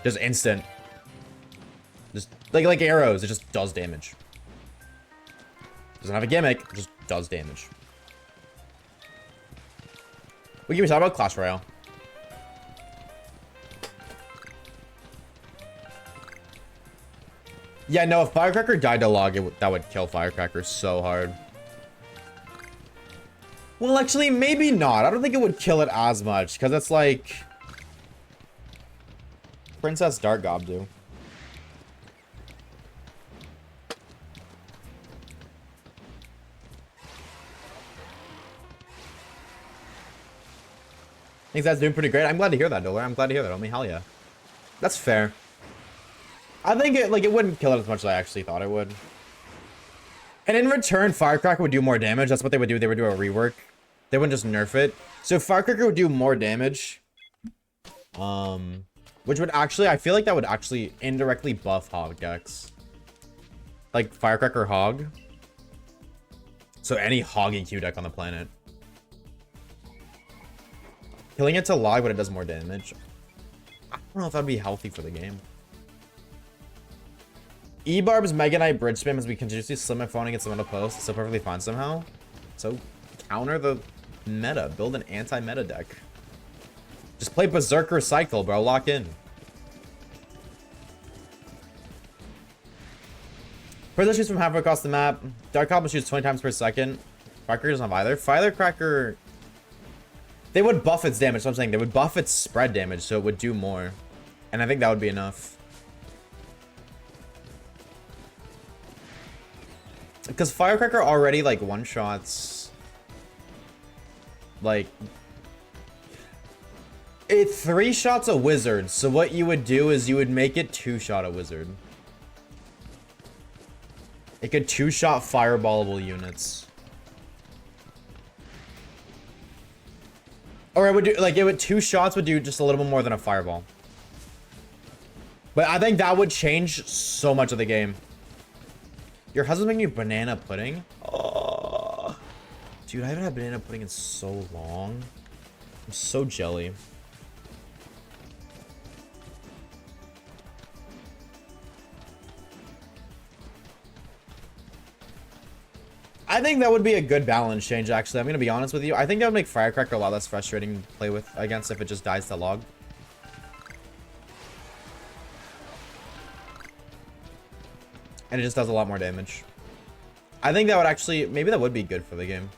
Just instant. Just like arrows, it just does damage. Doesn't have a gimmick, it just does damage. We can be talking about Clash Royale. Yeah, no, if Firecracker died to log, that would kill Firecracker so hard. Well, actually, maybe not. I don't think it would kill it as much, because it's like... Princess Dark Gob do. I think that's doing pretty great. I'm glad to hear that, Doler. I'm glad to hear that, homie. Hell yeah. That's fair. I think it wouldn't kill it as much as I actually thought it would. And in return, Firecracker would do more damage. That's what they would do. They would do a rework. They wouldn't just nerf it. So Firecracker would do more damage. Which would actually, I feel like that would actually indirectly buff Hog decks. Like Firecracker Hog. So any Hog EQ deck on the planet. Killing it to log, but it does more damage. I don't know if that'd be healthy for the game. E-Barb's Mega Knight bridge spam as we continuously slim my phone and get someone to post. It's so perfectly fine somehow. So counter the meta. Build an anti-meta deck. Just play Berserker Cycle, bro. Lock in. Prism shoots from halfway across the map. Dark Goblin shoots 20 times per second. Firecracker doesn't have either. Firecracker... They would buff its damage. So I'm saying they would buff its spread damage, so it would do more. And I think that would be enough. Because Firecracker already, like, one-shots... Like... It 3-shots a wizard. So what you would do is you would make it 2-shot a wizard. It could 2-shot fireballable units. Or it would do, like, it would 2 shots would do just a little bit more than a fireball. But I think that would change so much of the game. Your husband's making you banana pudding? Oh. Dude, I haven't had banana pudding in so long. I'm so jelly. I think that would be a good balance change, actually. I'm going to be honest with you. I think that would make Firecracker a lot less frustrating to play with against if it just dies to log. And it just does a lot more damage. I think that would actually... Maybe that would be good for the game.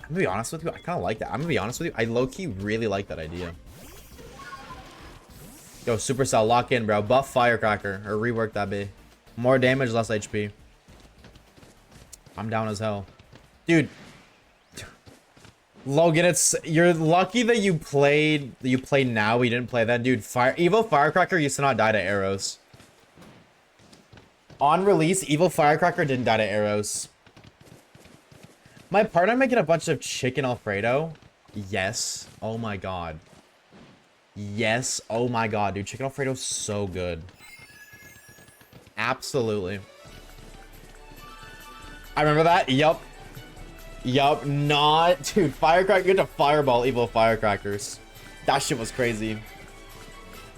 I'm gonna be honest with you, I kind of like that. I'm gonna be honest with you, I low-key really like that idea. Yo, Supercell, lock in, bro. Buff Firecracker, or rework that be. More damage, less HP. I'm down as hell. Dude. Logan, you're lucky that you play now, we didn't play then. Dude, Evil Firecracker used to not die to arrows. On release, Evil Firecracker didn't die to arrows. My partner making a bunch of chicken Alfredo? Yes. Oh my god. Yes. Oh my god, dude. Chicken Alfredo's so good. Absolutely. I remember that. Yup. Yup. Not. Dude, Firecracker. You had to fireball Evil Firecrackers. That shit was crazy.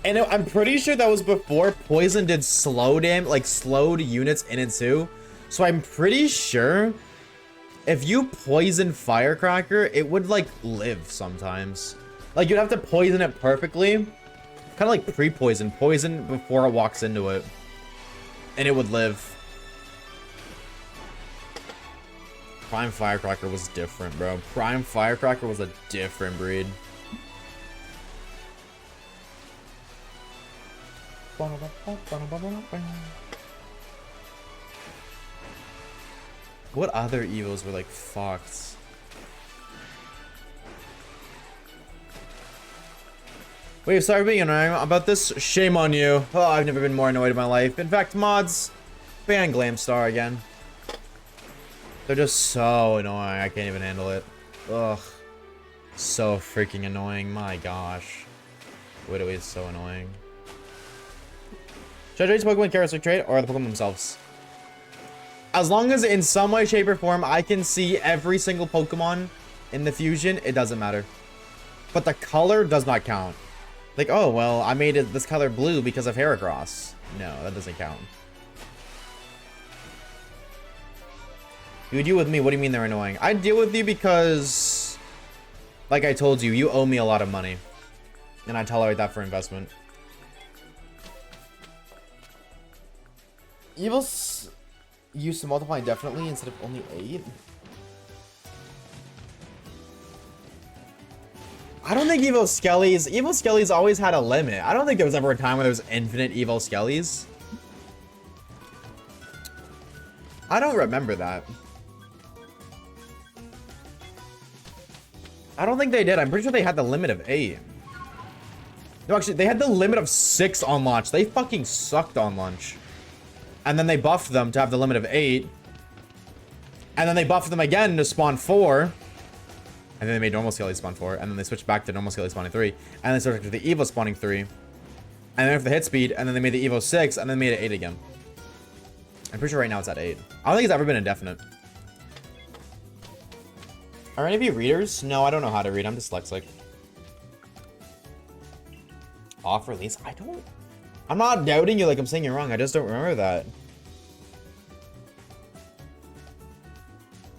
And I'm pretty sure that was before Poison did slow damage, like slowed units in it too. So I'm pretty sure... If you poison Firecracker, it would, like, live sometimes. Like, you'd have to poison it perfectly. Kind of like pre-poison. Poison before it walks into it. And it would live. Prime Firecracker was different, bro. Prime Firecracker was a different breed. What other evils were like fucked? Wait, sorry being annoying about this. Shame on you. Oh, I've never been more annoyed in my life. In fact, mods, ban Glamstar again. They're just so annoying. I can't even handle it. Ugh. So freaking annoying. My gosh. Widow is so annoying. Should I trade Pokemon character trade or the Pokemon themselves? As long as in some way, shape, or form, I can see every single Pokemon in the fusion, it doesn't matter. But the color does not count. Like, oh, well, I made it this color blue because of Heracross. No, that doesn't count. You deal with me? What do you mean they're annoying? I deal with you because, like I told you, you owe me a lot of money. And I tolerate that for investment. Evils used to multiply indefinitely instead of only 8? I don't think Evo Skellies always had a limit. I don't think there was ever a time where there was infinite Evo Skellies. I don't remember that. I don't think they did. I'm pretty sure they had the limit of 8. No, actually, they had the limit of 6 on launch. They fucking sucked on launch. And then they buffed them to have the limit of 8. And then they buffed them again to spawn 4. And then they made normal Skelly spawn 4. And then they switched back to normal Skelly spawning 3. And then they switched to the Evo spawning 3. And then for the hit speed. And then they made the Evo 6. And then made it 8 again. I'm pretty sure right now it's at 8. I don't think it's ever been indefinite. Are any of you readers? No, I don't know how to read. I'm dyslexic. Off release? I'm not doubting you like I'm saying you're wrong. I just don't remember that.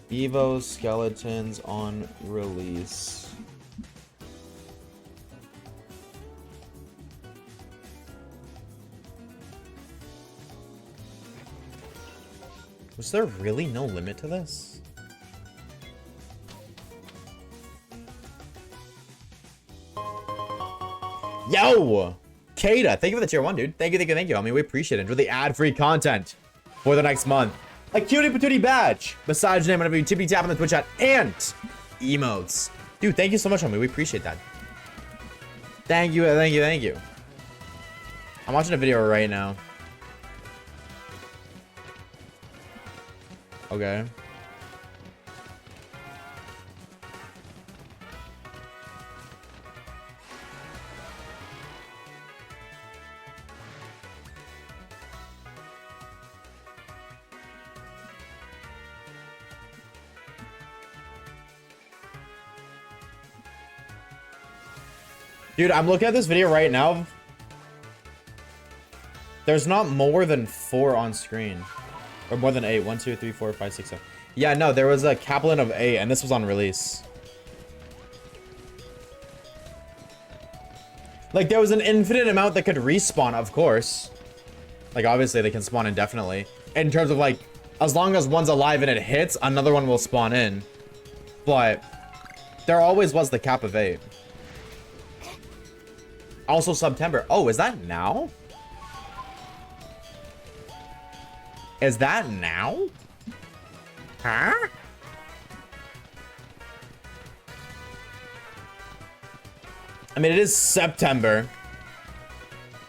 Evo skeletons on release. Was there really no limit to this? Yo! Kata, thank you for the tier 1, dude. Thank you. I mean, we appreciate it. Enjoy the ad-free content for the next month. A cutie patootie badge. Besides your name, whenever you tippy tap on the Twitch chat and emotes. Dude, thank you so much, homie. We appreciate that. Thank you. I'm watching a video right now. Okay. Dude, I'm looking at this video right now. There's not more than 4 on screen. Or more than 8. 1, 2, 3, 4, 5, 6, 7. Yeah, no, there was a Kaplan of 8, and this was on release. Like, there was an infinite amount that could respawn, of course. Like, obviously, they can spawn indefinitely. In terms of, like, as long as one's alive and it hits, another one will spawn in. But there always was the cap of 8. Also, September. Oh, is that now? Is that now? Huh? I mean, it is September.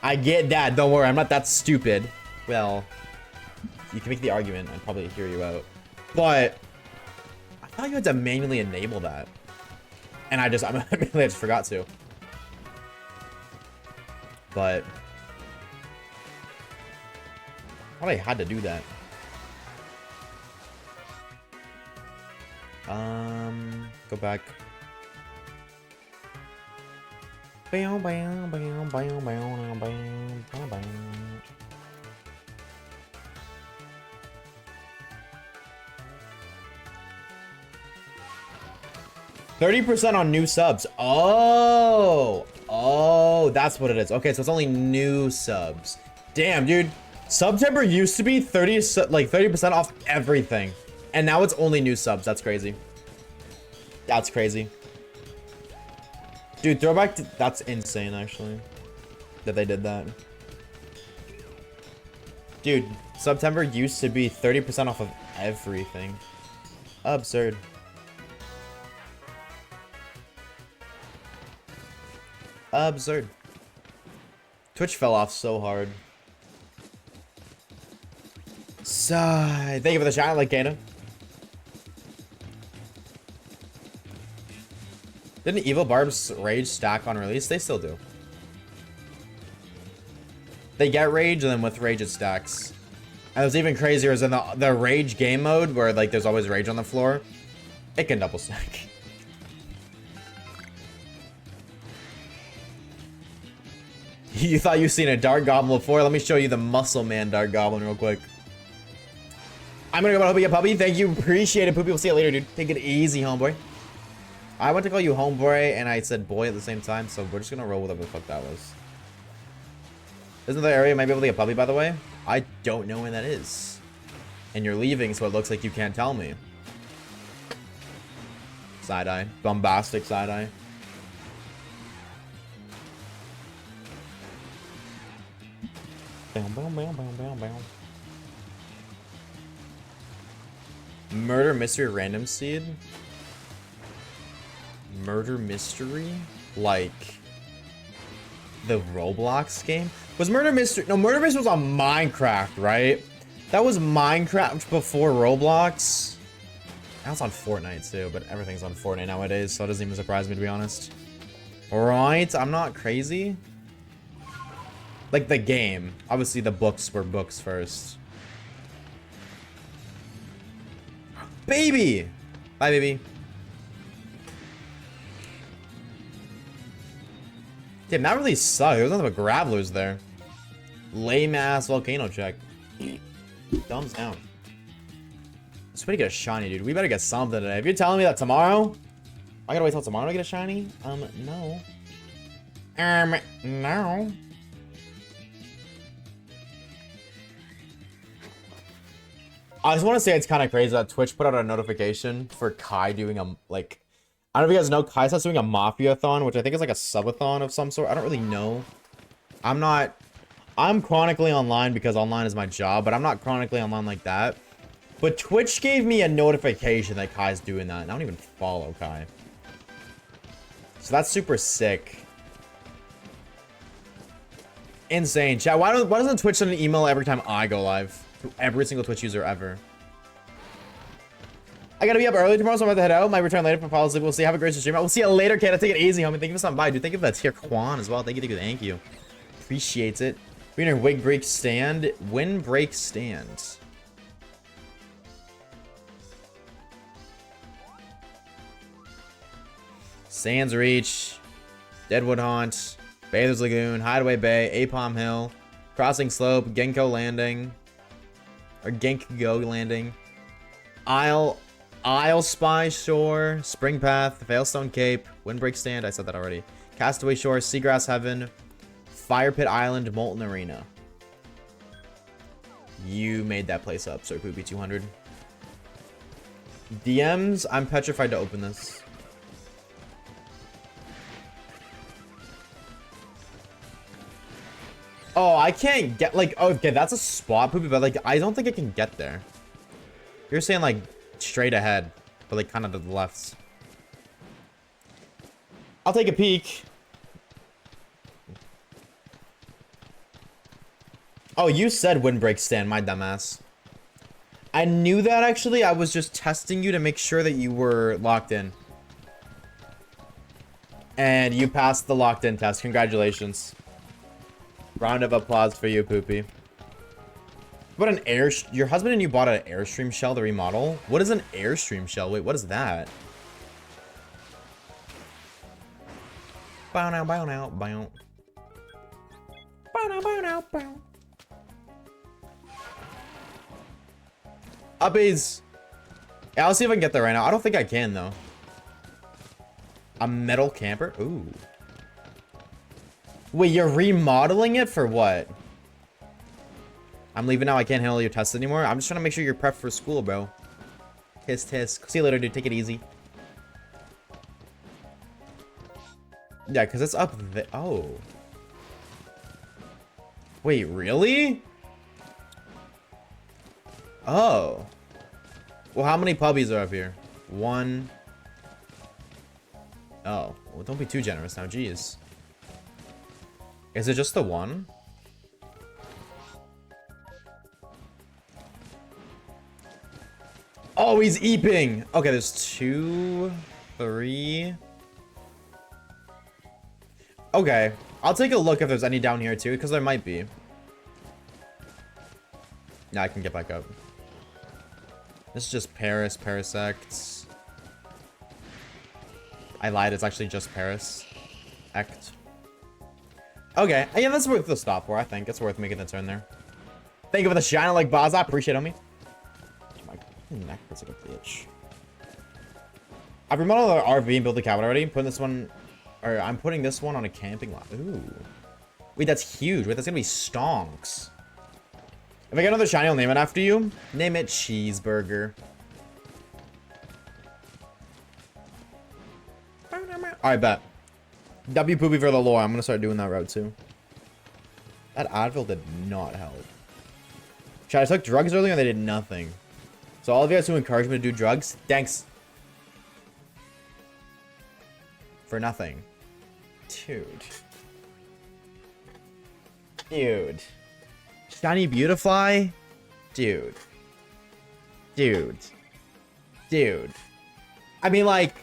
I get that. Don't worry. I'm not that stupid. Well, you can make the argument. I'd probably hear you out. But I thought you had to manually enable that. And I just forgot to. But probably had to do that. Go back. 30% on new subs. Oh, that's what it is. Okay, so it's only new subs. Damn, dude. September used to be 30% off everything. And now it's only new subs. That's crazy. That's crazy. Dude, throwback to, that's insane, actually. That they did that. Dude, September used to be 30% off of everything. Absurd. Absurd. Twitch fell off so hard. Sigh. Thank you for the shout, like Kana. Didn't Evil Barb's Rage stack on release? They still do. They get Rage, and then with Rage it stacks. And what's even crazier is in the rage game mode, where like there's always rage on the floor, it can double stack. You thought you've seen a Dark Goblin before? Let me show you the Muscle Man Dark Goblin real quick. I'm gonna go about Hope you puppy. Thank you. Appreciate it, Poopy. We'll see you later, dude. Take it easy, homeboy. I went to call you homeboy, and I said boy at the same time, so we're just gonna roll with whatever the fuck that was. Isn't the area might be able to get puppy, by the way? I don't know when that is. And you're leaving, so it looks like you can't tell me. Side-eye. Bombastic side-eye. Murder mystery random seed? Murder mystery? Like the Roblox game? Was murder mystery? No, murder mystery was on Minecraft, right? That was Minecraft before Roblox. Now it's on Fortnite too, but everything's on Fortnite nowadays, so it doesn't even surprise me, to be honest. Alright, I'm not crazy. Like the game. Obviously the books were books first. Baby! Bye, baby. Damn, that really sucked. There was nothing but gravelers there. Lame ass volcano check. Thumbs down. Let's better get a shiny, dude. We better get something today. If you're telling me that tomorrow, I gotta wait till tomorrow to get a shiny? No. No. I just want to say it's kind of crazy that Twitch put out a notification for Kai doing a, like, I don't know if you guys know, Kai's not doing a Mafia-thon, which I think is like a subathon of some sort. I don't really know. I'm chronically online because online is my job, but I'm not chronically online like that. But Twitch gave me a notification that Kai's doing that, and I don't even follow Kai. So that's super sick. Insane. Chat, why doesn't Twitch send an email every time I go live? To every single Twitch user ever. I gotta be up early tomorrow, so I'm about to head out. Might return later for fall sleep. We'll see. Have a great stream. We'll see you later, kid. Take it easy, homie. Thank you for stopping by, dude. Thank you for that tier Quan as well. Thank you, thank you. Appreciate it. We're in a wig break stand. Wind break stand. Sands Reach. Deadwood Haunt. Bathers Lagoon. Hideaway Bay. Apalm Hill. Crossing Slope. Genko Landing. Or Genko Landing. Isle Spy Shore. Spring Path. Failstone Cape. Windbreak Stand. I said that already. Castaway Shore. Seagrass Heaven. Fire Pit Island. Molten Arena. You made that place up, Sir Poopy 200. DMs. I'm petrified to open this. Oh, I can't get, like, okay, that's a spot, Poopy, but, like, I don't think I can get there. You're saying, like, straight ahead, but, like, kind of to the left. I'll take a peek. Oh, you said windbreak stand, my dumbass. I knew that, actually. I was just testing you to make sure that you were locked in. And you passed the locked in test. Congratulations. Round of applause for you, Poopy. What an air... Your husband and you bought an Airstream shell to remodel? What is an Airstream shell? Wait, what is that? Bow now, bow now, bow. Bow now, bow now, bow. Uppies. Yeah, I'll see if I can get there right now. I don't think I can, though. A metal camper? Ooh. Wait, you're remodeling it for what? I'm leaving now. I can't handle your tests anymore. I'm just trying to make sure you're prepped for school, bro. Tisk, tisk. See you later, dude. Take it easy. Yeah, because it's up there. Oh. Wait, really? Oh. Well, how many puppies are up here? One. Oh. Well, don't be too generous now. Jeez. Is it just the one? Oh, he's eeping. Okay, there's 2, 3. Okay. I'll take a look if there's any down here too, because there might be. Yeah, I can get back up. This is just Paris, Parasect. I lied, it's actually just Paris. Act. Okay, yeah, that's worth the stop for, I think. It's worth making the turn there. Thank you for the shine like Vods. I appreciate it, homie. My neck hurts like a bitch. I've remodeled the RV and built the cabin already. Putting this one, or I'm putting this one on a camping lot. Ooh. Wait, that's huge. Wait, that's gonna be stonks. If I get another shiny, I'll name it after you. Name it Cheeseburger. Alright, bet. W Poopy for the lore. I'm gonna start doing that route too. That Advil did not help. Chat, I took drugs earlier and they did nothing. So all of you guys who encourage me to do drugs, thanks. For nothing. Dude. Dude. Shiny Beautifly? Dude. Dude. Dude. I mean, like...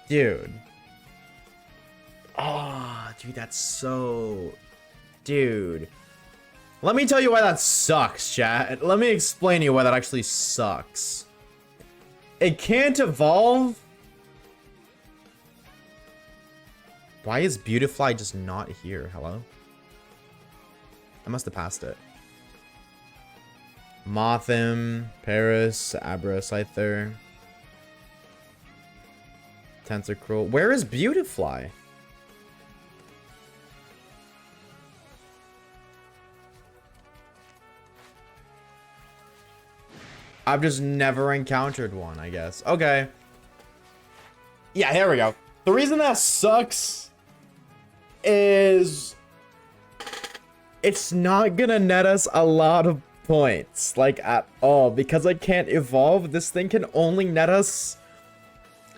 Dude. Oh, dude, that's so... Dude. Let me tell you why that sucks, chat. Let me explain to you why that actually sucks. It can't evolve. Why is Beautifly just not here? Hello? I must have passed it. Mothim, Paris, Abra, Scyther. Tensacruel. Where is Beautifly? I've just never encountered one, I guess. Okay. Yeah, here we go. The reason that sucks is it's not gonna net us a lot of points, like at all, because I can't evolve. This thing can only net us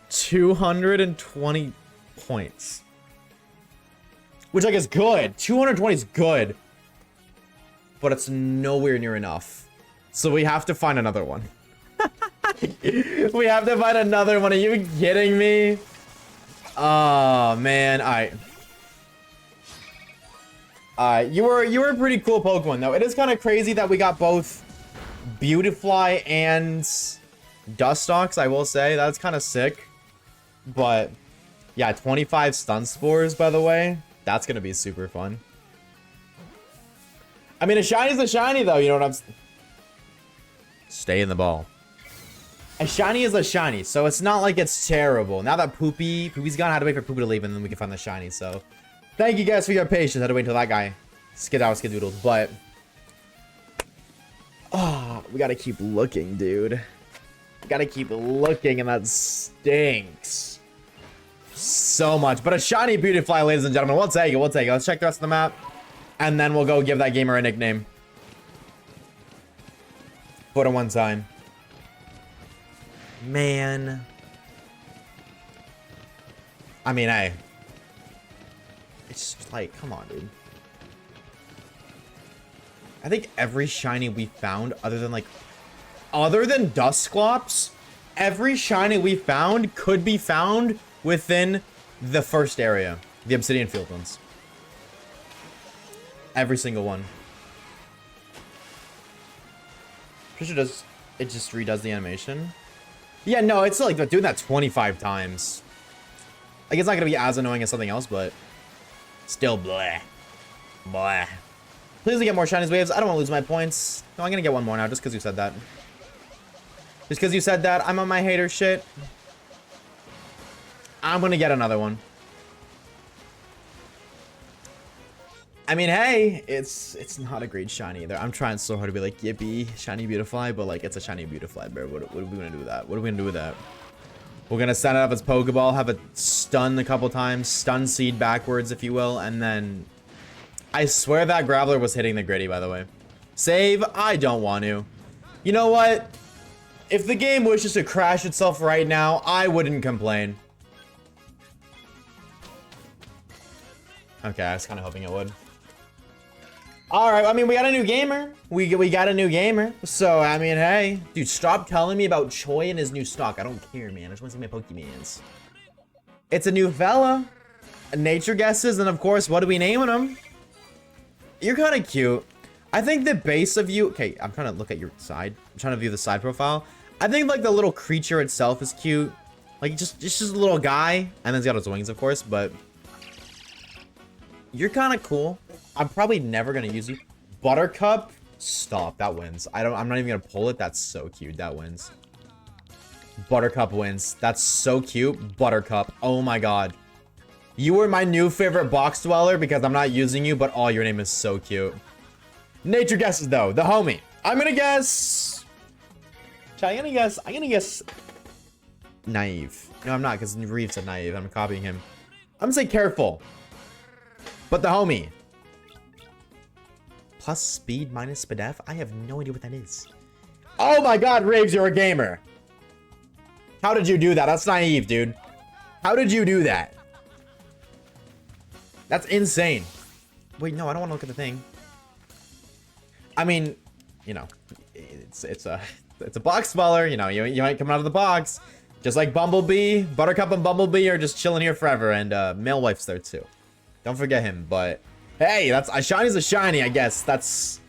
220 points, which I guess is good. 220 is good, but it's nowhere near enough. So we have to find another one. We have to find another one. Are you kidding me? Oh man, you were a pretty cool Pokemon though. It is kind of crazy that we got both Beautifly and Dustox, I will say. That's kind of sick. But yeah, 25 stun spores, by the way. That's gonna be super fun. I mean, a shiny's a shiny though, you know what I'm saying? Stay in the ball. A shiny is a shiny, so it's not like it's terrible. Now that Poopy's gone, I had to wait for Poopy to leave, and then we can find the shiny. So, thank you guys for your patience. I had to wait until that guy skedaddled. But, oh, we gotta keep looking, dude. We gotta keep looking, and that stinks so much. But a shiny Beautifly, ladies and gentlemen. We'll take it. We'll take it. Let's check the rest of the map, and then we'll go give that gamer a nickname. Put it one time. Man. I mean, hey. It's like, come on, dude. I think every shiny we found, other than Dusclops, every shiny we found could be found within the first area. The Obsidian Field ones. Every single one. Pretty sure it just redoes the animation. Yeah, no, it's like doing that 25 times. Like, it's not gonna be as annoying as something else, but still bleh. Bleh. Please get more shinies waves. I don't want to lose my points. No, I'm gonna get one more now just because you said that. Just because you said that, I'm on my hater shit. I'm gonna get another one. I mean, hey, it's not a great shiny either. I'm trying so hard to be like, yippee, shiny Beautifly, but like, it's a shiny Beautifly, bro. What are we gonna do with that? What are we gonna do with that? We're gonna set it up as Pokeball, have it stun a couple times, stun seed backwards, if you will, and then... I swear that Graveler was hitting the Gritty, by the way. Save? I don't want to. You know what? If the game wishes to crash itself right now, I wouldn't complain. Okay, I was kind of hoping it would. Alright, I mean, we got a new gamer. We got a new gamer. So, I mean, hey. Dude, stop telling me about Choi and his new stock. I don't care, man. I just want to see my Pokemans. It's a new fella. Nature guesses, and of course, what are we naming him? You're kind of cute. I think the base of you... Okay, I'm trying to look at your side. I'm trying to view the side profile. I think, like, the little creature itself is cute. Like, it's just a little guy. And then he's got his wings, of course, but... You're kind of cool. I'm probably never going to use you. Buttercup? Stop. That wins. I'm not even going to pull it. That's so cute. That wins. Buttercup wins. That's so cute. Buttercup. Oh, my God. You were my new favorite box dweller because I'm not using you, but oh, your name is so cute. Nature guesses, though. The homie. I'm going to guess... I'm going to guess... Naive. No, I'm not, because Reeve said naive. I'm copying him. I'm going to say careful. But the homie. Plus speed minus spadef? I have no idea what that is. Oh my god, Riggs, you're a gamer. How did you do that? That's naive, dude. How did you do that? That's insane. Wait, no, I don't want to look at the thing. I mean, you know, it's a box dweller. You know, you ain't coming out of the box. Just like Bumblebee, Buttercup and Bumblebee are just chilling here forever, and Male Wife's there too. Don't forget him, but hey, that's a shiny's a shiny, I guess. That's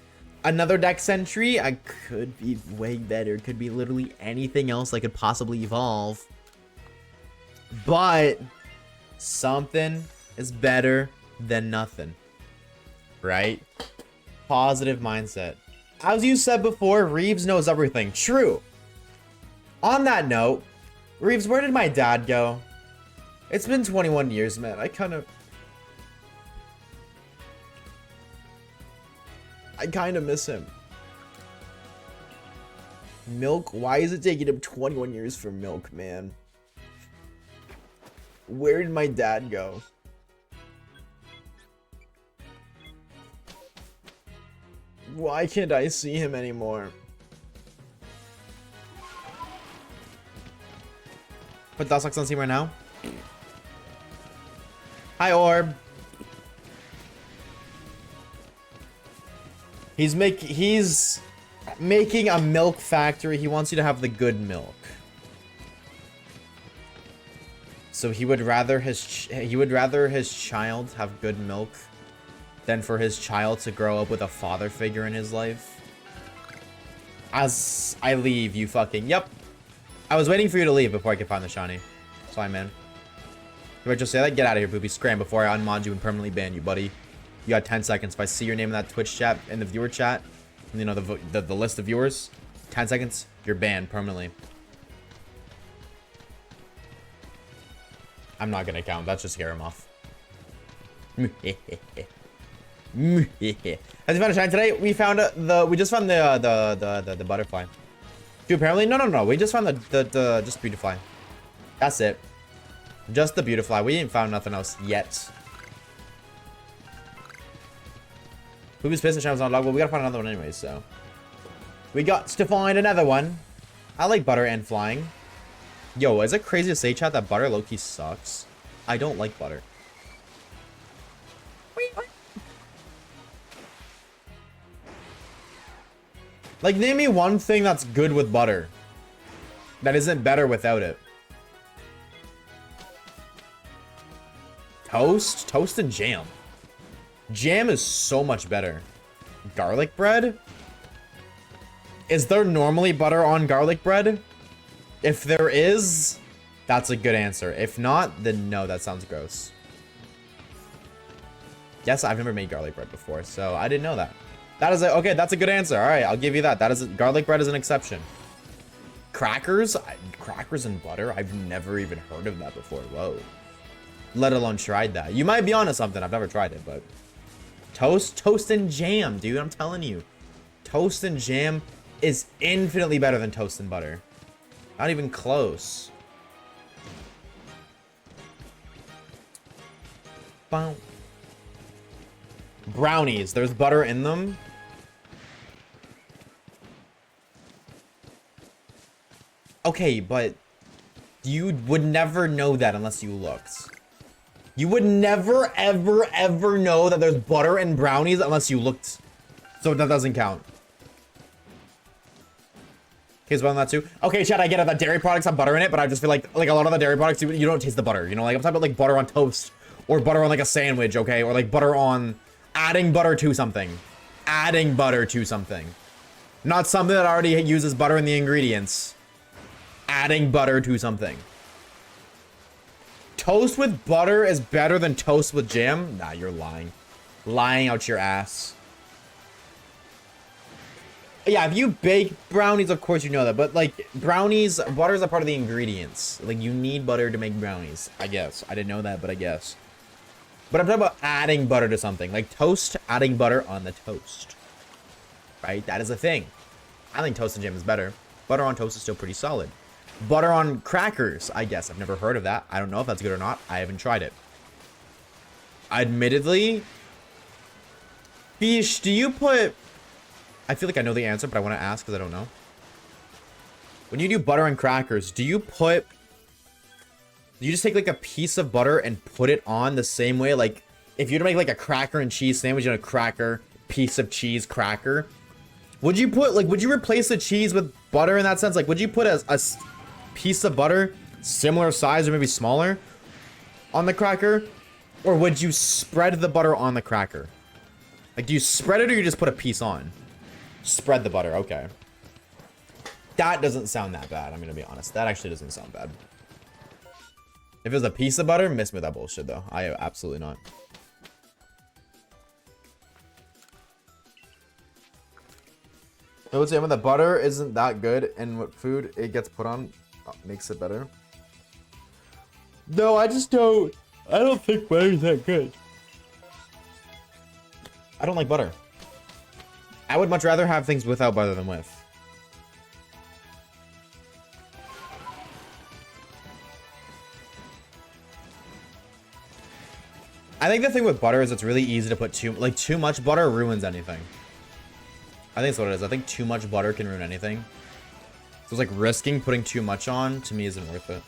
another dex entry. I could be way better. Could be literally anything else I could possibly evolve. But something is better than nothing, right? Positive mindset. As you said before, Reeves knows everything. True. On that note, Reeves, where did my dad go? It's been 21 years, man. I kind of miss him. Milk? Why is it taking him 21 years for milk, man? Where did my dad go? Why can't I see him anymore? Put Dustlocks on scene right now. Hi, Orb. He's making a milk factory. He wants you to have the good milk. So he would rather his child have good milk than for his child to grow up with a father figure in his life. As I leave, you fucking... Yep. I was waiting for you to leave before I could find the shiny. Sorry, man. If I just say that, get out of here, Poopy. Scram before I unmod you and permanently ban you, buddy. You got 10 seconds. If I see your name in that Twitch chat, in the viewer chat, and, you know, the list of viewers, 10 seconds, you're banned permanently. I'm not gonna count. That's just scare him off. Has he found a shine today? We found we just found the butterfly. Dude, apparently, no. We just found the just beautifly. That's it. Just the beautifly. We ain't found nothing else yet. Who's pissed and channel's not logged? Well, we gotta find another one anyway, so. We got to find another one. I like butter and flying. Yo, is it crazy to say, chat, that butter low-key sucks? I don't like butter. Like, name me one thing that's good with butter that isn't better without it. Toast? Toast and jam. Jam is so much better. Garlic bread? Is there normally butter on garlic bread? If there is, that's a good answer. If not, then no, that sounds gross. Yes, I've never made garlic bread before, so I didn't know that. That is okay, that's a good answer. All right, I'll give you that. Garlic bread is an exception. Crackers? Crackers and butter? I've never even heard of that before. Whoa. Let alone tried that. You might be onto something. I've never tried it, but... Toast and jam, dude. I'm telling you. Toast and jam is infinitely better than toast and butter. Not even close. Bow. Brownies. There's butter in them. Okay, but you would never know that unless you looked. You would never, ever, ever know that there's butter in brownies unless you looked. So that doesn't count. Okay, so on that too. Okay, Chad, I get it that dairy products have butter in it, but I just feel like a lot of the dairy products, you don't taste the butter. You know, like I'm talking about like butter on toast or butter on like a sandwich, okay? Or like butter on adding butter to something. adding butter to something. Not something that already uses butter in the ingredients. Adding butter to something. Toast with butter is better than toast with jam? Nah, you're lying. Lying out your ass. Yeah, if you bake brownies, of course you know that. But, like, brownies, butter is a part of the ingredients. Like, you need butter to make brownies, I guess. I didn't know that, but I guess. But I'm talking about adding butter to something. Like, toast, adding butter on the toast. Right? That is a thing. I think toast and jam is better. Butter on toast is still pretty solid. Butter on crackers, I guess. I've never heard of that. I don't know if that's good or not. I haven't tried it. Admittedly, Fish, do you put... I feel like I know the answer, but I want to ask because I don't know. When you do butter on crackers, do you just take like a piece of butter and put it on the same way? Like, if you were to make like a cracker and cheese sandwich and a cracker, piece of cheese, cracker, would you put, like, would you replace the cheese with butter in that sense? Like, would you put a piece of butter, similar size or maybe smaller, on the cracker? Or would you spread the butter on the cracker? Like, do you spread it or you just put a piece on? Spread the butter, okay. That doesn't sound that bad, I'm gonna be honest. That actually doesn't sound bad. If it was a piece of butter, miss me with that bullshit, though. I absolutely not. I would say when the butter isn't that good and what food it gets put on makes it better. No, I just don't. I don't think butter's that good. I don't like butter. I would much rather have things without butter than with. I think the thing with butter is it's really easy to put too much butter ruins anything. I think that's what it is. I think too much butter can ruin anything. So it's like risking putting too much on to me isn't worth it.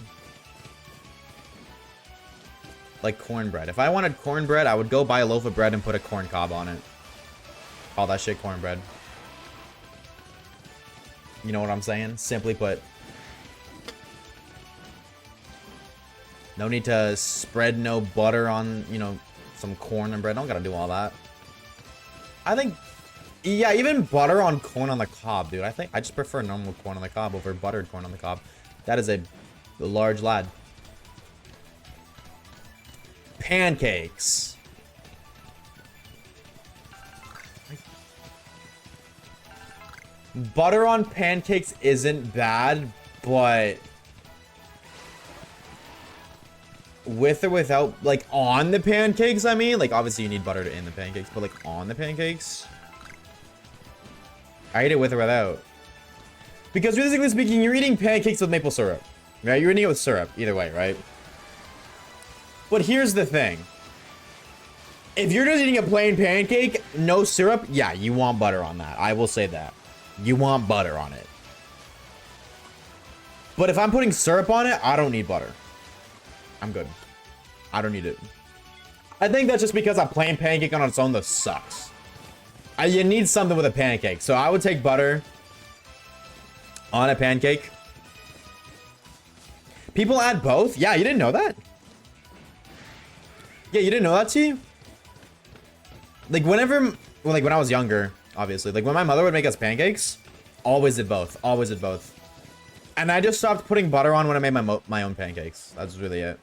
Like cornbread. If I wanted cornbread, I would go buy a loaf of bread and put a corn cob on it. Call that shit cornbread. You know what I'm saying? Simply put. No need to spread no butter on, you know, some corn and bread. Don't gotta do all that. I think, yeah, even butter on corn on the cob, dude. I think I just prefer normal corn on the cob over buttered corn on the cob. That is a large lad. Pancakes. Butter on pancakes isn't bad, but with or without, like, on the pancakes, I mean, like, obviously you need butter in the pancakes, but like on the pancakes, I eat it with or without. Because realistically speaking, you're eating pancakes with maple syrup, right? You're eating it with syrup either way, right? But here's the thing. If you're just eating a plain pancake, no syrup, yeah, you want butter on that. I will say that. You want butter on it. But if I'm putting syrup on it, I don't need butter. I'm good. I don't need it. I think that's just because a plain pancake on its own, though, sucks. You need something with a pancake. So I would take butter on a pancake. People add both? Yeah, you didn't know that? Yeah, you didn't know that, T? Like, whenever... Well, like, when I was younger, obviously. Like, when my mother would make us pancakes, always did both. Always did both. And I just stopped putting butter on when I made my own pancakes. That's really it.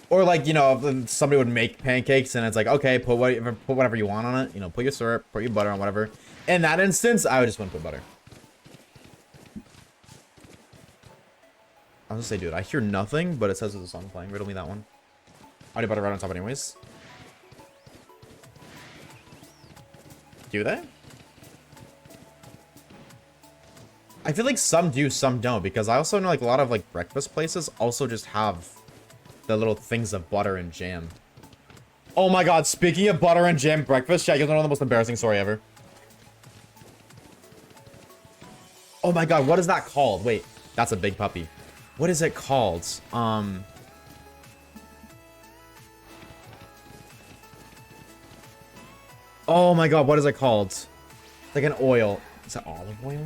Or, like, you know, if somebody would make pancakes and it's like, okay, put whatever you want on it. You know, put your syrup, put your butter on, whatever. In that instance, I would just want to put butter. I was gonna say, dude, I hear nothing, but it says there's a song playing. Riddle me that one. I do butter right on top anyways. Do they? I feel like some do, some don't, because I also know like a lot of like breakfast places also just have the little things of butter and jam. Oh my god, speaking of butter and jam breakfast, yeah, you know the most embarrassing story ever. Oh my god, what is that called? Wait, that's a big puppy. What is it called? Oh my god, what is it called? It's like an oil. Is it olive oil?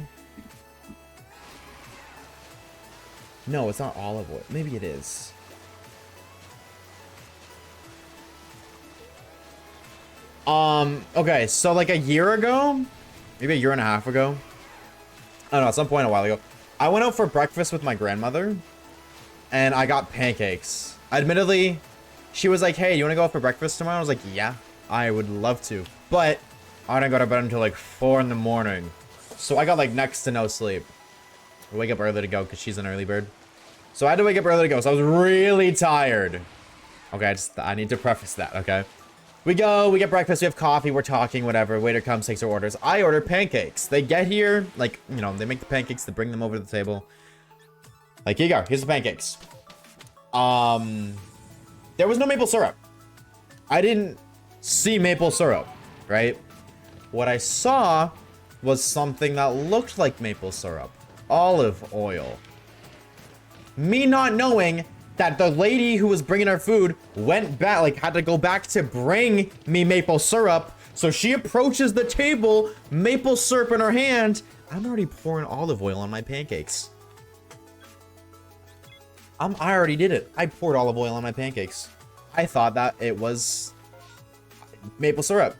No, it's not olive oil. Maybe it is. Okay, so like a year ago, maybe a year and a half ago, I don't know, at some point a while ago, I went out for breakfast with my grandmother, and I got pancakes. Admittedly, she was like, hey, you want to go out for breakfast tomorrow? I was like, yeah, I would love to. But I didn't go to bed until like 4 in the morning. So I got like next to no sleep. I wake up early to go because she's an early bird. So I had to wake up early to go. So I was really tired. Okay, I need to preface that, okay? We go, we get breakfast, we have coffee, we're talking, whatever. Waiter comes, takes our orders. I order pancakes. They get here, like, you know, they make the pancakes, they bring them over to the table. Like, here you go, here's the pancakes. There was no maple syrup. I didn't see maple syrup, right? What I saw was something that looked like maple syrup. Olive oil. Me not knowing that the lady who was bringing our food went back, like had to go back to bring me maple syrup. So she approaches the table, maple syrup in her hand. I'm already pouring olive oil on my pancakes. I already did it. I poured olive oil on my pancakes. I thought that it was maple syrup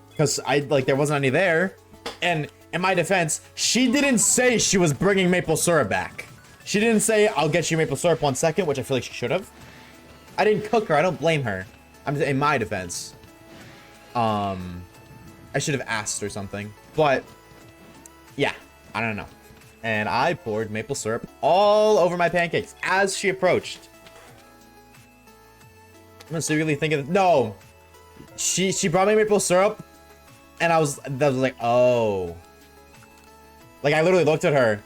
because there wasn't any there. And in my defense, she didn't say she was bringing maple syrup back. She didn't say, I'll get you maple syrup 1 second, which I feel like she should have. I didn't cook her. I don't blame her. I'm in my defense. I should have asked or something. But, yeah. I don't know. And I poured maple syrup all over my pancakes as she approached. I'm gonna seriously think of... No. She brought me maple syrup. And I was like, oh. Like, I literally looked at her.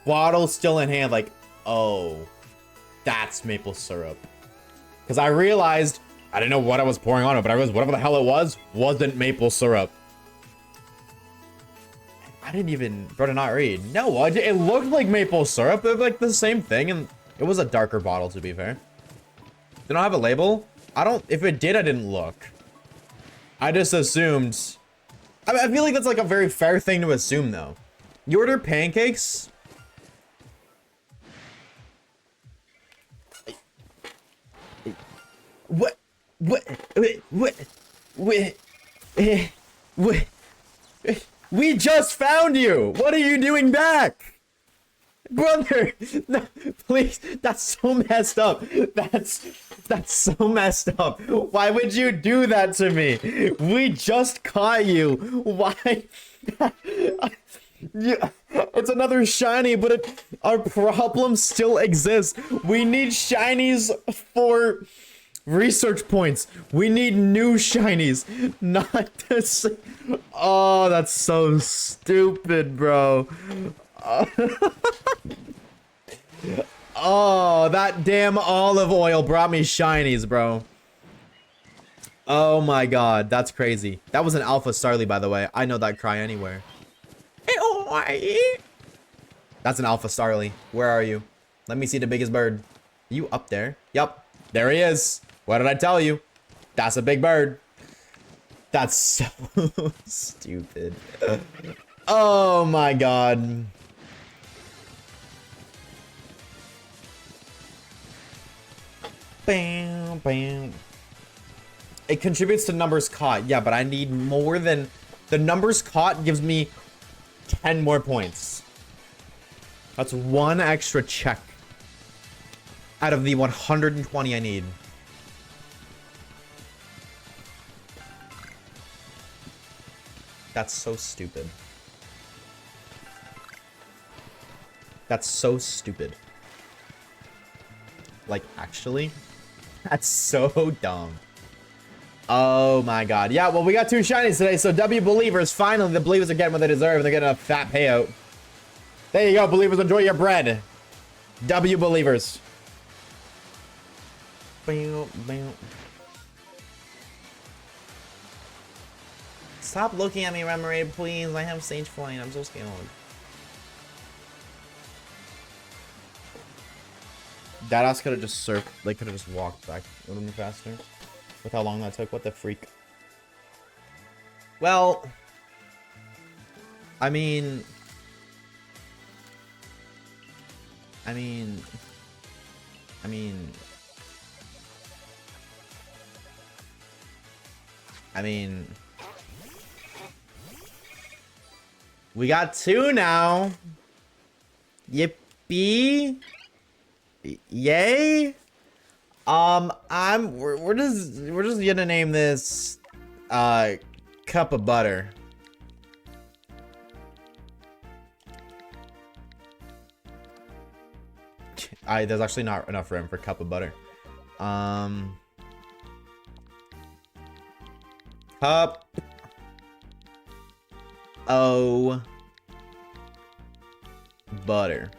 Bottle still in hand, like, oh, that's maple syrup. Because I realized, I didn't know what I was pouring on it, but I realized whatever the hell it was, wasn't maple syrup. I didn't even, bro, did not read. No, it looked like maple syrup. It was like the same thing, and it was a darker bottle, to be fair. Did not have a label? If it did, I didn't look. I just assumed. I feel like that's like a very fair thing to assume, though. You order pancakes? What? We just found you! What are you doing back? Brother! No, please, that's so messed up. That's so messed up. Why would you do that to me? We just caught you. Why? It's another shiny, but our problem still exists. We need shinies for research points. We need new shinies, not this. Oh, that's so stupid, bro. Oh, that damn olive oil brought me shinies, bro. Oh my god, that's crazy. That was an Alpha Starly, by the way. I know that cry anywhere. That's an Alpha Starly. Where are you? Let me see the biggest bird. Are you up there? Yup. There he is. What did I tell you? That's a big bird. That's so stupid. Oh my god. Bam, bam. It contributes to numbers caught. Yeah, but I need more than... The numbers caught gives me 10 more points. That's 1 extra check out of the 120 I need. That's so stupid. That's so stupid. Like, actually? That's so dumb. Oh my god. Yeah, well, we got 2 shinies today, so W believers, finally, the believers are getting what they deserve, and they're getting a fat payout. There you go, believers, enjoy your bread. W believers. Stop looking at me, Remoraid, please. I have stage flight. I'm so scared. Dadass could have just surfed. They could have just walked back a little bit faster. With how long that took. What the freak? Well, I mean, I mean, we got 2 now. Yippee. Yay. We're just gonna name this cup of butter. There's actually not enough room for cup of butter. Cup o butter.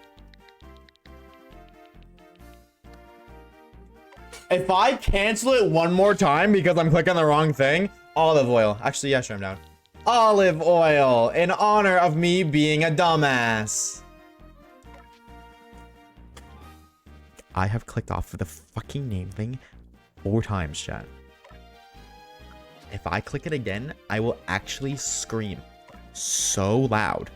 If I cancel it one more time because I'm clicking the wrong thing, olive oil. Actually, yeah, sure, I'm down. Olive oil in honor of me being a dumbass. I have clicked off of the fucking name thing 4 times, chat. If I click it again, I will actually scream so loud.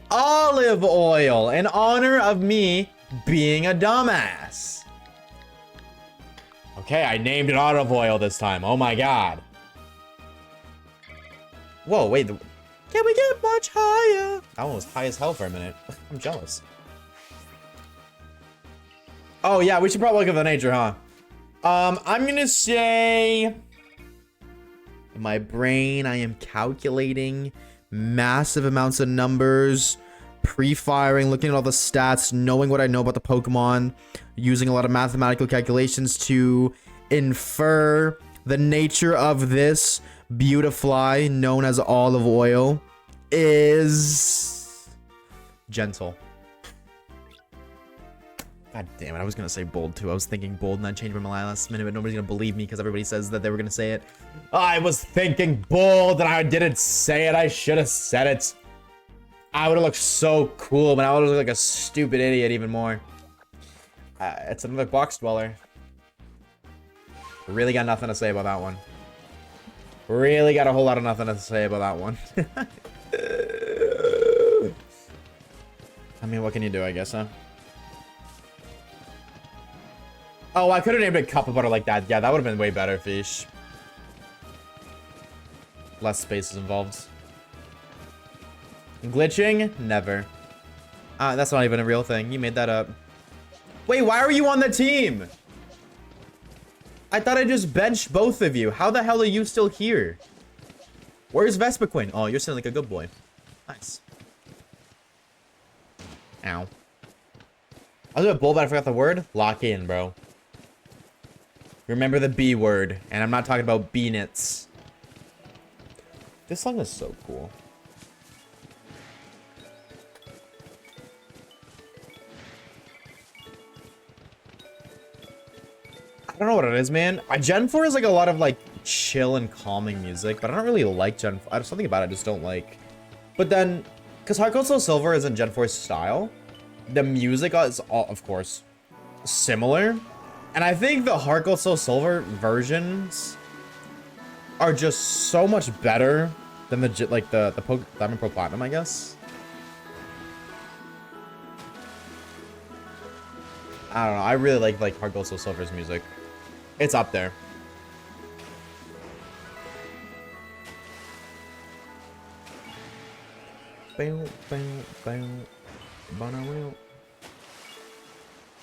Olive oil in honor of me being a dumbass. Okay, I named it olive oil this time. Oh my god. Whoa, wait. Can we get much higher? That one was high as hell for a minute. I'm jealous. Oh yeah, we should probably look at the nature, huh? I'm gonna say... In my brain, I am calculating massive amounts of numbers, pre-firing, looking at all the stats, knowing what I know about the Pokemon, using a lot of mathematical calculations to infer the nature of this beautifly known as olive oil is gentle. God damn it, I was gonna say bold too. I was thinking bold and I changed my mind last minute, but nobody's gonna believe me because everybody says that they were gonna say it. I was thinking bold and I didn't say it. I should have said it. I would have looked so cool, but I would have looked like a stupid idiot even more. It's another box dweller. Really got nothing to say about that one. Really got a whole lot of nothing to say about that one. I mean, what can you do, I guess, huh? Oh, I could have named it cup of butter like that. Yeah, that would have been way better, fish. Less spaces involved. Glitching? Never. That's not even a real thing. You made that up. Wait, why are you on the team? I thought I just benched both of you. How the hell are you still here? Where's Vespiquen? Oh, you're sitting like a good boy. Nice. Ow. I was a bit bold, but I forgot the word. Lock in, bro. Remember the B word. And I'm not talking about B-nits. This song is so cool. I don't know what it is, man. Gen 4 is like a lot of like chill and calming music, but I don't really like Gen 4. There's something about it I just don't like. But then, because Heart Gold Soul Silver isn't Gen 4's style, the music is, all, of course, similar. And I think the Heart Gold Soul Silver versions are just so much better than the Diamond Pro Platinum, I guess. I don't know. I really like Heart Gold Soul Silver's music. It's up there. Thank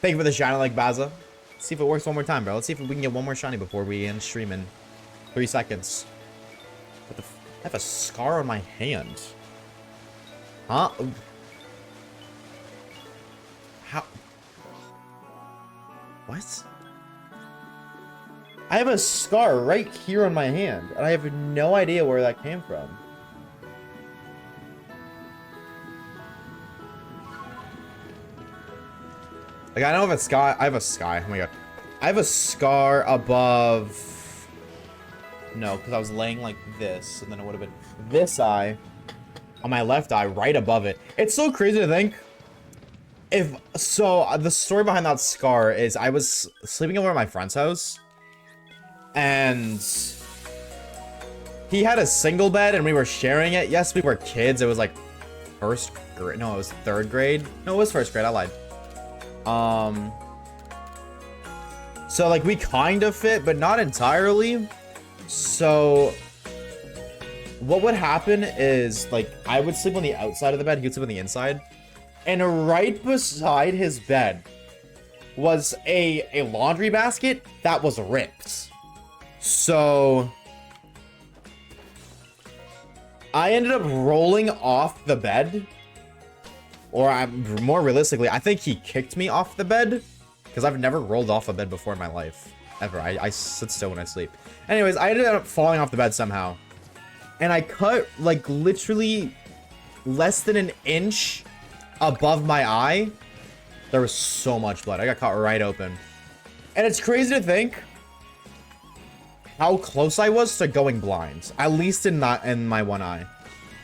you for the shiny like Baza. Let's see if it works one more time, bro. Let's see if we can get one more shiny before we end stream in 3 seconds. What the f— I have a scar on my hand. Huh? How? What? I have a scar right here on my hand, and I have no idea where that came from. Like, I don't have a scar. I have a scar. Oh my god. I have a scar above. No, because I was laying like this, and then it would have been this eye on my left eye, right above it. It's so crazy to think. The story behind that scar is I was sleeping over at my friend's house, and he had a single bed, and we were sharing it. Yes, we were kids. It was like first grade. No, it was third grade. No, it was first grade. I lied. So like we kind of fit, but not entirely. So what would happen is, like, I would sleep on the outside of the bed, he would sleep on the inside. And right beside his bed was a laundry basket that was ripped. So I ended up rolling off the bed. Or more realistically, I think he kicked me off the bed. Because I've never rolled off a bed before in my life. Ever. I sit still when I sleep. Anyways, I ended up falling off the bed somehow. And I cut, like, literally less than an inch above my eye. There was so much blood. I got cut right open. And it's crazy to think how close I was to going blind. At least in my one eye.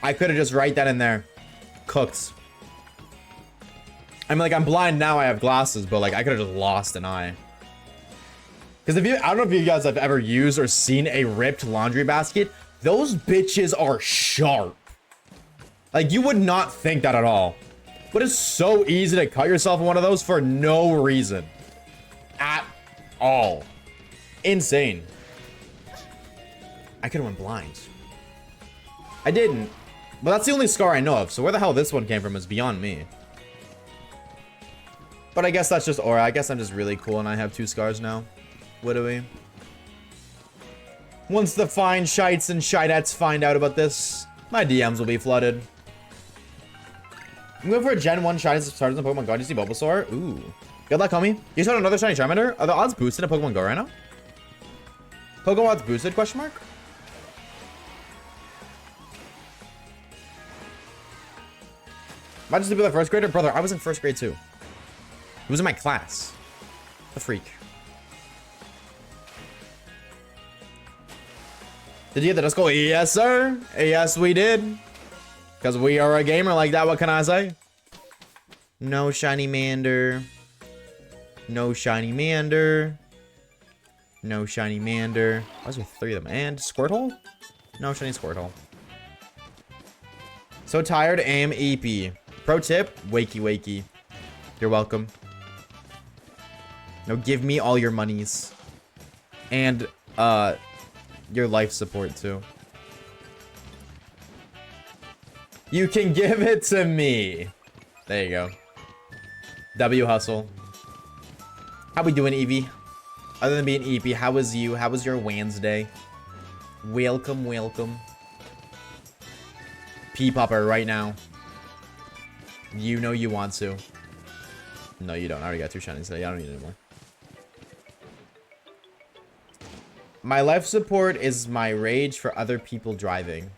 I could have just right then and there cooked. I mean, like, I'm blind now, I have glasses, but, like, I could have just lost an eye. Because I don't know if you guys have ever used or seen a ripped laundry basket. Those bitches are sharp. Like, you would not think that at all. But it's so easy to cut yourself in one of those for no reason. At all. Insane. I could have went blind. I didn't. But that's the only scar I know of. So where the hell this one came from is beyond me. But I guess that's just aura. I guess I'm just really cool and I have 2 scars now. What do we? Once the fine shites and shitettes find out about this, my DMs will be flooded. I'm going for a Gen 1 shiny starters in Pokemon Go. Do you see Bulbasaur? Ooh. Good luck, homie. You saw another shiny Charmander? Are the odds boosted in Pokemon Go right now? Pokemon odds boosted? Question mark? Might just be the first grader? Brother, I was in first grade too. He was in my class. The freak. Did you get the disco? Yes, sir. Yes, we did. Because we are a gamer like that. What can I say? No shiny Mander. No shiny Mander. No shiny Mander. Why is there 3 of them? And Squirtle? No shiny Squirtle. So tired, am EP. Pro tip, wakey wakey. You're welcome. No, give me all your monies. And, your life support too. You can give it to me. There you go. W hustle. How we doing, Evie? Other than being EP, how was you? How was your Wednesday? Welcome, welcome. P-popper right now. You know you want to. No, you don't. I already got 2 shinies today. I don't need any more. My life support is my rage for other people driving.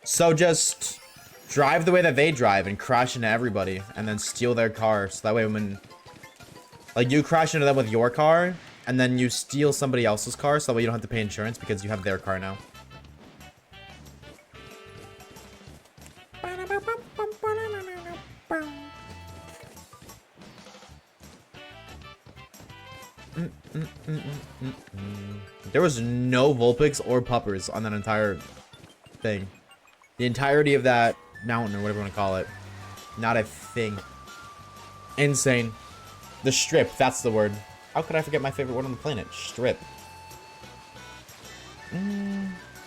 So just drive the way that they drive and crash into everybody and then steal their car. So that way when, like, you crash into them with your car and then you steal somebody else's car. So that way you don't have to pay insurance because you have their car now. There was no Vulpix or Puppers on that entire thing. The entirety of that mountain, or whatever you want to call it. Not a thing. Insane. The strip, that's the word. How could I forget my favorite word on the planet? Strip.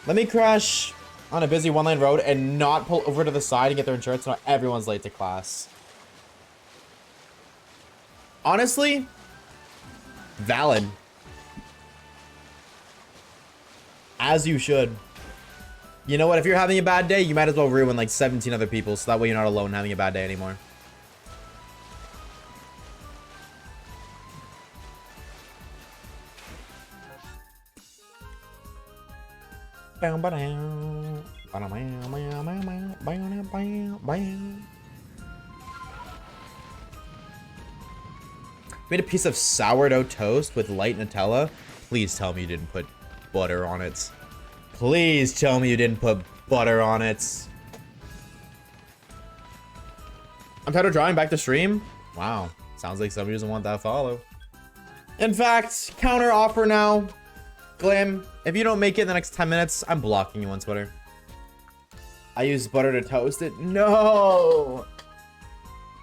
Let me crash on a busy 1-lane road and not pull over to the side and get their insurance so everyone's late to class. Honestly, valid. As you should. You know what? If you're having a bad day, you might as well ruin like 17 other people so that way you're not alone having a bad day anymore. Made a piece of sourdough toast with light Nutella. Please tell me you didn't put butter on it. Please tell me you didn't put butter on it. I'm tired of drawing back to stream. Wow. Sounds like somebody doesn't want that follow. In fact, counter offer now. Glam, if you don't make it in the next 10 minutes, I'm blocking you on Twitter. I use butter to toast it. No.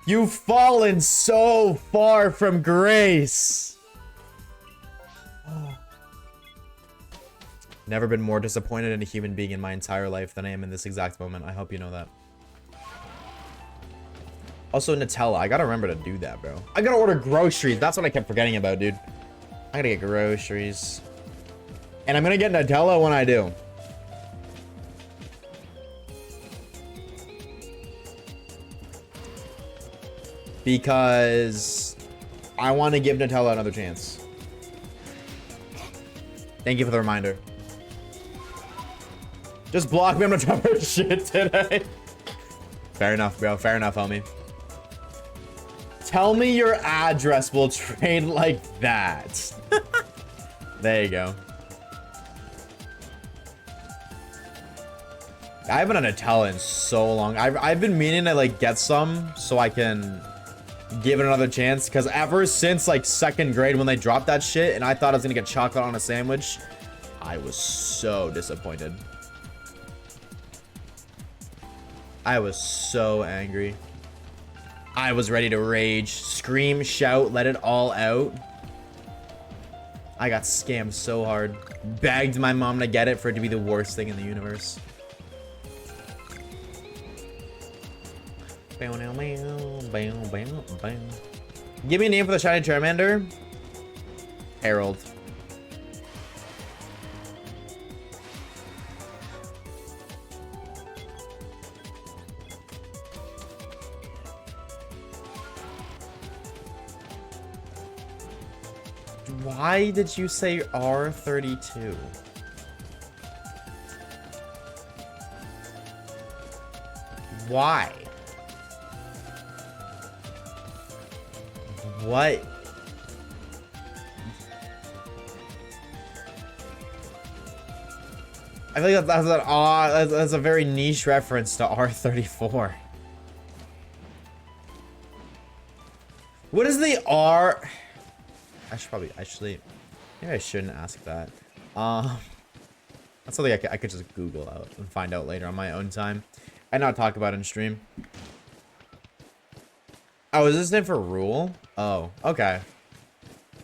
You've fallen so far from grace. Never been more disappointed in a human being in my entire life than I am in this exact moment. I hope you know that. Also, Nutella. I gotta remember to do that, bro. I gotta order groceries. That's what I kept forgetting about, dude. I gotta get groceries. And I'm gonna get Nutella when I do. Because I want to give Nutella another chance. Thank you for the reminder. Just block me. I'm gonna drop her shit today. Fair enough, bro. Fair enough, homie. Tell me your address. We'll trade like that. There you go. I haven't had Nutella in so long. I've been meaning to like get some so I can give it another chance, because ever since like 2nd grade when they dropped that shit and I thought I was gonna get chocolate on a sandwich, I was so disappointed. I was so angry. I was ready to rage, scream, shout, let it all out. I got scammed so hard. Begged my mom to get it for it to be the worst thing in the universe. Give me a name for the shiny Charmander. Harold. Why did you say R32? Why? What? I feel like that's a very niche reference to R34. What is the R? I should probably actually, maybe I shouldn't ask that. That's something I could just Google out and find out later on my own time, and not talk about in stream. Oh, is this name for rule? Oh, okay.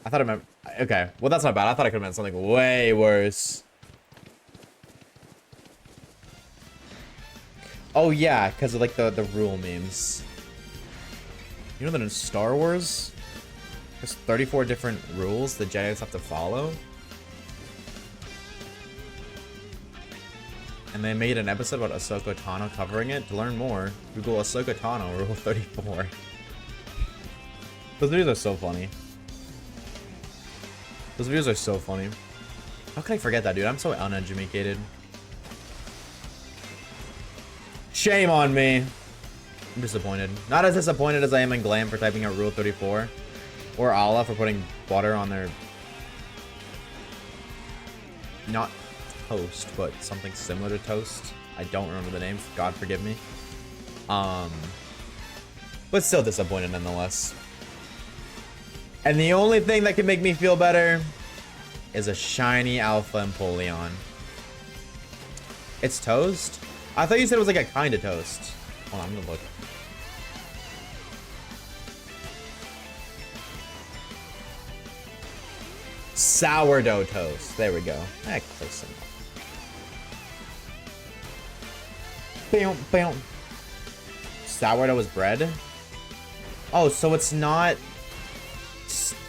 I thought it meant... Okay, well, that's not bad. I thought it could have meant something way worse. Oh, yeah, because of, like, the rule memes. You know that in Star Wars, there's 34 different rules the Jedi's have to follow? And they made an episode about Ahsoka Tano covering it. To learn more, Google Ahsoka Tano Rule 34. Those videos are so funny. Those videos are so funny. How can I forget that, dude? I'm so uneducated. Shame on me. I'm disappointed. Not as disappointed as I am in Glam for typing out Rule 34. Or Allah for putting butter on their... Not toast, but something similar to toast. I don't remember the name. God forgive me. But still disappointed nonetheless. And the only thing that can make me feel better is a shiny Alpha Empoleon. It's toast? I thought you said it was like a kind of toast. Hold on, I'm gonna look. Sourdough toast. There we go. Close enough. Bam, bam. Sourdough is bread? Oh, so it's not...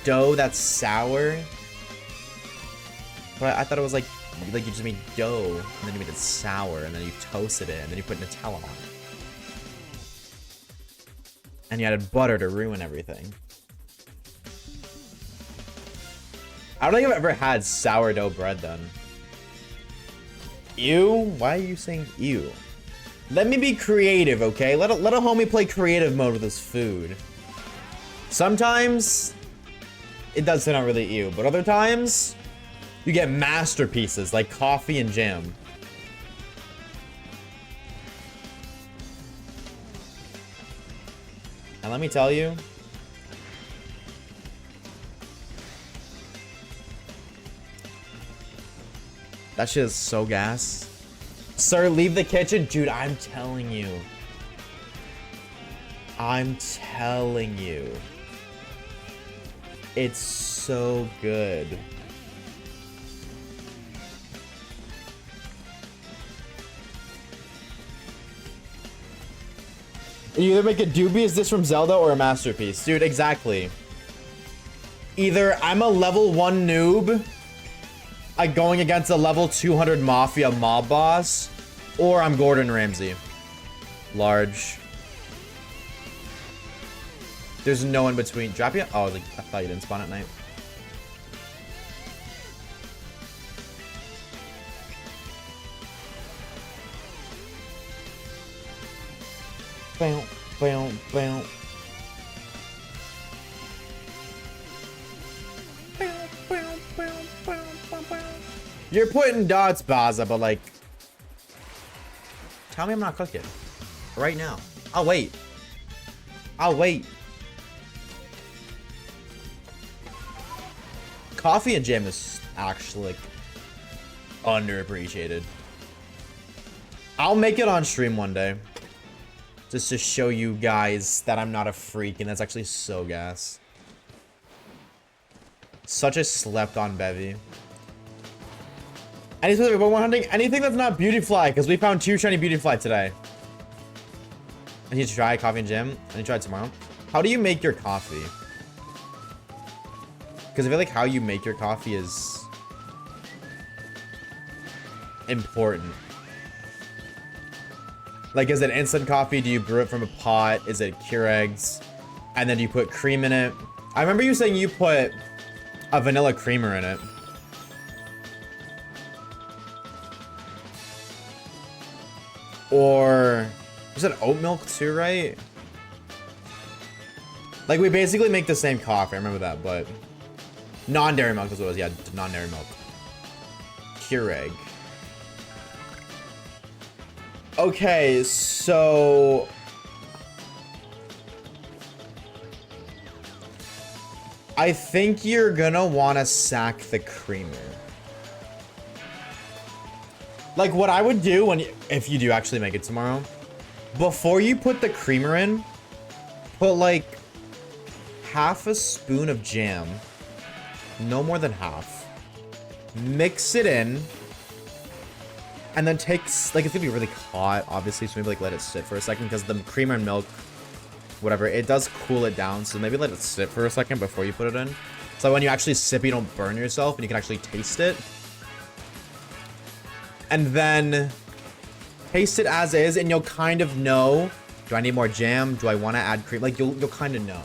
dough that's sour, but I thought it was like you just made dough and then you made it sour and then you toasted it and then you put Nutella on it and you added butter to ruin everything. I don't think I've ever had sourdough bread then. Ew? Why are you saying ew? Let me be creative, okay? Let a homie play creative mode with his food. Sometimes it does sound out really ew, but other times you get masterpieces like coffee and jam. And let me tell you, that shit is so gas. Sir, leave the kitchen. Dude, I'm telling you. I'm telling you. It's so good. You either make a dubious diss from Zelda or a masterpiece. Dude, exactly. Either I'm a level 1 noob, going against a level 200 Mafia mob boss, or I'm Gordon Ramsay. Large. There's no in between. Drop you? Oh, I thought you didn't spawn at night. Bow, bow, bow. You're putting dots, Baza, but like, tell me I'm not cooking right now. I'll wait. I'll wait. Coffee and jam is actually like underappreciated. I'll make it on stream one day. Just to show you guys that I'm not a freak, and that's actually so gas. Such a slept-on bevy. Any specific Pokemon hunting? Anything that's not Beautyfly, because we found 2 shiny Beautyfly today. I need to try coffee and gym. I need to try it tomorrow. How do you make your coffee? Because I feel like how you make your coffee is important. Like, is it instant coffee? Do you brew it from a pot? Is it Keurigs? And then do you put cream in it? I remember you saying you put a vanilla creamer in it. Or was it oat milk too, right? Like, we basically make the same coffee. I remember that, but non-dairy milk is what it was. Yeah, non-dairy milk. Keurig. Okay, so I think you're gonna want to sack the creamer. Like, what I would do if you do actually make it tomorrow, before you put the creamer in, put like half a spoon of jam, no more than half, mix it in. And then takes, like, it's gonna be really hot, obviously, so maybe, like, let it sit for a second, because the creamer and milk, whatever, it does cool it down, so maybe let it sit for a second before you put it in. So when you actually sip, you don't burn yourself, and you can actually taste it. And then taste it as is, and you'll kind of know, do I need more jam? Do I want to add cream? Like, you'll kind of know.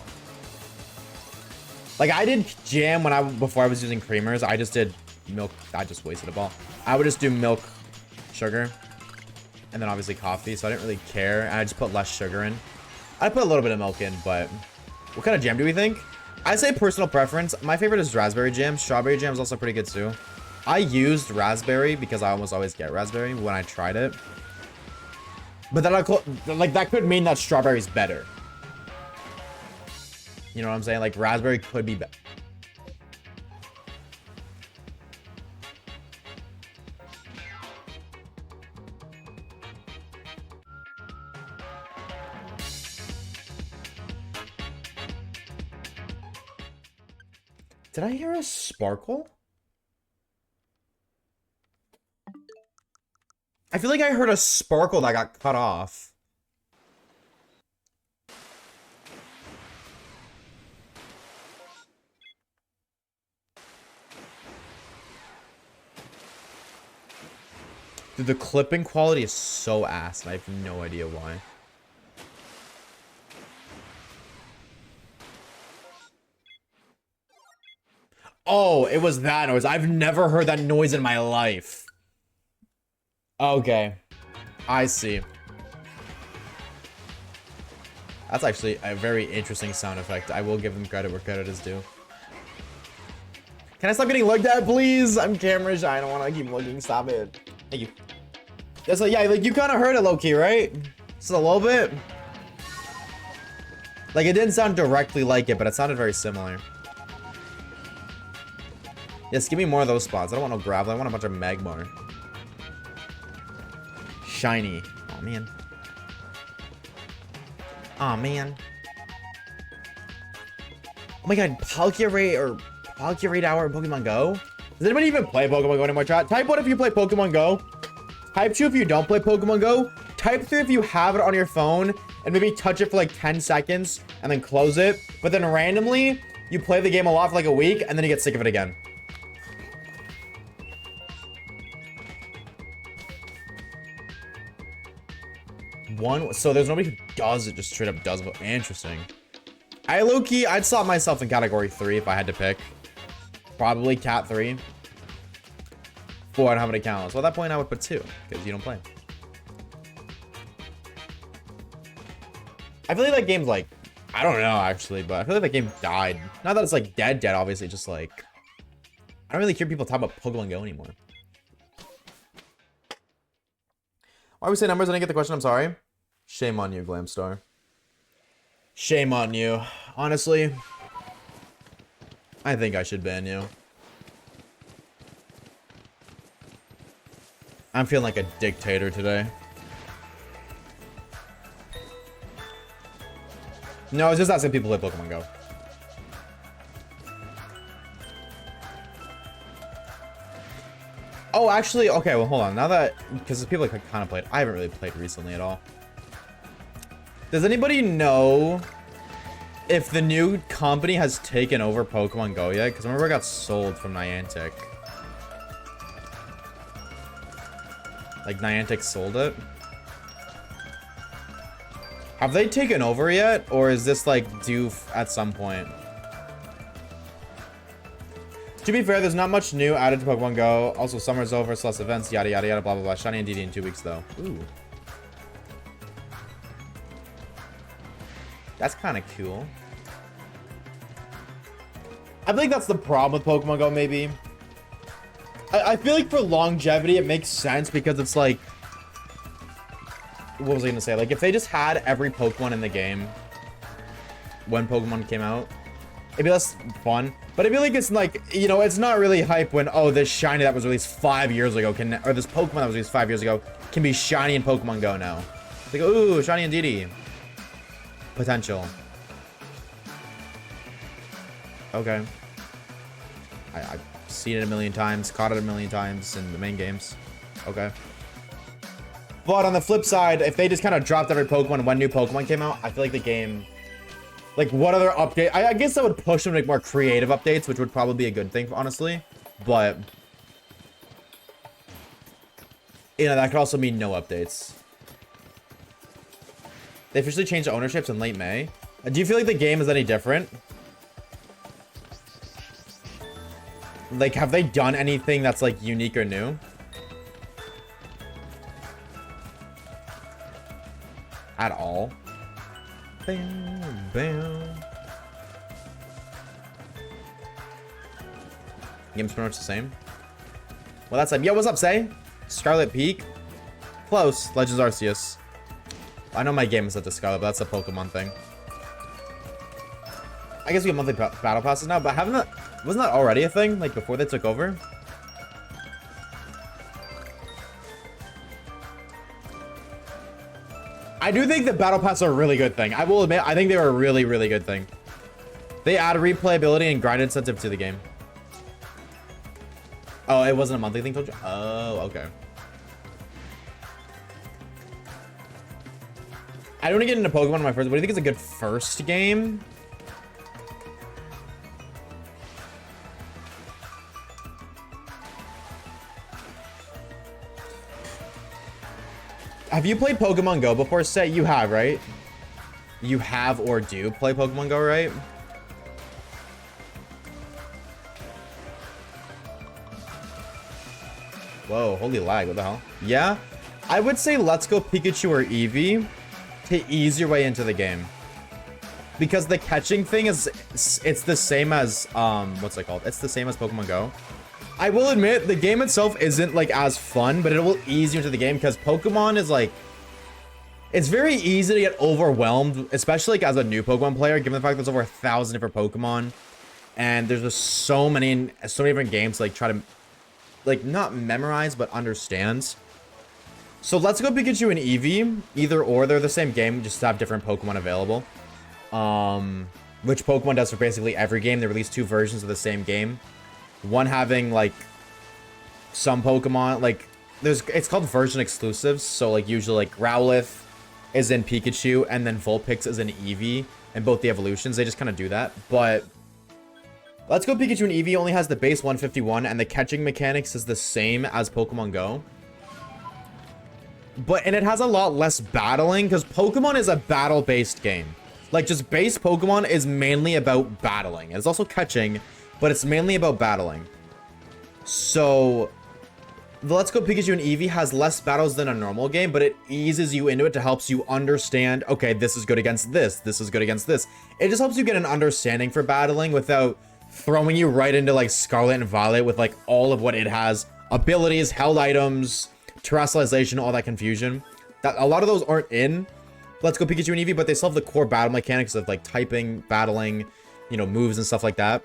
Like, I did jam before I was using creamers. I just did milk. I just wasted a ball. I would just do milk, sugar, and then obviously coffee, so I didn't really care, and I just put less sugar in. I put a little bit of milk in, but what kind of jam do we think? I say personal preference. My favorite is raspberry jam. Strawberry jam is also pretty good too. I used raspberry because I almost always get raspberry when I tried it, but then that could mean that strawberry's better. You know what I'm saying? Like, raspberry could be better. Did I hear a sparkle? I feel like I heard a sparkle that got cut off. Dude, the clipping quality is so ass, and I have no idea why. Oh, it was that noise. I've never heard that noise in my life. Okay. I see. That's actually a very interesting sound effect. I will give them credit where credit is due. Can I stop getting looked at, please? I'm camera shy. I don't want to keep looking. Stop it. Thank you. That's like, yeah, like you kind of heard it low-key, right? Just a little bit. Like, it didn't sound directly like it, but it sounded very similar. Yes, give me more of those spots. I don't want no gravel. I want a bunch of magmar. Shiny. Oh, man. Oh, man. Oh, my God. Palkia Hour in Pokemon Go? Does anybody even play Pokemon Go anymore, chat? Type 1 if you play Pokemon Go. Type 2 if you don't play Pokemon Go. Type 3 if you have it on your phone and maybe touch it for like 10 seconds and then close it. But then randomly, you play the game a lot for like a week and then you get sick of it again. So there's nobody who does it, just straight up does it. Interesting. Low-key, I'd slot myself in category 3 if I had to pick. Probably cat 3. 4 on how many counts. Well, at that point, I would put 2 because you don't play. I feel like that game's like, I don't know actually, but I feel like that game died. Not that it's like dead, obviously, just like, I don't really hear people talk about Pokemon Go anymore. Why we say numbers? I didn't get the question. I'm sorry. Shame on you, Glamstar. Shame on you. Honestly, I think I should ban you. I'm feeling like a dictator today. No, it's just asking people play Pokemon Go. Oh, actually, okay, well, hold on. Now that, because people like kind of played, I haven't really played recently at all. Does anybody know if the new company has taken over Pokemon Go yet? Because I remember it got sold from Niantic. Like, Niantic sold it. Have they taken over yet? Or is this, like, due at some point? To be fair, there's not much new added to Pokemon Go. Also, summer's over, so less events, yada, yada, yada, blah, blah, blah. Shiny and DD in 2 weeks, though. Ooh. That's kind of cool. I think that's the problem with Pokemon Go, maybe. I feel like for longevity, it makes sense because it's like... What was I gonna say? Like, if they just had every Pokemon in the game when Pokemon came out, it'd be less fun. But I feel like it's like, you know, it's not really hype when, oh, this shiny that was released 5 years ago can, or this Pokemon that was released 5 years ago can be shiny in Pokemon Go now. It's like, ooh, shiny and DD. Potential. Okay. I've seen it a million times, caught it a million times in the main games. Okay. But on the flip side, if they just kind of dropped every Pokemon when new Pokemon came out, I feel like the game... Like, what other update? I guess that would push them to make more creative updates, which would probably be a good thing, honestly. But... You know, that could also mean no updates. They officially changed ownerships in late May. Do you feel like the game is any different? Like, have they done anything that's, like, unique or new? At all? Bam, bam. Game's pretty much the same. Well, that's like, yo, what's up, Say? Scarlet Peak? Close. Legends Arceus. I know my game is set to Scarlet, but that's a Pokemon thing. I guess we have monthly battle passes now, but wasn't that already a thing? Like, before they took over? I do think the battle passes are a really good thing. I will admit, I think they were a really, really good thing. They add replayability and grind incentive to the game. Oh, it wasn't a monthly thing, told you? Oh, okay. I don't want to get into Pokemon in my first. What do you think is a good first game? Have you played Pokemon Go before? Say you have, right? You have or do play Pokemon Go, right? Whoa, holy lag, what the hell? Yeah, I would say Let's Go Pikachu or Eevee to ease your way into the game. Because the catching thing is, it's the same as, what's it called? It's the same as Pokemon Go. I will admit, the game itself isn't, like, as fun, but it will ease you into the game, because Pokemon is, like... It's very easy to get overwhelmed, especially, like, as a new Pokemon player, given the fact there's over 1,000 different Pokemon, and there's just so many different games to, like, try to, like, not memorize, but understand. So, Let's Go Pikachu and Eevee, either or, they're the same game, just have different Pokemon available. Which Pokemon does for basically every game. They release 2 versions of the same game. One having, like, some Pokemon, like, it's called version exclusives, so, like, usually, like, Growlithe is in Pikachu, and then Vulpix is in Eevee, and both the evolutions. They just kind of do that. But Let's Go Pikachu and Eevee only has the base 151, and the catching mechanics is the same as Pokemon Go. And it has a lot less battling, because Pokemon is a battle-based game. Like, just base Pokemon is mainly about battling. It's also catching, but it's mainly about battling. So the Let's Go Pikachu and Eevee has less battles than a normal game, but it eases you into it to helps you understand, okay, this is good against this is good against this. It just helps you get an understanding for battling without throwing you right into like Scarlet and Violet with like all of what it has. Abilities, held items, terrestrialization, all that confusion. That a lot of those aren't in Let's Go Pikachu and Eevee, but they still have the core battle mechanics of like typing, battling, you know, moves and stuff like that.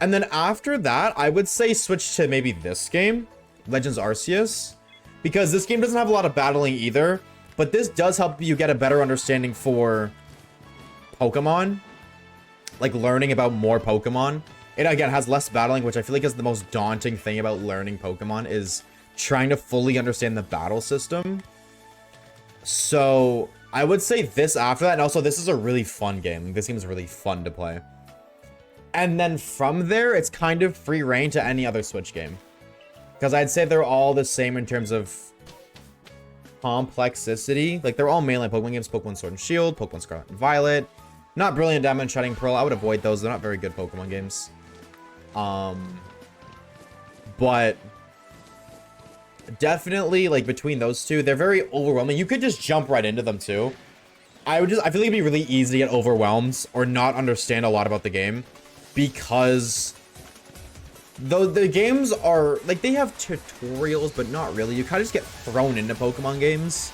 And then after that, I would say switch to maybe this game, Legends Arceus, because this game doesn't have a lot of battling either, but this does help you get a better understanding for Pokemon, like learning about more Pokemon. It again has less battling, which I feel like is the most daunting thing about learning Pokemon, is trying to fully understand the battle system. So I would say this after that, and also this is a really fun game. This game is really fun to play. And then from there, it's kind of free reign to any other Switch game. Because I'd say they're all the same in terms of complexity. Like, they're all mainline Pokemon games. Pokemon Sword and Shield, Pokemon Scarlet and Violet. Not Brilliant Diamond, Shining Pearl. I would avoid those. They're not very good Pokemon games. But definitely, like, between those two, they're very overwhelming. You could just jump right into them, too. I feel like it'd be really easy to get overwhelmed or not understand a lot about the game. Because though the games are like, they have tutorials, but not really. You kind of just get thrown into Pokemon games.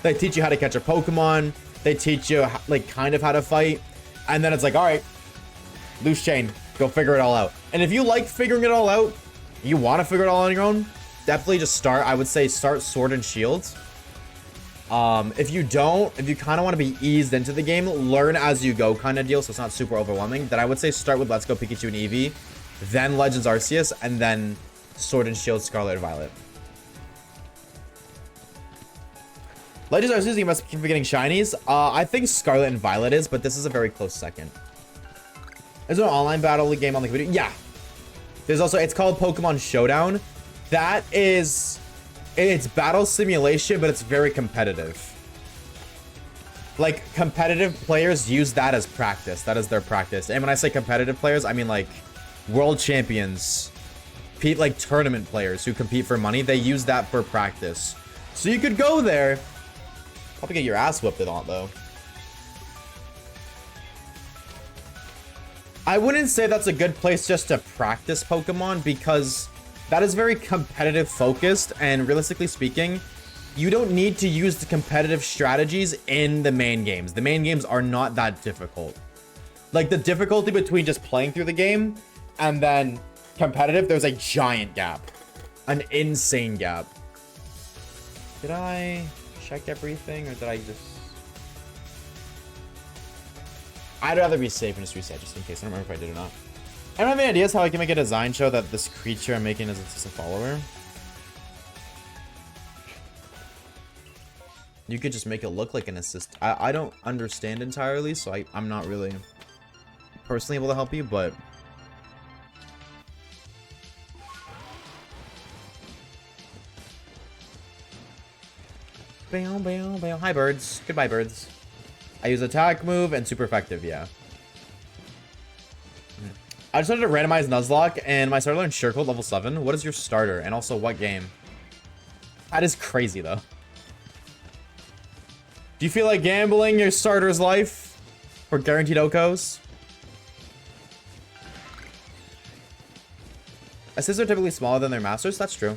They teach you how to catch a Pokemon. They teach you like kind of how to fight, and then it's like, all right, loose chain, go figure it all out. And if you like figuring it all out, you want to figure it all on your own, definitely just start. I would say start Sword and Shield. If you kind of want to be eased into the game, learn as you go kind of deal, so it's not super overwhelming, then I would say start with Let's Go Pikachu and Eevee, then Legends Arceus, and then Sword and Shield Scarlet and Violet. Legends Arceus, you must keep forgetting shinies. I think Scarlet and Violet is, but this is a very close second. There's an online battle game on the computer. Yeah. There's also, it's called Pokemon Showdown. That is... It's battle simulation, but it's very competitive. Like, competitive players use that as practice. That is their practice. And when I say competitive players, I mean, like, world champions. Like, tournament players who compete for money. They use that for practice. So you could go there. Probably get your ass whipped a lot, though. I wouldn't say that's a good place just to practice Pokemon, because that is very competitive focused, and realistically speaking, you don't need to use the competitive strategies in the main games. The main games are not that difficult. Like, the difficulty between just playing through the game and then competitive, there's a giant gap. An insane gap. Did I check everything, or did I just... I'd rather be safe and just reset just in case. I don't remember if I did or not. I don't have any ideas how I can make a design show that this creature I'm making is just a follower. You could just make it look like an assist. I don't understand entirely, so I'm not really personally able to help you, but... Hi, birds. Goodbye, birds. I use attack move and super effective, yeah. I just started to randomize Nuzlocke, and my starter learned Surecode level 7. What is your starter? And also, what game? That is crazy, though. Do you feel like gambling your starter's life for guaranteed Okos? Assists are typically smaller than their masters. That's true.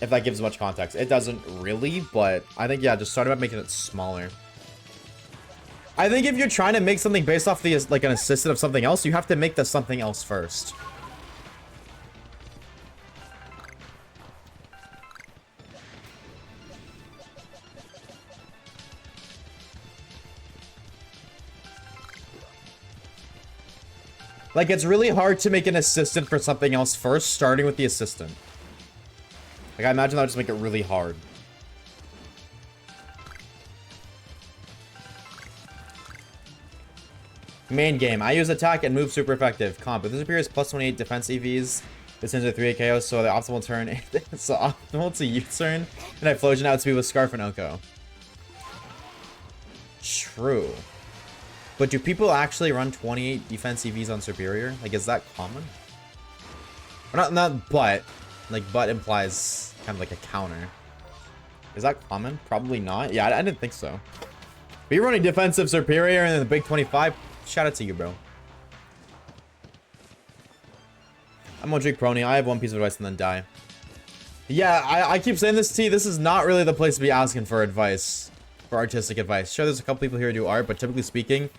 If that gives much context. It doesn't really, but I think, yeah, just start about making it smaller. I think if you're trying to make something based off the, like, an assistant of something else, you have to make the something else first. Like, it's really hard to make an assistant for something else first, starting with the assistant. Like, I imagine that would just make it really hard. Main game. I use attack and move super effective. Comp. If this appears plus 28 defense EVs, this turns into 3 KO, so the optimal turn so optimal to U-turn. And I Flosion out speed with Scarf and Oko. True. But do people actually run 28 defense EVs on Superior? Like, is that common? Or not but. Like, but implies kind of like a counter. Is that common? Probably not. Yeah, I didn't think so. But you're running defensive Superior and then the big 25. Shout out to you, bro. I'm gonna drink Prony. I have one piece of advice and then die. Yeah, I keep saying this to you. This is not really the place to be asking for advice. For artistic advice. Sure, there's a couple people here who do art, but typically speaking,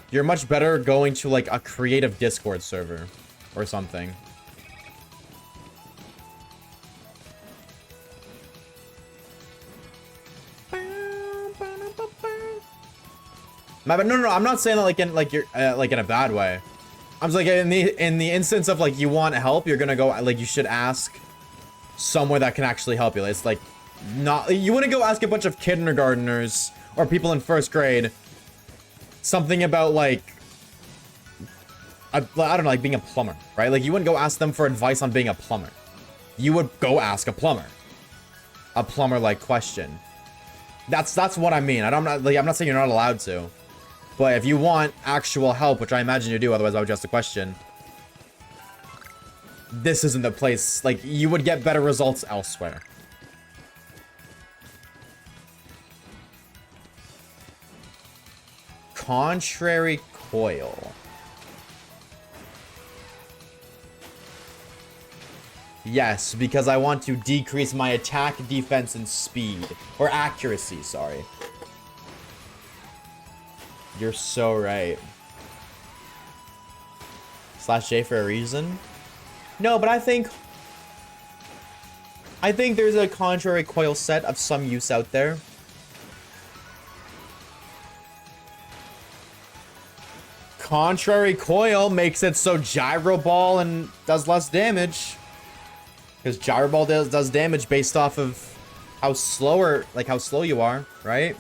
you're much better going to like a creative Discord server or something. No, I'm not saying that like you're like in a bad way. I'm just like in the instance of like you want help, you're gonna go like you should ask somewhere that can actually help you. It's like not you wouldn't go ask a bunch of kindergartners or people in first grade something about like I don't know, like being a plumber, right? Like you wouldn't go ask them for advice on being a plumber. You would go ask a plumber like question. That's what I mean. I'm not saying you're not allowed to. But if you want actual help, which I imagine you do, otherwise I would just a question. This isn't the place. Like, you would get better results elsewhere. Contrary coil. Yes, because I want to decrease my attack, defense, and speed. Or accuracy, sorry. You're so right. /J for a reason? No, but I think there's a contrary coil set of some use out there. Contrary coil makes it so Gyro Ball and does less damage. Because Gyro Ball does damage based off of how slow you are, right?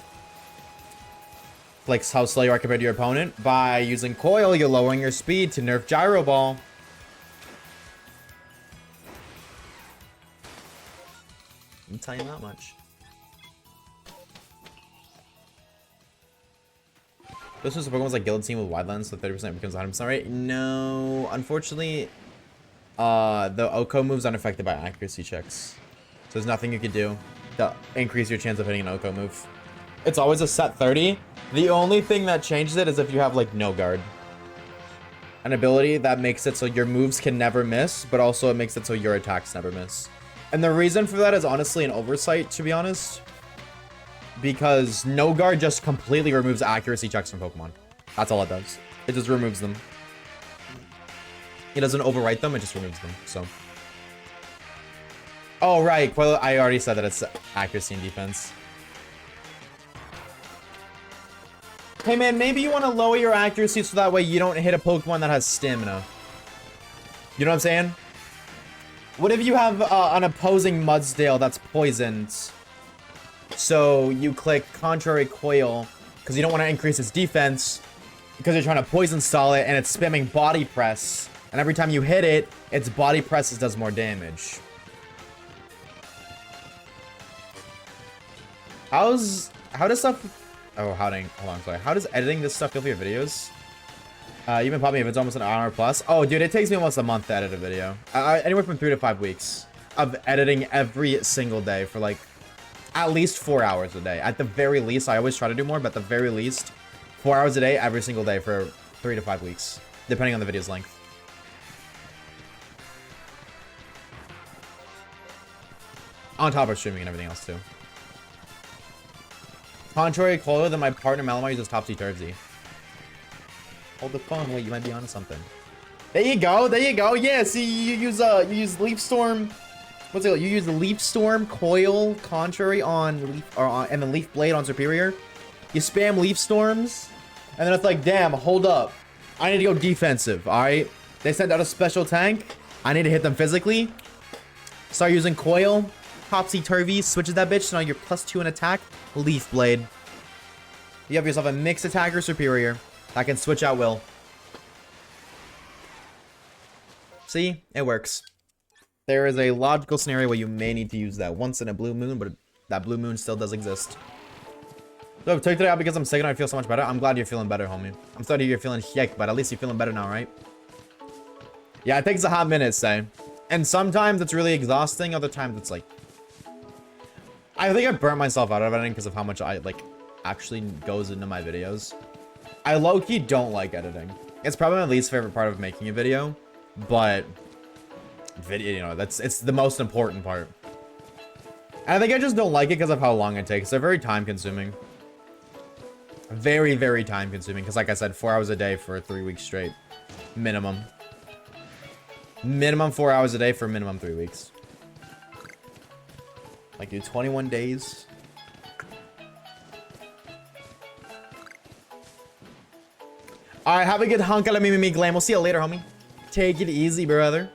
Like how slow you are compared to your opponent. By using coil, you're lowering your speed to nerf Gyro Ball. I'm telling you that much. This was Pokemon's like Guillotine with wide lens, so 30% becomes 100%, right? No, unfortunately, the Oko moves unaffected by accuracy checks. So there's nothing you can do to increase your chance of hitting an Oko move. It's always a set 30. The only thing that changes it is if you have like no guard. An ability that makes it so your moves can never miss, but also it makes it so your attacks never miss. And the reason for that is honestly an oversight, to be honest. Because no guard just completely removes accuracy checks from Pokemon. That's all it does. It just removes them. It doesn't overwrite them, it just removes them, so. Oh, right. Well, I already said that it's accuracy and defense. Hey man, maybe you want to lower your accuracy so that way you don't hit a Pokemon that has stamina. You know what I'm saying? What if you have an opposing Mudsdale that's poisoned? So you click Contrary Coil because you don't want to increase its defense because you're trying to poison stall it and it's spamming Body Press. And every time you hit it, its Body Presses does more damage. How does stuff... Oh, hold on, sorry. How does editing this stuff feel for your videos? You've been popping if it's almost an hour plus. Oh, dude, it takes me almost a month to edit a video. Anywhere from 3 to 5 weeks of editing every single day for like at least 4 hours a day. At the very least, I always try to do more, but at the very least, 4 hours a day every single day for 3 to 5 weeks, depending on the video's length. On top of streaming and everything else too. Contrary coil, then my partner Malamar uses Topsy-Turvy. Hold the phone, wait, you might be onto something. There you go, there you go. Yeah, see, you use Leaf Storm. What's it called? You use the Leaf Storm coil contrary on Leaf, and then Leaf Blade on Superior. You spam Leaf Storms, and then it's like, damn, hold up. I need to go defensive, alright? They sent out a special tank. I need to hit them physically. Start using coil. Topsy-Turvy, switches that bitch, so now you're +2 in attack. Leaf Blade. You have yourself a mixed attacker Superior. I can switch out Will. See? It works. There is a logical scenario where you may need to use that once in a blue moon, but that blue moon still does exist. So I took today out because I'm sick and I feel so much better. I'm glad you're feeling better, homie. I'm sorry you're feeling hick, but at least you're feeling better now, right? Yeah, it takes a hot minute, say. And sometimes it's really exhausting. Other times it's like... I think I burnt myself out of editing because of how much I, like, actually goes into my videos. I low-key don't like editing. It's probably my least favorite part of making a video. But... video, you know, it's the most important part. And I think I just don't like it because of how long it takes. They're very time-consuming. Very, very time-consuming. Because, like I said, 4 hours a day for 3 weeks straight. Minimum. Minimum 4 hours a day for minimum 3 weeks. Like, dude, 21 days. Alright, have a good hunk of me glam. We'll see you later, homie. Take it easy, brother.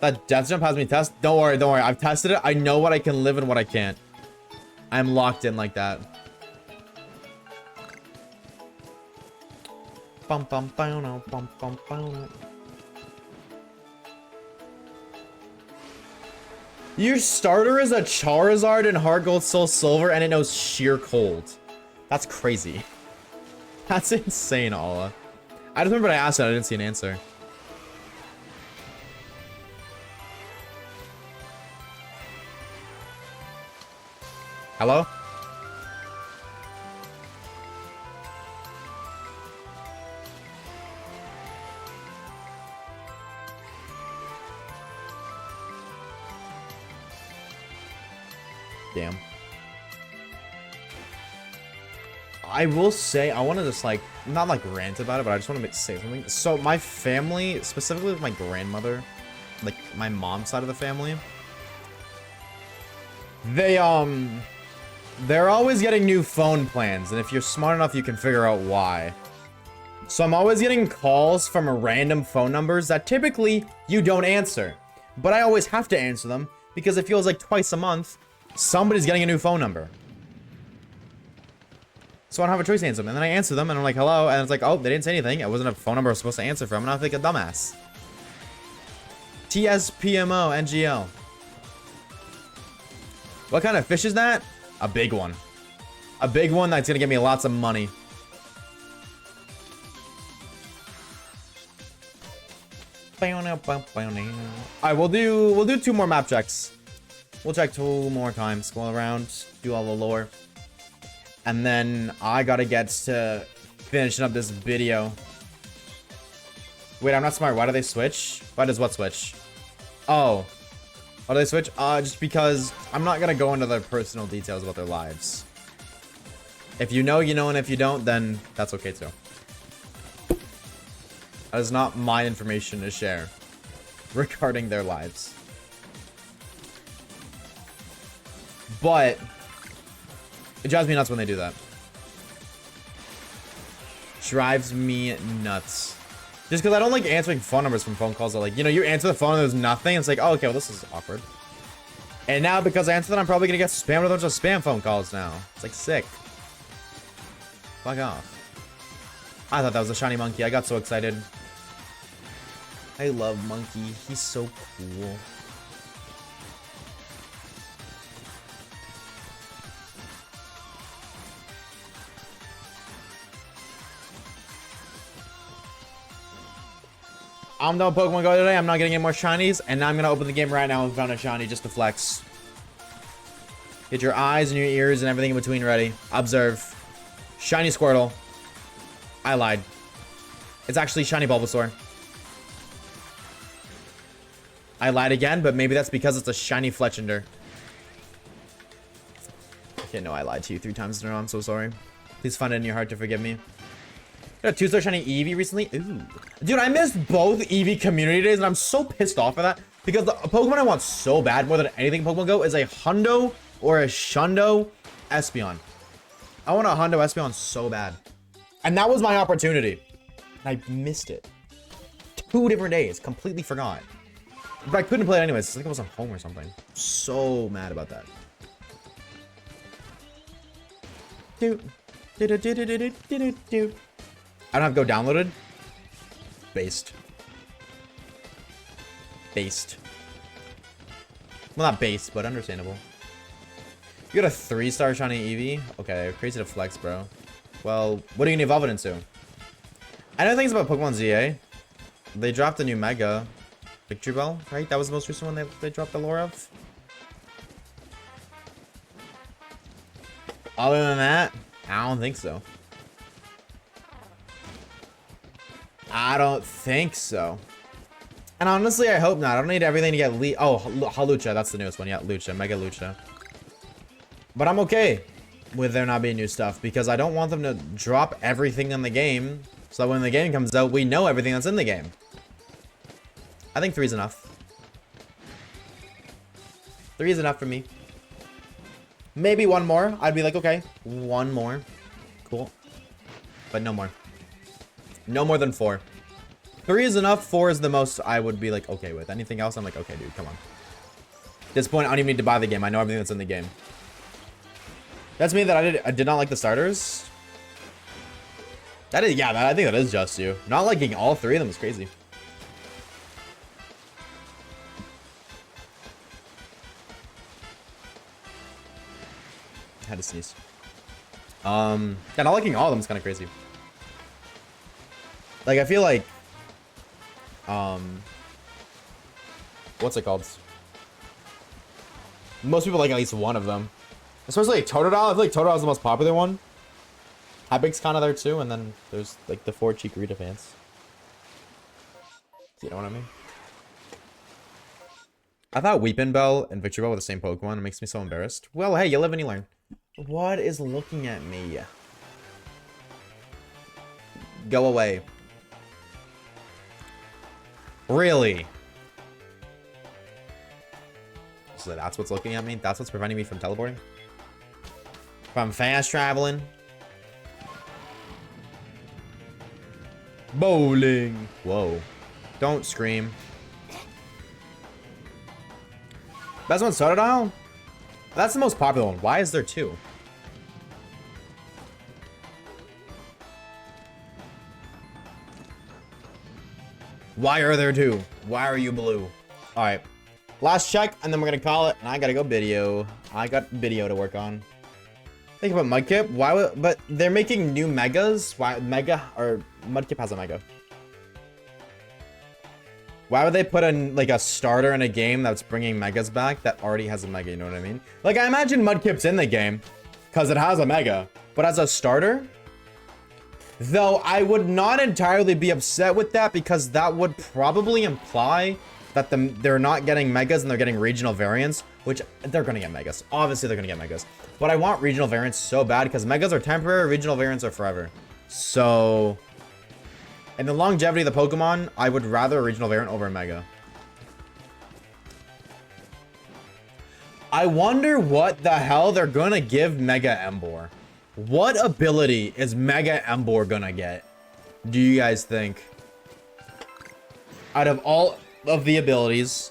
That death jump has me test. Don't worry, don't worry. I've tested it. I know what I can live and what I can't. I'm locked in like that. Your starter is a Charizard in Heart Gold Soul Silver and it knows sheer cold. That's crazy. That's insane, Allah. I just remember I asked it, I didn't see an answer. Hello? Damn. I will say, I want to just like, not like rant about it, but I just want to say something. So my family, specifically with my grandmother, like my mom's side of the family, they're always getting new phone plans, and if you're smart enough, you can figure out why. So I'm always getting calls from random phone numbers that typically you don't answer, but I always have to answer them because it feels like twice a month somebody's getting a new phone number. So I don't have a choice to answer them, and then I answer them, and I'm like, hello, and it's like, oh, they didn't say anything. It wasn't a phone number I was supposed to answer from, and I think a dumbass. TSPMO NGL. What kind of fish is that? A big one. A big one that's gonna give me lots of money. Alright, we'll do 2 more map checks. We'll check 2 more times. Go around, do all the lore. And then I gotta get to finishing up this video. Wait, I'm not smart. Why do they switch? Why does what switch? Oh. Why do they switch? Just because I'm not gonna go into their personal details about their lives. If you know, you know, and if you don't, then that's okay too. That is not my information to share regarding their lives. But it drives me nuts when they do that. Drives me nuts. Just because I don't like answering phone numbers from phone calls. That, like, you know, you answer the phone and there's nothing. It's like, oh, okay, well, this is awkward. And now because I answered that, I'm probably going to get spammed with a bunch of spam phone calls now. It's like sick. Fuck off. I thought that was a shiny monkey. I got so excited. I love Monkey. He's so cool. I'm done with Pokemon Go today. I'm not getting any more shinies. And now I'm going to open the game right now and found a shiny just to flex. Get your eyes and your ears and everything in between ready. Observe. Shiny Squirtle. I lied. It's actually shiny Bulbasaur. I lied again, but maybe that's because it's a shiny Fletchinder. Okay, no, I lied to you 3 times in a row. I'm so sorry. Please find it in your heart to forgive me. Got a 2-star shiny Eevee recently. Ooh. Dude, I missed both Eevee community days, and I'm so pissed off at that. Because the Pokemon I want so bad, more than anything in Pokemon Go, is a Hundo or a Shundo Espeon. I want a Hundo Espeon so bad. And that was my opportunity. And I missed it. 2 different days. Completely forgot. But I couldn't play it anyways. It's like I was at home or something. So mad about that. Dude. I don't have Go downloaded. Based. Based. Well, not based, but understandable. You got a 3-star shiny Eevee? Okay, crazy to flex, bro. Well, what are you gonna evolve it into? I know things about Pokemon ZA. They dropped a new Mega Victory Bell, right? That was the most recent one they dropped the lore of. Other than that, I don't think so. I don't think so. And honestly, I hope not. I don't need everything to get oh, Halucha, that's the newest one. Yeah, Lucha, Mega Lucha. But I'm okay with there not being new stuff because I don't want them to drop everything in the game so that when the game comes out, we know everything that's in the game. I think 3 is enough. 3 is enough for me. Maybe 1 more. I'd be like, okay, 1 more. Cool. But no more. No more than 4. 3 is enough. 4 is the most I would be like, okay with. Anything else, I'm like, okay, dude, come on. At this point, I don't even need to buy the game. I know everything that's in the game. That's me that I did not like the starters. That is, yeah, I think that is just you. Not liking all 3 of them is crazy. I had to sneeze. Yeah, not liking all of them is kind of crazy. Like, I feel like, what's it called? Most people like at least one of them. Especially like Totodile. I feel like Totodile is the most popular one. Habig's kind of there too, and then there's like the 4 Chikorita fans. You know what I mean? I thought Weepin' Bell and Victory Bell were the same Pokemon. It makes me so embarrassed. Well, hey, you live and you learn. What is looking at me? Go away. Really? So that's what's looking at me? That's what's preventing me from teleporting? From fast traveling? Bowling. Whoa. Don't scream. Best one's Totodile? That's the most popular one. Why is there 2? Why are there 2? Why are you blue? Alright. Last check, and then we're gonna call it. And I gotta go video. I got video to work on. Think about Mudkip. Why would, but they're making new megas? Why Mega or Mudkip has a Mega? Why would they put in like a starter in a game that's bringing megas back that already has a Mega, you know what I mean? Like I imagine Mudkip's in the game because it has a Mega, but as a starter? Though I would not entirely be upset with that because that would probably imply that they're not getting megas and they're getting regional variants, which they're going to get megas. Obviously, they're going to get megas. But I want regional variants so bad because megas are temporary, regional variants are forever. So, in the longevity of the Pokemon, I would rather a regional variant over a mega. I wonder what the hell they're going to give Mega Emboar. What ability is Mega Emboar going to get? Do you guys think? Out of all of the abilities,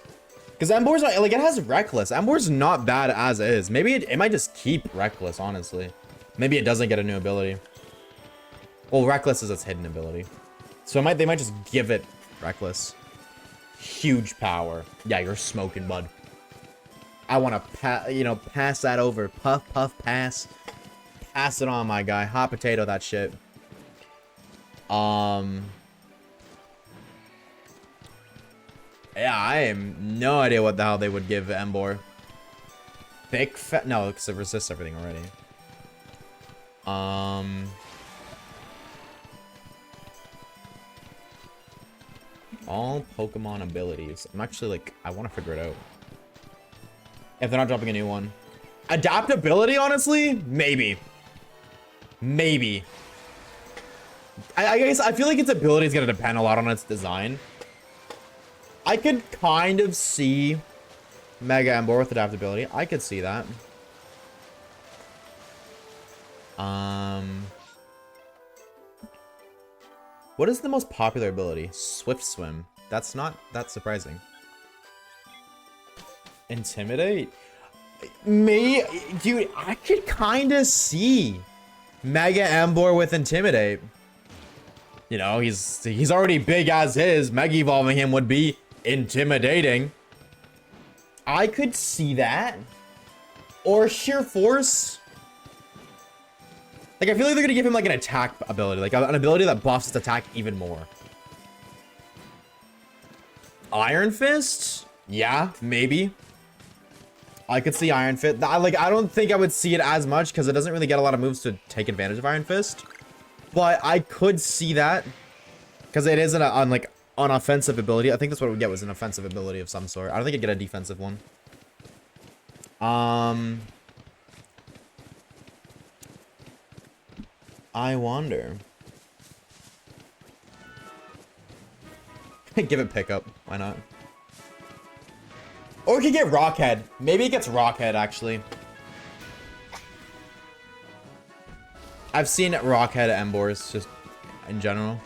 because Emboar's not, like, it has Reckless. Emboar's not bad as is. Maybe it might just keep Reckless, honestly. Maybe it doesn't get a new ability. Well, Reckless is its hidden ability. So they might just give it Reckless. Huge power. Yeah, you're smoking, bud. I want to, pass that over. Puff, puff, pass. Pass it on, my guy. Hot potato that shit. Yeah, I have no idea what the hell they would give Emboar. Thick fat? No, because it resists everything already. All Pokemon abilities. I'm actually like, I want to figure it out. If they're not dropping a new one. Adaptability, honestly? Maybe. Maybe. I guess I feel like its ability is going to depend a lot on its design. I could kind of see Mega Emboar with adaptability. I could see that. What is the most popular ability? Swift Swim. That's not that surprising. Intimidate? Me? Dude, I could kind of see Mega Ember with Intimidate. You know, he's already big as is. Mega evolving him would be intimidating. I could see that. Or Sheer Force. Like, I feel like they're gonna give him like an attack ability. Like an ability that buffs his attack even more. Iron Fist? Yeah, maybe. I could see Iron Fist. I don't think I would see it as much because it doesn't really get a lot of moves to take advantage of Iron Fist. But I could see that because it is an offensive ability. I think that's what we get, was an offensive ability of some sort. I don't think I'd get a defensive one. I wonder. Give it pickup. Why not? Or we could get Rockhead. Maybe it gets Rockhead, actually. I've seen Rockhead Embers, just in general.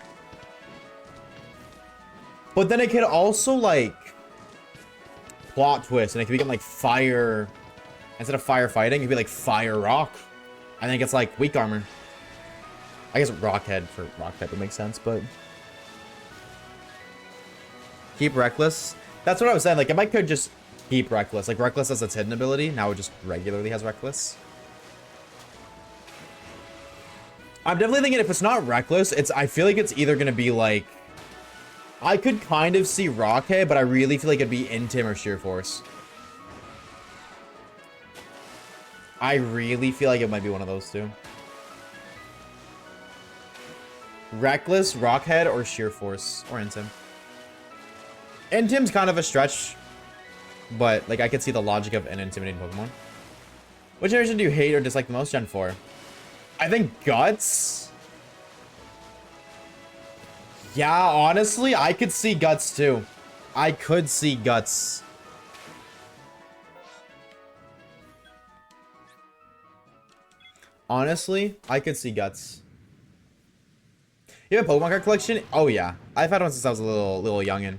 But then it could also, like, plot twist, and it could become, like, fire. Instead of fire fighting, it could be, like, fire rock. I think it's, like, weak armor. I guess Rockhead for rock type would make sense, but... Keep Reckless. That's what I was saying. Like, if I could just keep Reckless. Like, Reckless has its hidden ability. Now it just regularly has Reckless. I'm definitely thinking if it's not Reckless, I feel like it's either going to be, like... I could kind of see Rockhead, but I really feel like it'd be Intim or Sheer Force. I really feel like it might be one of those two. Reckless, Rockhead, or Sheer Force, or Intim. Intim's kind of a stretch, but like I could see the logic of an intimidating Pokemon. Which generation do you hate or dislike the most? Gen 4. I think Guts. Yeah, honestly, I could see Guts too. I could see Guts. Honestly, I could see Guts. You have a Pokemon card collection? Oh yeah, I've had one since I was a little youngin'.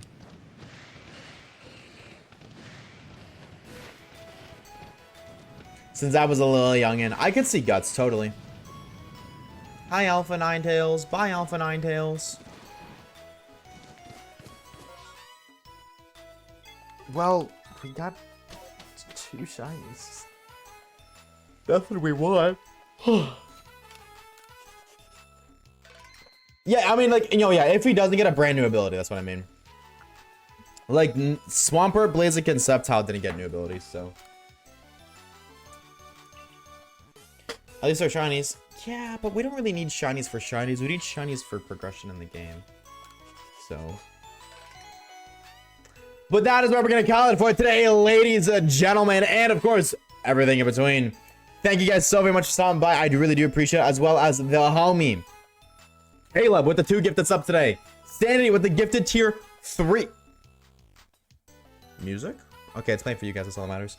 Since I was a little youngin', I could see Guts totally. Hi Alpha Ninetales, bye Alpha Ninetales. Well, we got 2 shinies. That's what we want. Yeah, I mean, like, you know, yeah, if he doesn't get a brand new ability, that's what I mean. Like, Swampert, Blaziken, and Sceptile didn't get new abilities, so. At least they're shinies. Yeah, but we don't really need shinies for shinies. We need shinies for progression in the game. So. But that is where we're going to call it for today, ladies and gentlemen. And, of course, everything in between. Thank you guys so very much for stopping by. I really do appreciate it. As well as the homie Caleb with the 2 gifted subs today. Sanity with the gifted tier 3. Music? Okay, it's playing for you guys. That's all that matters.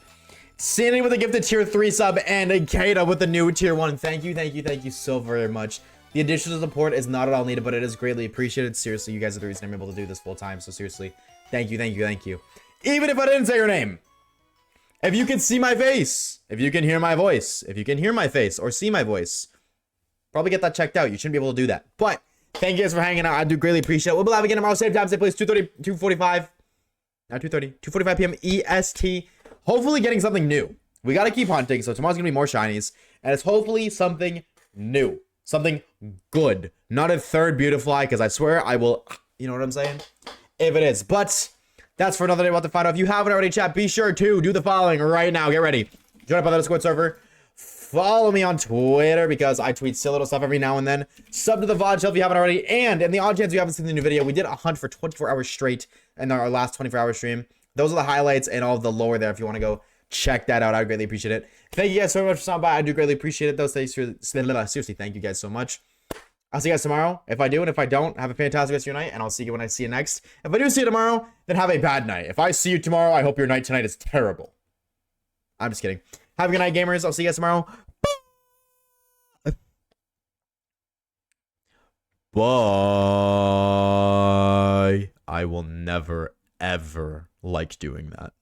Sanity with the gifted tier 3 sub. And Kata with the new tier 1. Thank you so very much. The additional support is not at all needed, but it is greatly appreciated. Seriously, you guys are the reason I'm able to do this full time. So seriously, thank you. Even if I didn't say your name. If you can see my face. If you can hear my voice. If you can hear my face or see my voice. Probably get that checked out. You shouldn't be able to do that. But thank you guys for hanging out. I do greatly appreciate it. We'll be live again tomorrow. Same time, same place. 2:45. Not 2:30. 2:45 p.m. EST. Hopefully getting something new. We got to keep hunting. So tomorrow's going to be more shinies. And it's hopefully something new. Something good. Not a third Beautifly. Because I swear I will. You know what I'm saying? If it is. But that's for another day. We'll have to find out. If you haven't already, chat, be sure to do the following right now. Get ready. Join up on the Discord server. Follow me on Twitter because I tweet silly little stuff every now and then. Sub to the Vods channel if you haven't already. And in the odd chance you haven't seen the new video, we did a hunt for 24 hours straight in our last 24-hour stream. Those are the highlights and all of the lore there. If you want to go check that out, I would greatly appreciate it. Thank you guys so much for stopping by. I do greatly appreciate it, though. Seriously, thank you guys so much. I'll see you guys tomorrow. If I do, and if I don't, have a fantastic rest of your night, and I'll see you when I see you next. If I do see you tomorrow, then have a bad night. If I see you tomorrow, I hope your night tonight is terrible. I'm just kidding. Have a good night, gamers. I'll see you guys tomorrow. Bye. I will never, ever like doing that.